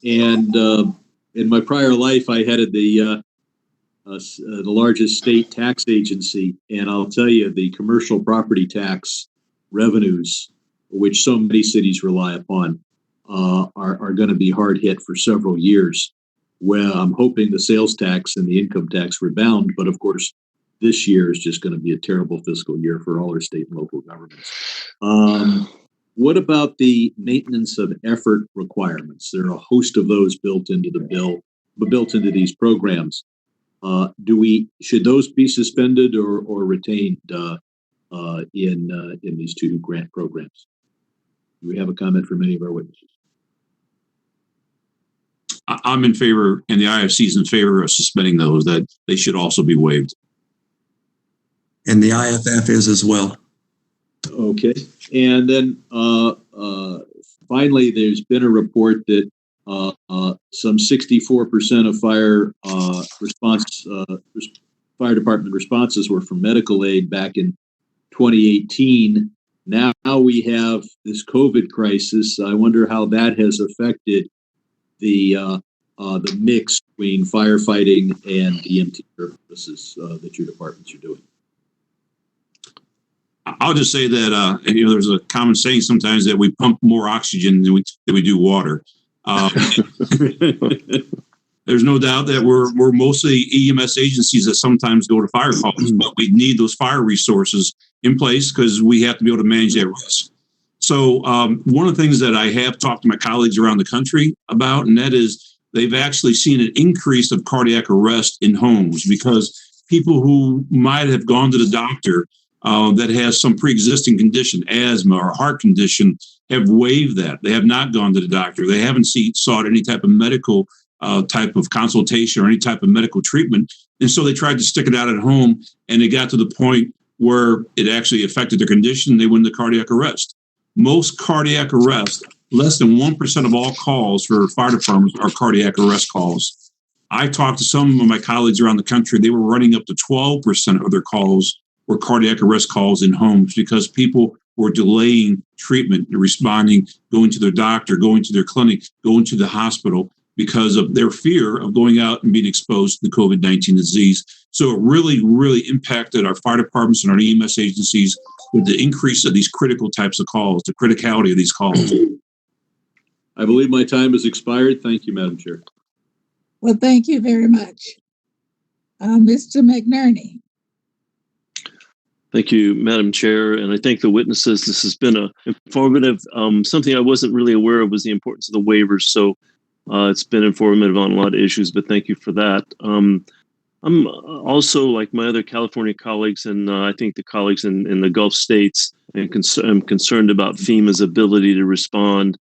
And in my prior life, I headed the largest state tax agency, and I'll tell you, the commercial property tax revenues, which so many cities rely upon, are going to be hard hit for several years. Well, I'm hoping the sales tax and the income tax rebound, but of course, this year is just going to be a terrible fiscal year for all our state and local governments. What about the maintenance of effort requirements? There are a host of those built into the bill, but built into these programs. Should those be suspended or retained in these two grant programs? Do we have a comment from any of our witnesses? I'm in favor, and the IFC is in favor of suspending those, that they should also be waived. And the IFF is as well. Okay. And then finally, there's been a report that some 64% of fire department responses were from medical aid back in 2018. Now we have this COVID crisis. I wonder how that has affected the mix between firefighting and EMT services that your departments are doing. I'll just say that there's a common saying sometimes that we pump more oxygen than we do water. There's no doubt that we're mostly EMS agencies that sometimes go to fire calls, but we need those fire resources in place because we have to be able to manage that risk. So one of the things that I have talked to my colleagues around the country about, and that is they've actually seen an increase of cardiac arrest in homes because people who might have gone to the doctor that has some pre-existing condition, asthma or heart condition, have waived that. They have not gone to the doctor. They haven't sought any type of medical type of consultation or any type of medical treatment. And so they tried to stick it out at home, and it got to the point where it actually affected their condition. They went into cardiac arrest. Most cardiac arrests, less than 1% of all calls for fire departments are cardiac arrest calls. I talked to some of my colleagues around the country. They were running up to 12% of their calls were cardiac arrest calls in homes because people were delaying treatment, responding, going to their doctor, going to their clinic, going to the hospital because of their fear of going out and being exposed to the COVID-19 disease. So it really, really impacted our fire departments and our EMS agencies with the increase of these critical types of calls, the criticality of these calls. I believe my time has expired. Thank you, Madam Chair. Well, thank you very much. Mr. McNerney. Thank you, Madam Chair, and I thank the witnesses. This has been a informative. Something I wasn't really aware of was the importance of the waivers. So it's been informative on a lot of issues, but thank you for that. I'm also, like my other California colleagues, and I think the colleagues in the Gulf states, I'm concerned about FEMA's ability to respond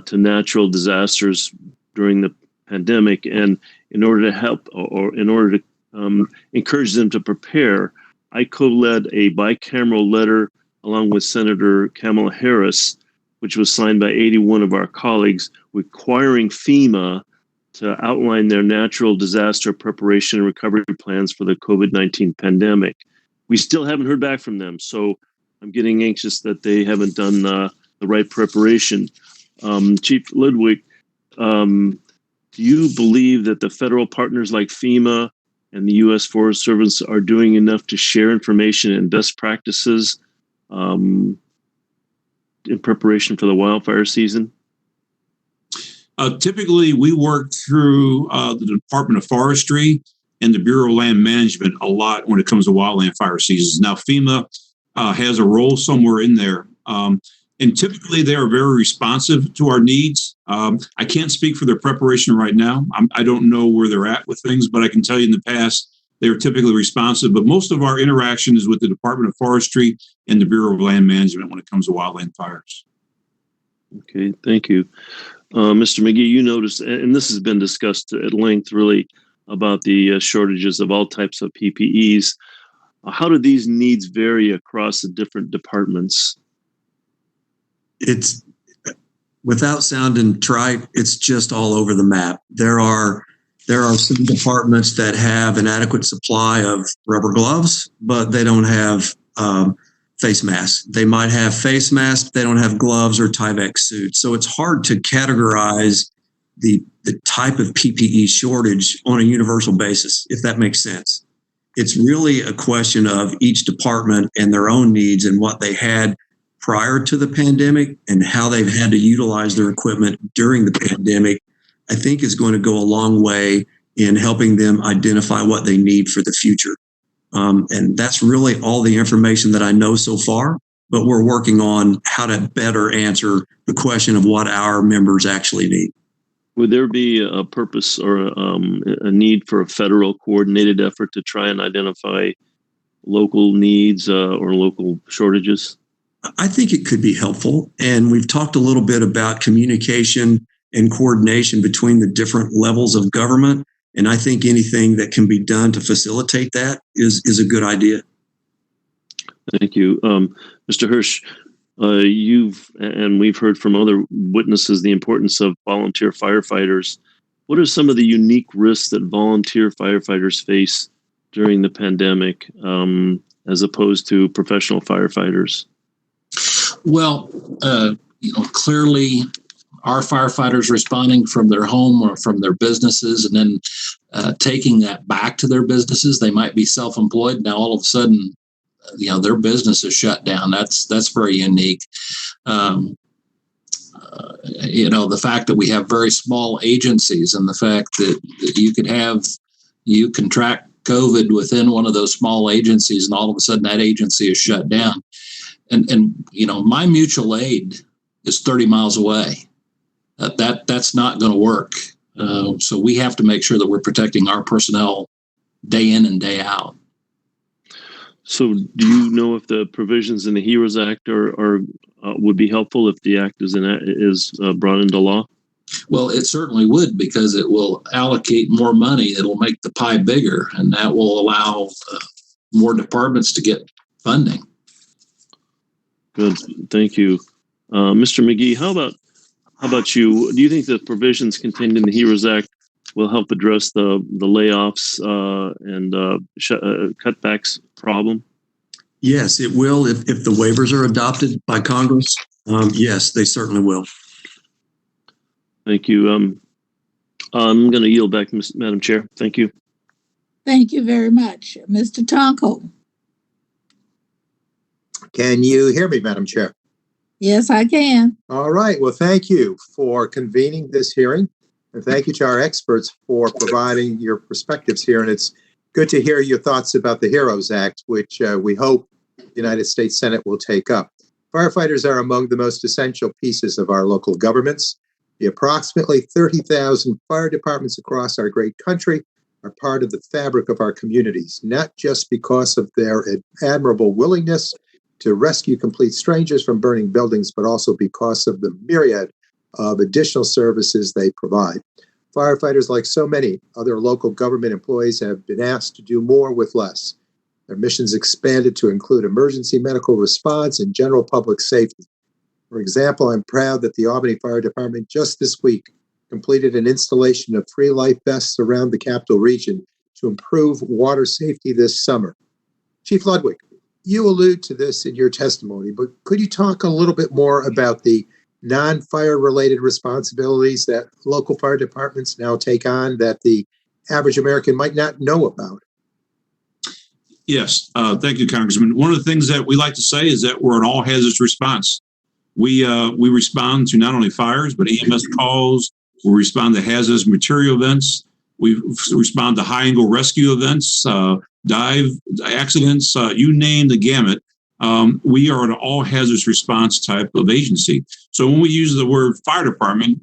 to natural disasters during the pandemic. And in order to help or in order to encourage them to prepare, I co-led a bicameral letter along with Senator Kamala Harris, which was signed by 81 of our colleagues, requiring FEMA to outline their natural disaster preparation and recovery plans for the COVID-19 pandemic. We still haven't heard back from them, so I'm getting anxious that they haven't done the right preparation. Chief Ludwig, do you believe that the federal partners like FEMA and the U.S. Forest Service are doing enough to share information and best practices in preparation for the wildfire season? Typically, we work through the Department of Forestry and the Bureau of Land Management a lot when it comes to wildland fire seasons. Now, FEMA has a role somewhere in there. And typically, they are very responsive to our needs. I can't speak for their preparation right now. I don't know where they're at with things, but I can tell you in the past, they were typically responsive. But most of our interaction is with the Department of Forestry and the Bureau of Land Management when it comes to wildland fires. Okay, thank you. Mr. McGee, you noticed, and this has been discussed at length really, about the shortages of all types of PPEs. How do these needs vary across the different departments? It's, without sounding trite, it's just all over the map. There are some departments that have an adequate supply of rubber gloves, but they don't have face masks. They might have face masks, but they don't have gloves or Tyvek suits. So it's hard to categorize the type of PPE shortage on a universal basis, if that makes sense. It's really a question of each department and their own needs and what they had prior to the pandemic and how they've had to utilize their equipment during the pandemic, I think is going to go a long way in helping them identify what they need for the future. And that's really all the information that I know so far, but we're working on how to better answer the question of what our members actually need. Would there be a purpose or a need for a federal coordinated effort to try and identify local needs or local shortages? I think it could be helpful. And we've talked a little bit about communication and coordination between the different levels of government. And I think anything that can be done to facilitate that is a good idea. Thank you. Mr. Hirsch, we've heard from other witnesses the importance of volunteer firefighters. What are some of the unique risks that volunteer firefighters face during the pandemic as opposed to professional firefighters? Well, clearly our firefighters responding from their home or from their businesses and then taking that back to their businesses. They might be self-employed. Now, all of a sudden, their business is shut down. That's very unique. The fact that we have very small agencies and the fact that you contract COVID within one of those small agencies and all of a sudden that agency is shut down. And my mutual aid is 30 miles away. That's not going to work. So we have to make sure that we're protecting our personnel day in and day out. So do you know if the provisions in the HEROES Act would be helpful if the act is brought into law? Well, it certainly would, because it will allocate more money. It'll make the pie bigger, and that will allow more departments to get funding. Good, thank you, Mr. McGee. How about you? Do you think the provisions contained in the HEROES Act will help address the layoffs and cutbacks problem? Yes, it will. If the waivers are adopted by Congress, yes, they certainly will. Thank you. I'm going to yield back, Madam Chair. Thank you. Thank you very much. Mr. Tonko. Can you hear me, Madam Chair? Yes, I can. All right. Well, thank you for convening this hearing. And thank you to our experts for providing your perspectives here. And it's good to hear your thoughts about the HEROES Act, which we hope the United States Senate will take up. Firefighters are among the most essential pieces of our local governments. The approximately 30,000 fire departments across our great country are part of the fabric of our communities, not just because of their admirable willingness to rescue complete strangers from burning buildings, but also because of the myriad of additional services they provide. Firefighters, like so many other local government employees, have been asked to do more with less. Their missions expanded to include emergency medical response and general public safety. For example, I'm proud that the Albany Fire Department just this week completed an installation of 3 life vests around the capital region to improve water safety this summer. Chief Ludwig, you allude to this in your testimony, but could you talk a little bit more about the non-fire related responsibilities that local fire departments now take on that the average American might not know about? Yes, thank you, Congressman. One of the things that we like to say is that we're an all hazards response. We respond to not only fires, but EMS calls. We respond to hazardous material events. We respond to high angle rescue events, dive accidents, you name the gamut. We are an all hazards response type of agency. So when we use the word fire department,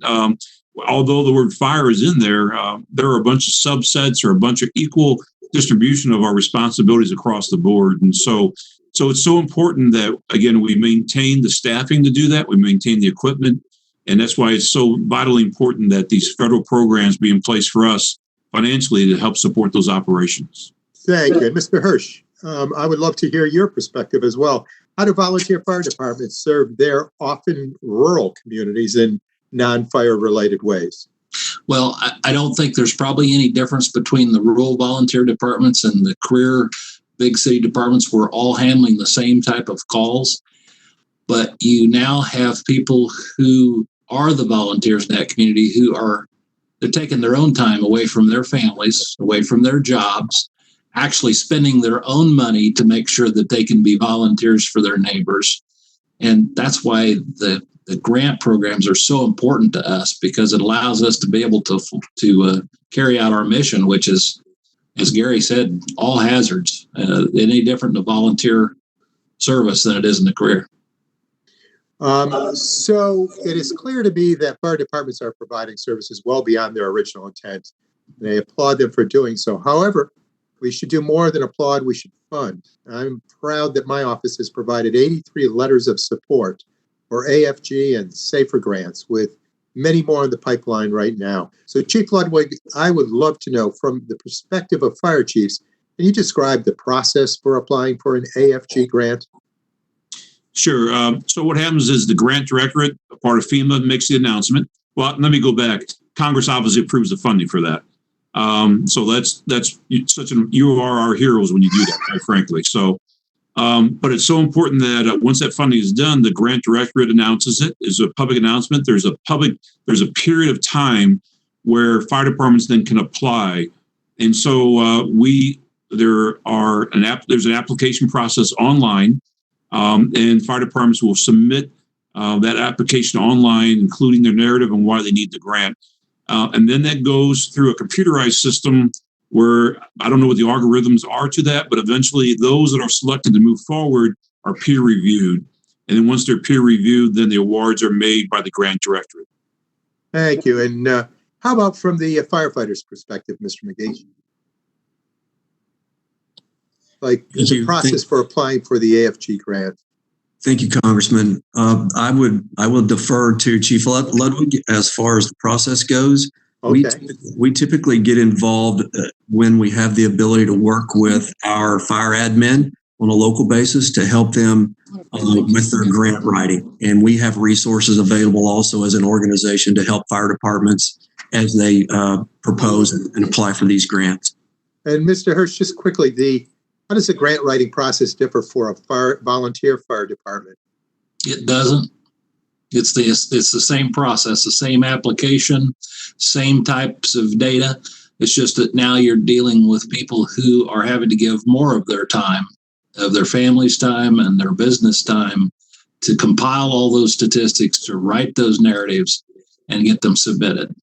although the word fire is in there are a bunch of subsets or a bunch of equal distribution of our responsibilities across the board. And so it's so important that, again, we maintain the staffing to do that. We maintain the equipment And that's why it's so vitally important that these federal programs be in place for us financially to help support those operations. Thank you. Mr. Hirsch, I would love to hear your perspective as well. How do volunteer fire departments serve their often rural communities in non-fire related ways? Well, I don't think there's probably any difference between the rural volunteer departments and the career big city departments. We're all handling the same type of calls, but you now have people who are the volunteers in that community who they're taking their own time away from their families, away from their jobs, actually spending their own money to make sure that they can be volunteers for their neighbors. And that's why the grant programs are so important to us, because it allows us to be able to carry out our mission, which is, as Gary said, all hazards. Any different in a volunteer service than it is in the career. So it is clear to me that fire departments are providing services well beyond their original intent. And I applaud them for doing so. However, we should do more than applaud, we should fund. I'm proud that my office has provided 83 letters of support for AFG and SAFER grants, with many more in the pipeline right now. So Chief Ludwig, I would love to know, from the perspective of fire chiefs, can you describe the process for applying for an AFG grant? Sure. So what happens is the grant directorate, a part of FEMA, makes the announcement. Well, let me go back. Congress obviously approves the funding for that. So that's you are our heroes when you do that, quite frankly. So, but it's so important that once that funding is done, the grant directorate announces it. It's a public announcement. There's a period of time where fire departments then can apply, and so there's an application process online. And fire departments will submit that application online, including their narrative and why they need the grant. And then that goes through a computerized system where I don't know what the algorithms are to that, but eventually those that are selected to move forward are peer reviewed. And then once they're peer reviewed, then the awards are made by the grant directorate. Thank you. And how about from the firefighter's perspective, Mr. McGhee? Like the process for applying for the AFG grant. Thank you, Congressman. I will defer to Chief Ludwig as far as the process goes. Okay. We typically get involved when we have the ability to work with our fire admin on a local basis to help them with their grant writing. And we have resources available also as an organization to help fire departments as they propose and apply for these grants. And Mr. Hirsch, just quickly, how does the grant writing process differ for a volunteer fire department? It doesn't. It's the same process, the same application, same types of data. It's just that now you're dealing with people who are having to give more of their time, of their family's time and their business time, to compile all those statistics, to write those narratives and get them submitted.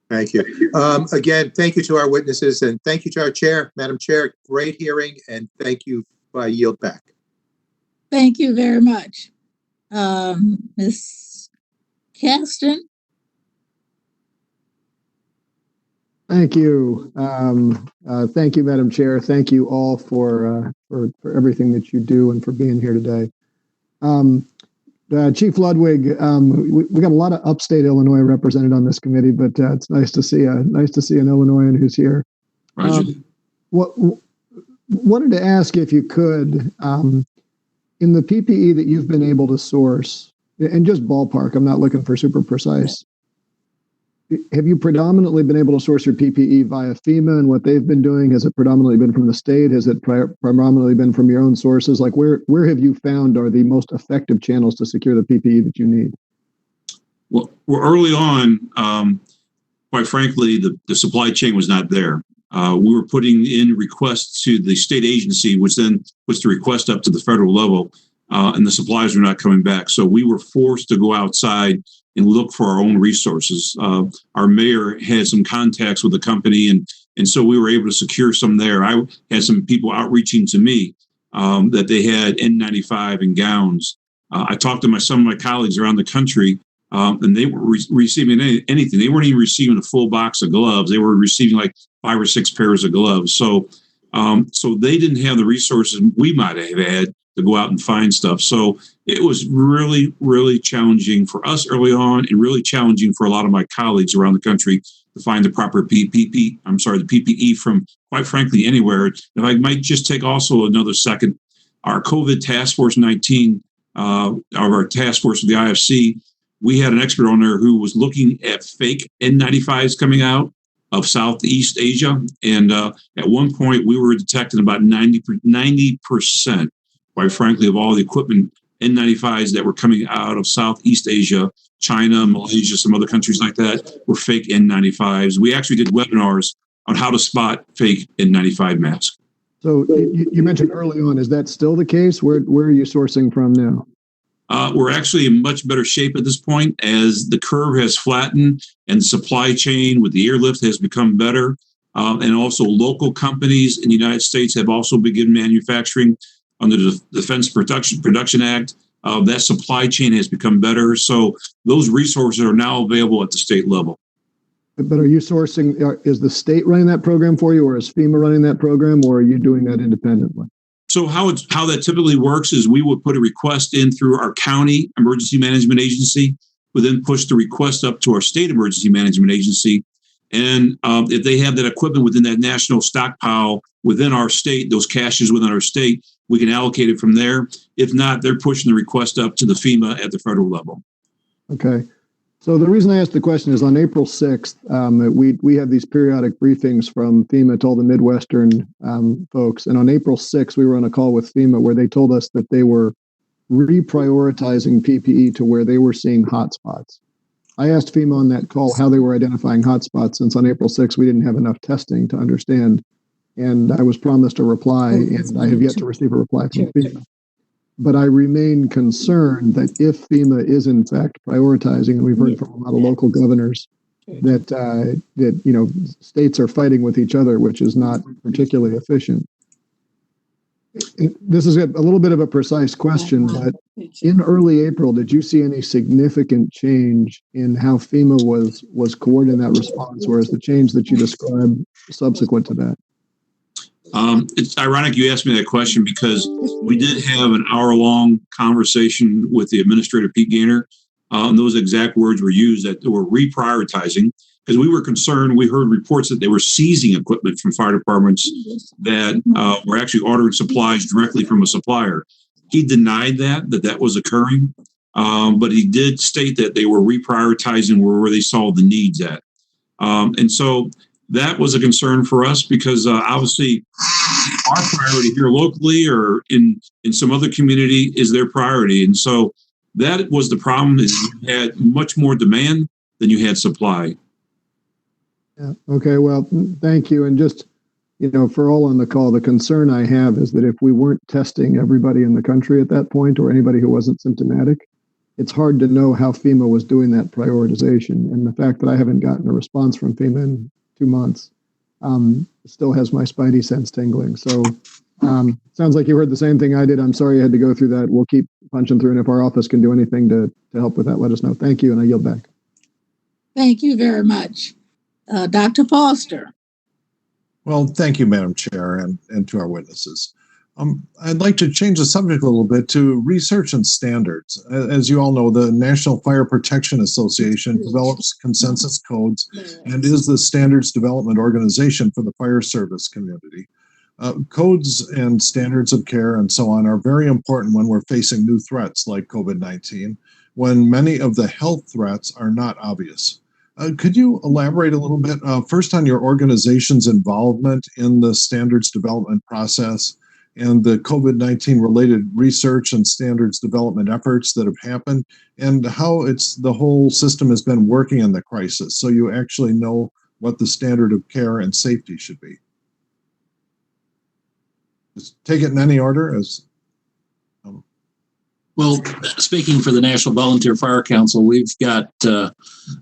Thank you. Again, thank you to our witnesses, and thank you to our chair, Madam Chair. Great hearing, and thank you. I yield back. Thank you very much. Ms. Caston? Thank you. Thank you, Madam Chair. Thank you all for everything that you do and for being here today. Chief Ludwig, we got a lot of upstate Illinois represented on this committee, but it's nice to see an Illinoisan who's here. Wanted to ask if you could, in the PPE that you've been able to source, and just ballpark, I'm not looking for super precise, have you predominantly been able to source your PPE via FEMA and what they've been doing? Has it predominantly been from the state? Has it predominantly been from your own sources? Like where have you found are the most effective channels to secure the PPE that you need? Well, early on, quite frankly, the supply chain was not there. We were putting in requests to the state agency, which then puts the request up to the federal level, and the supplies were not coming back. So we were forced to go outside and look for our own resources. Our mayor had some contacts with the company, and so we were able to secure some there. I had some people outreaching to me that they had N95 and gowns. I talked to some of my colleagues around the country, and they were receiving anything. They weren't even receiving a full box of gloves. They were receiving like 5 or 6 pairs of gloves. So they didn't have the resources we might have had. to go out and find stuff. So it was really, really challenging for us early on, and really challenging for a lot of my colleagues around the country to find the proper the PPE from, quite frankly, anywhere. If I might just take also another second, our COVID Task Force 19, our task force of the IFC, we had an expert on there who was looking at fake N95s coming out of Southeast Asia. And at one point, we were detecting about 90%, quite frankly, of all the equipment N95s that were coming out of Southeast Asia, China, Malaysia, some other countries like that, were fake N95s. We actually did webinars on how to spot fake N95 masks. So you mentioned early on, is that still the case? Where are you sourcing from now? We're actually in much better shape at this point as the curve has flattened and the supply chain with the airlift has become better. And also local companies in the United States have also begun manufacturing under the Defense Production Act. That supply chain has become better. So those resources are now available at the state level. But are you sourcing, is the state running that program for you, or is FEMA running that program, or are you doing that independently? So how that typically works is we would put a request in through our county emergency management agency, who then push the request up to our state emergency management agency. And if they have that equipment within that national stockpile within our state, those caches within our state, we can allocate it from there. If not, they're pushing the request up to the FEMA at the federal level. Okay. So the reason I asked the question is on April 6th, we have these periodic briefings from FEMA to all the Midwestern folks. And on April 6th, we were on a call with FEMA where they told us that they were reprioritizing PPE to where they were seeing hotspots. I asked FEMA on that call how they were identifying hotspots, since on April 6th, we didn't have enough testing to understand. And I was promised a reply, and I have yet to receive a reply from FEMA. But I remain concerned that if FEMA is in fact prioritizing, and we've heard from a lot of local governors that states are fighting with each other, which is not particularly efficient. This is a little bit of a precise question, but in early April, did you see any significant change in how FEMA was coordinating that response, or is the change that you described subsequent to that? It's ironic you asked me that question, because we did have an hour-long conversation with the administrator, Pete Gaynor, and those exact words were used, that they were reprioritizing, because we were concerned. We heard reports that they were seizing equipment from fire departments that were actually ordering supplies directly from a supplier. He denied that was occurring, but he did state that they were reprioritizing where they saw the needs at. And so that was a concern for us, because obviously our priority here locally or in some other community is their priority. And so that was the problem, is you had much more demand than you had supply. Yeah. Okay. Well, thank you. And just, for all on the call, the concern I have is that if we weren't testing everybody in the country at that point, or anybody who wasn't symptomatic, it's hard to know how FEMA was doing that prioritization. And the fact that I haven't gotten a response from FEMA in 2 months still has my spidey sense tingling. So sounds like you heard the same thing I did. I'm sorry you had to go through that. We'll keep punching through, and if our office can do anything to help with that, let us know. Thank you, and I yield back. Thank you very much. Dr. Foster. Well, thank you, Madam Chair, and to our witnesses. I'd like to change the subject a little bit to research and standards. As you all know, the National Fire Protection Association develops consensus codes and is the standards development organization for the fire service community. Codes and standards of care and so on are very important when we're facing new threats like COVID-19, when many of the health threats are not obvious. Could you elaborate a little bit, first on your organization's involvement in the standards development process and the COVID-19 related research and standards development efforts that have happened, and how the whole system has been working in the crisis, so you actually know what the standard of care and safety should be? Just take it in any order. Well, speaking for the National Volunteer Fire Council, we've got a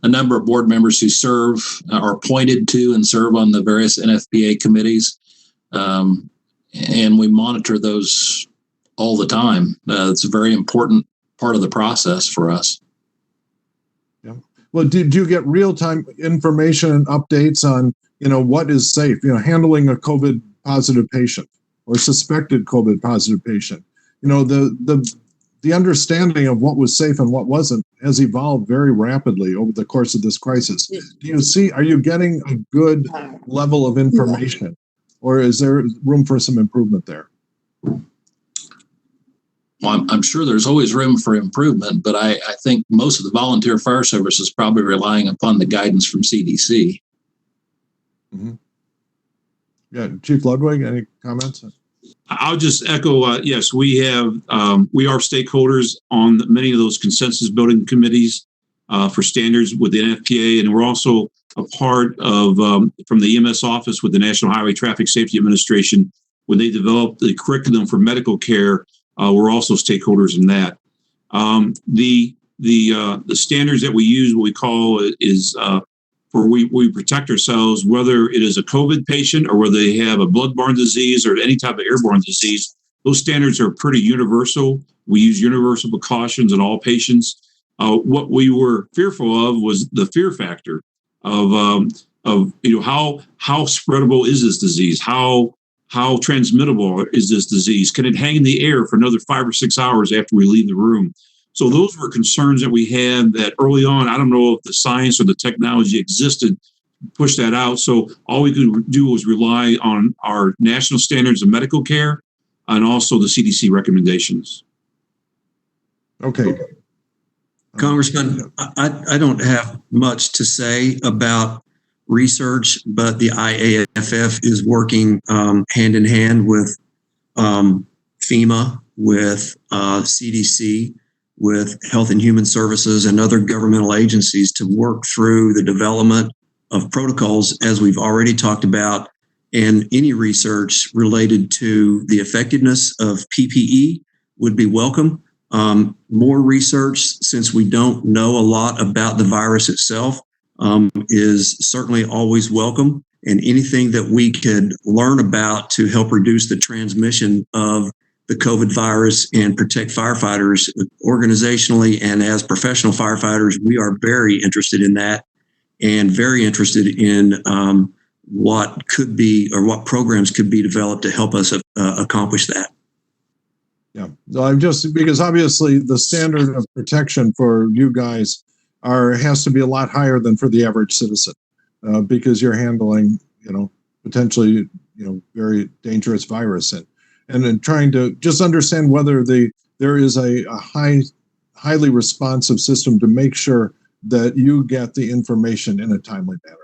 number of board members who serve, are appointed to and serve on the various NFPA committees. And we monitor those all the time. It's a very important part of the process for us. Yeah. Well, do you get real-time information and updates on, what is safe? Handling a COVID positive patient or suspected COVID positive patient. the understanding of what was safe and what wasn't has evolved very rapidly over the course of this crisis. Are you getting a good level of information, or is there room for some improvement there? Well, I'm sure there's always room for improvement, but I think most of the volunteer fire service is probably relying upon the guidance from CDC. Mm-hmm. Yeah, Chief Ludwig, any comments? I'll just echo, yes, we are stakeholders on many of those consensus building committees for standards with the NFPA, and we're also a part of, from the EMS office with the National Highway Traffic Safety Administration, when they developed the curriculum for medical care, we're also stakeholders in that. The standards that we use, what we call is where we protect ourselves, whether it is a COVID patient or whether they have a blood-borne disease or any type of airborne disease. Those standards are pretty universal. We use universal precautions in all patients. What we were fearful of was the fear factor of how spreadable is this disease? How transmittable is this disease? Can it hang in the air for another 5 or 6 hours after we leave the room? So those were concerns that we had that early on. I don't know if the science or the technology existed to push that out. So all we could do was rely on our national standards of medical care and also the CDC recommendations. Okay. Congressman, I don't have much to say about research, but the IAFF is working hand in hand with FEMA, with CDC, with Health and Human Services and other governmental agencies to work through the development of protocols, as we've already talked about, and any research related to the effectiveness of PPE would be welcome. More research, since we don't know a lot about the virus itself, is certainly always welcome. And anything that we could learn about to help reduce the transmission of the COVID virus and protect firefighters organizationally and as professional firefighters, we are very interested in that and very interested in what could be or what programs could be developed to help us accomplish that. Yeah, I'm just because obviously the standard of protection for you guys has to be a lot higher than for the average citizen because you're handling, potentially, very dangerous virus and then trying to just understand whether there is a highly responsive system to make sure that you get the information in a timely manner.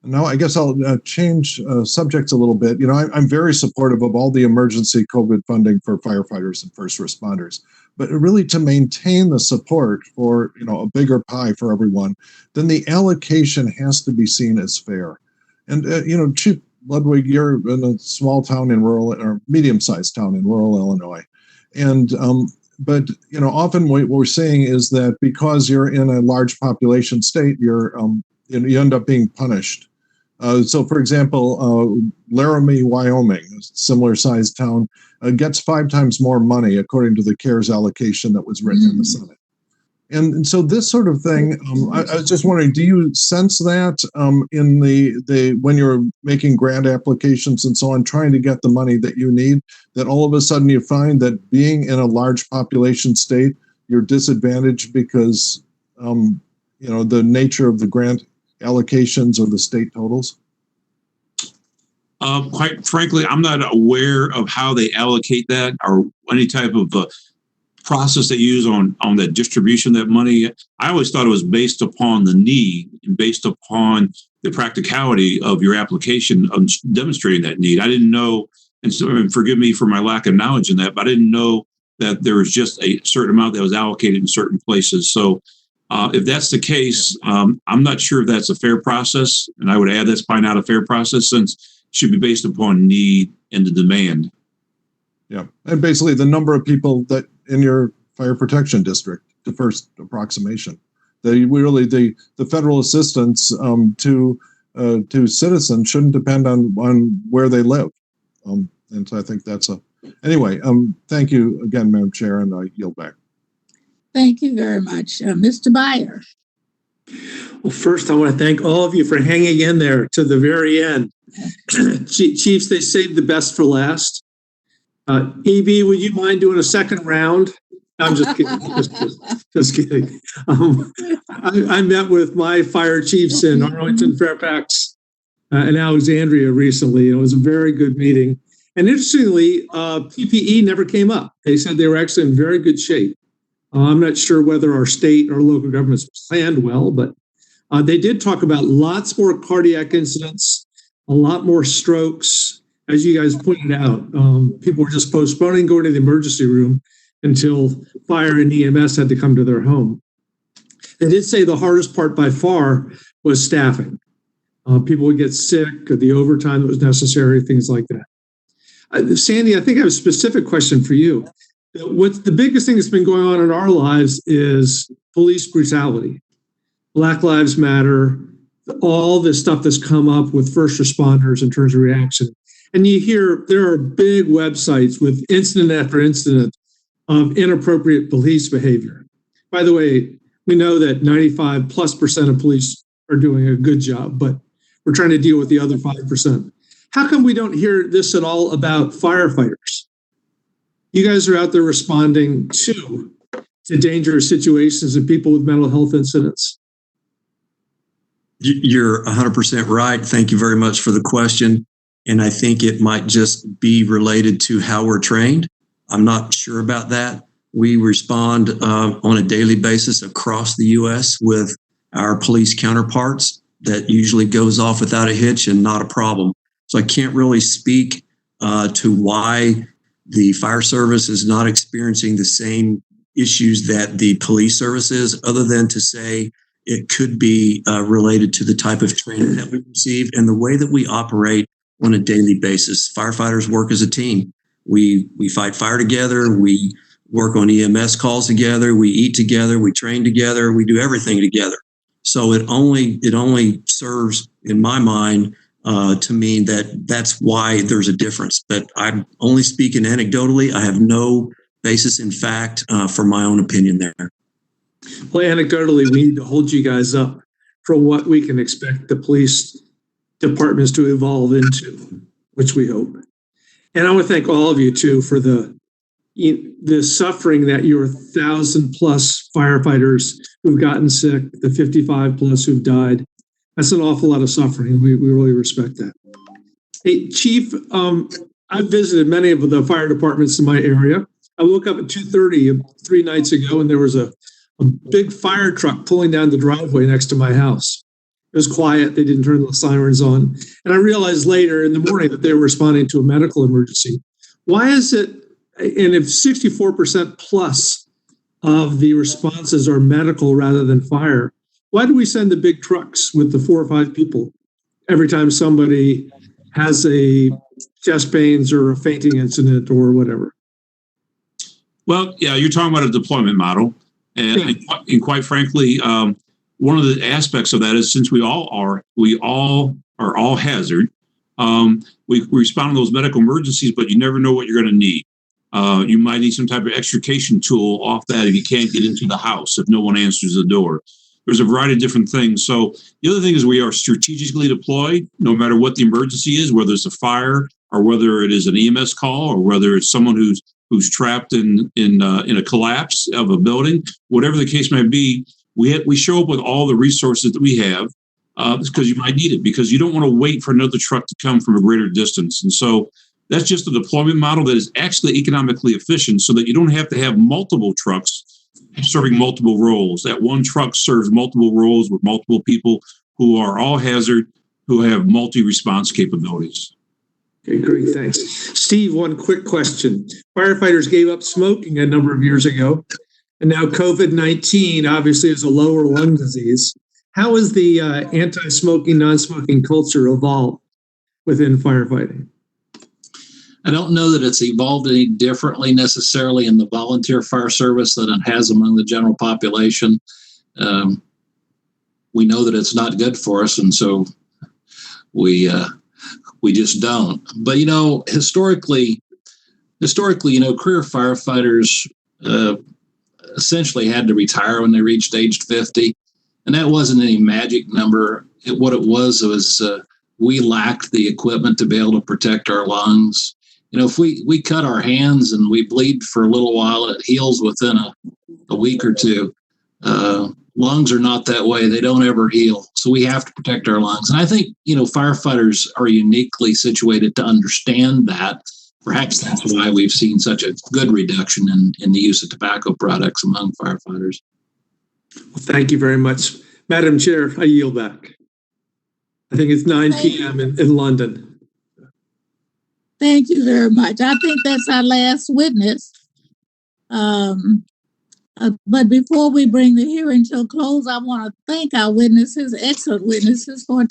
Now, I guess I'll change subjects a little bit. I'm very supportive of all the emergency COVID funding for firefighters and first responders, but really to maintain the support for, a bigger pie for everyone, then the allocation has to be seen as fair. And, Chief Ludwig, you're in a small town in rural or medium-sized town in rural Illinois. And, but, often what we're seeing is that because you're in a large population state, you end up being punished. So, for example, Laramie, Wyoming, a similar-sized town, gets 5 times more money according to the CARES allocation that was written in the Senate. And so this sort of thing, I was just wondering, do you sense that in the when you're making grant applications and so on, trying to get the money that you need, that all of a sudden you find that being in a large population state, you're disadvantaged because, the nature of the grant allocations or the state totals? Quite frankly, I'm not aware of how they allocate that or any type of process they use on that distribution of that money. I always thought it was based upon the need and based upon the practicality of your application of demonstrating that need. I didn't know, and forgive me for my lack of knowledge in that, but I didn't know that there was just a certain amount that was allocated in certain places. So if that's the case, I'm not sure if that's a fair process. And I would add that's probably not a fair process since it should be based upon need and the demand. Yeah. And basically the number of people that in your fire protection district, the first approximation. The federal assistance to citizens shouldn't depend on where they live. And so I think that's anyway, thank you again, Madam Chair, and I yield back. Thank you very much. Mr. Byer. Well, first, I want to thank all of you for hanging in there to the very end. Chiefs, they saved the best for last. EB, would you mind doing a second round? I'm just kidding. Just kidding. I met with my fire chiefs in Arlington, Fairfax, and Alexandria recently. It was a very good meeting. And interestingly, PPE never came up. They said they were actually in very good shape. I'm not sure whether our state or local governments planned well, but they did talk about lots more cardiac incidents, a lot more strokes. As you guys pointed out, people were just postponing going to the emergency room until fire and EMS had to come to their home. They did say the hardest part by far was staffing. People would get sick, the overtime that was necessary, things like that. Sandy, I think I have a specific question for you. What's the biggest thing that's been going on in our lives is police brutality. Black Lives Matter, all this stuff that's come up with first responders in terms of reaction. And you hear there are big websites with incident after incident of inappropriate police behavior. By the way, we know that 95+% of police are doing a good job, but we're trying to deal with the other 5%. How come we don't hear this at all about firefighters? You guys are out there responding to dangerous situations and people with mental health incidents. You're 100% right. Thank you very much for the question. And I think it might just be related to how we're trained. I'm not sure about that. We respond on a daily basis across the U.S. with our police counterparts. That usually goes off without a hitch and not a problem. So I can't really speak to why the fire service is not experiencing the same issues that the police service is, other than to say it could be related to the type of training that we receive and the way that we operate on a daily basis. Firefighters work as a team. We fight fire together. We work on EMS calls together. We eat together. We train together. We do everything together. So it only serves, in my mind, to mean that that's why there's a difference. But I'm only speaking anecdotally. I have no basis in fact for my own opinion there. Well, anecdotally, we need to hold you guys up for what we can expect the police departments to evolve into, which we hope. And I want to thank all of you too for the suffering that your 1,000+ firefighters who've gotten sick, the 55+ who've died. That's an awful lot of suffering. We really respect that. Hey, Chief, I've visited many of the fire departments in my area. I woke up at 2:30 3 nights ago, and there was a big fire truck pulling down the driveway next to my house. It was quiet. They didn't turn the sirens on. And I realized later in the morning that they were responding to a medical emergency. Why is it, and if 64% of the responses are medical rather than fire, why do we send the big trucks with the 4 or 5 people every time somebody has a chest pains or a fainting incident or whatever? Well, yeah, you're talking about a deployment model. And quite frankly, one of the aspects of that is since we all are all hazard, we respond to those medical emergencies, but you never know what you're going to need. You might need some type of extrication tool off that if you can't get into the house, if no one answers the door. There's a variety of different things. So the other thing is we are strategically deployed, no matter what the emergency is, whether it's a fire or whether it is an EMS call or whether it's someone who's trapped in a collapse of a building, whatever the case may be. We show up with all the resources that we have because you might need it, because you don't want to wait for another truck to come from a greater distance. And so that's just a deployment model that is actually economically efficient so that you don't have to have multiple trucks serving multiple roles. That one truck serves multiple roles with multiple people who are all hazard, who have multi-response capabilities. Okay, great, thanks. Steve, one quick question. Firefighters gave up smoking a number of years ago, and now COVID-19 obviously is a lower lung disease. How has the anti-smoking, non-smoking culture evolved within firefighting? I don't know that it's evolved any differently necessarily in the volunteer fire service than it has among the general population. We know that it's not good for us, and so we just don't. But historically, career firefighters essentially had to retire when they reached age 50, and that wasn't any magic number. What it was we lacked the equipment to be able to protect our lungs. if we cut our hands and we bleed for a little while, it heals within a week or two. Lungs are not that way. They don't ever heal. So we have to protect our lungs. And I think, firefighters are uniquely situated to understand that. Perhaps that's why we've seen such a good reduction in the use of tobacco products among firefighters. Well, thank you very much. Madam Chair, I yield back. I think it's 9 p.m. in London. Thank you very much. I think that's our last witness. But before we bring the hearing to a close, I want to thank our witnesses, excellent witnesses, for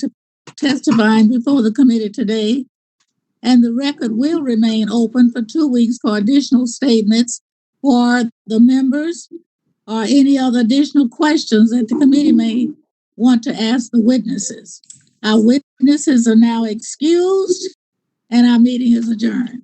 testifying before the committee today. And the record will remain open for 2 weeks for additional statements for the members or any other additional questions that the committee may want to ask the witnesses. Our witnesses are now excused and our meeting is adjourned.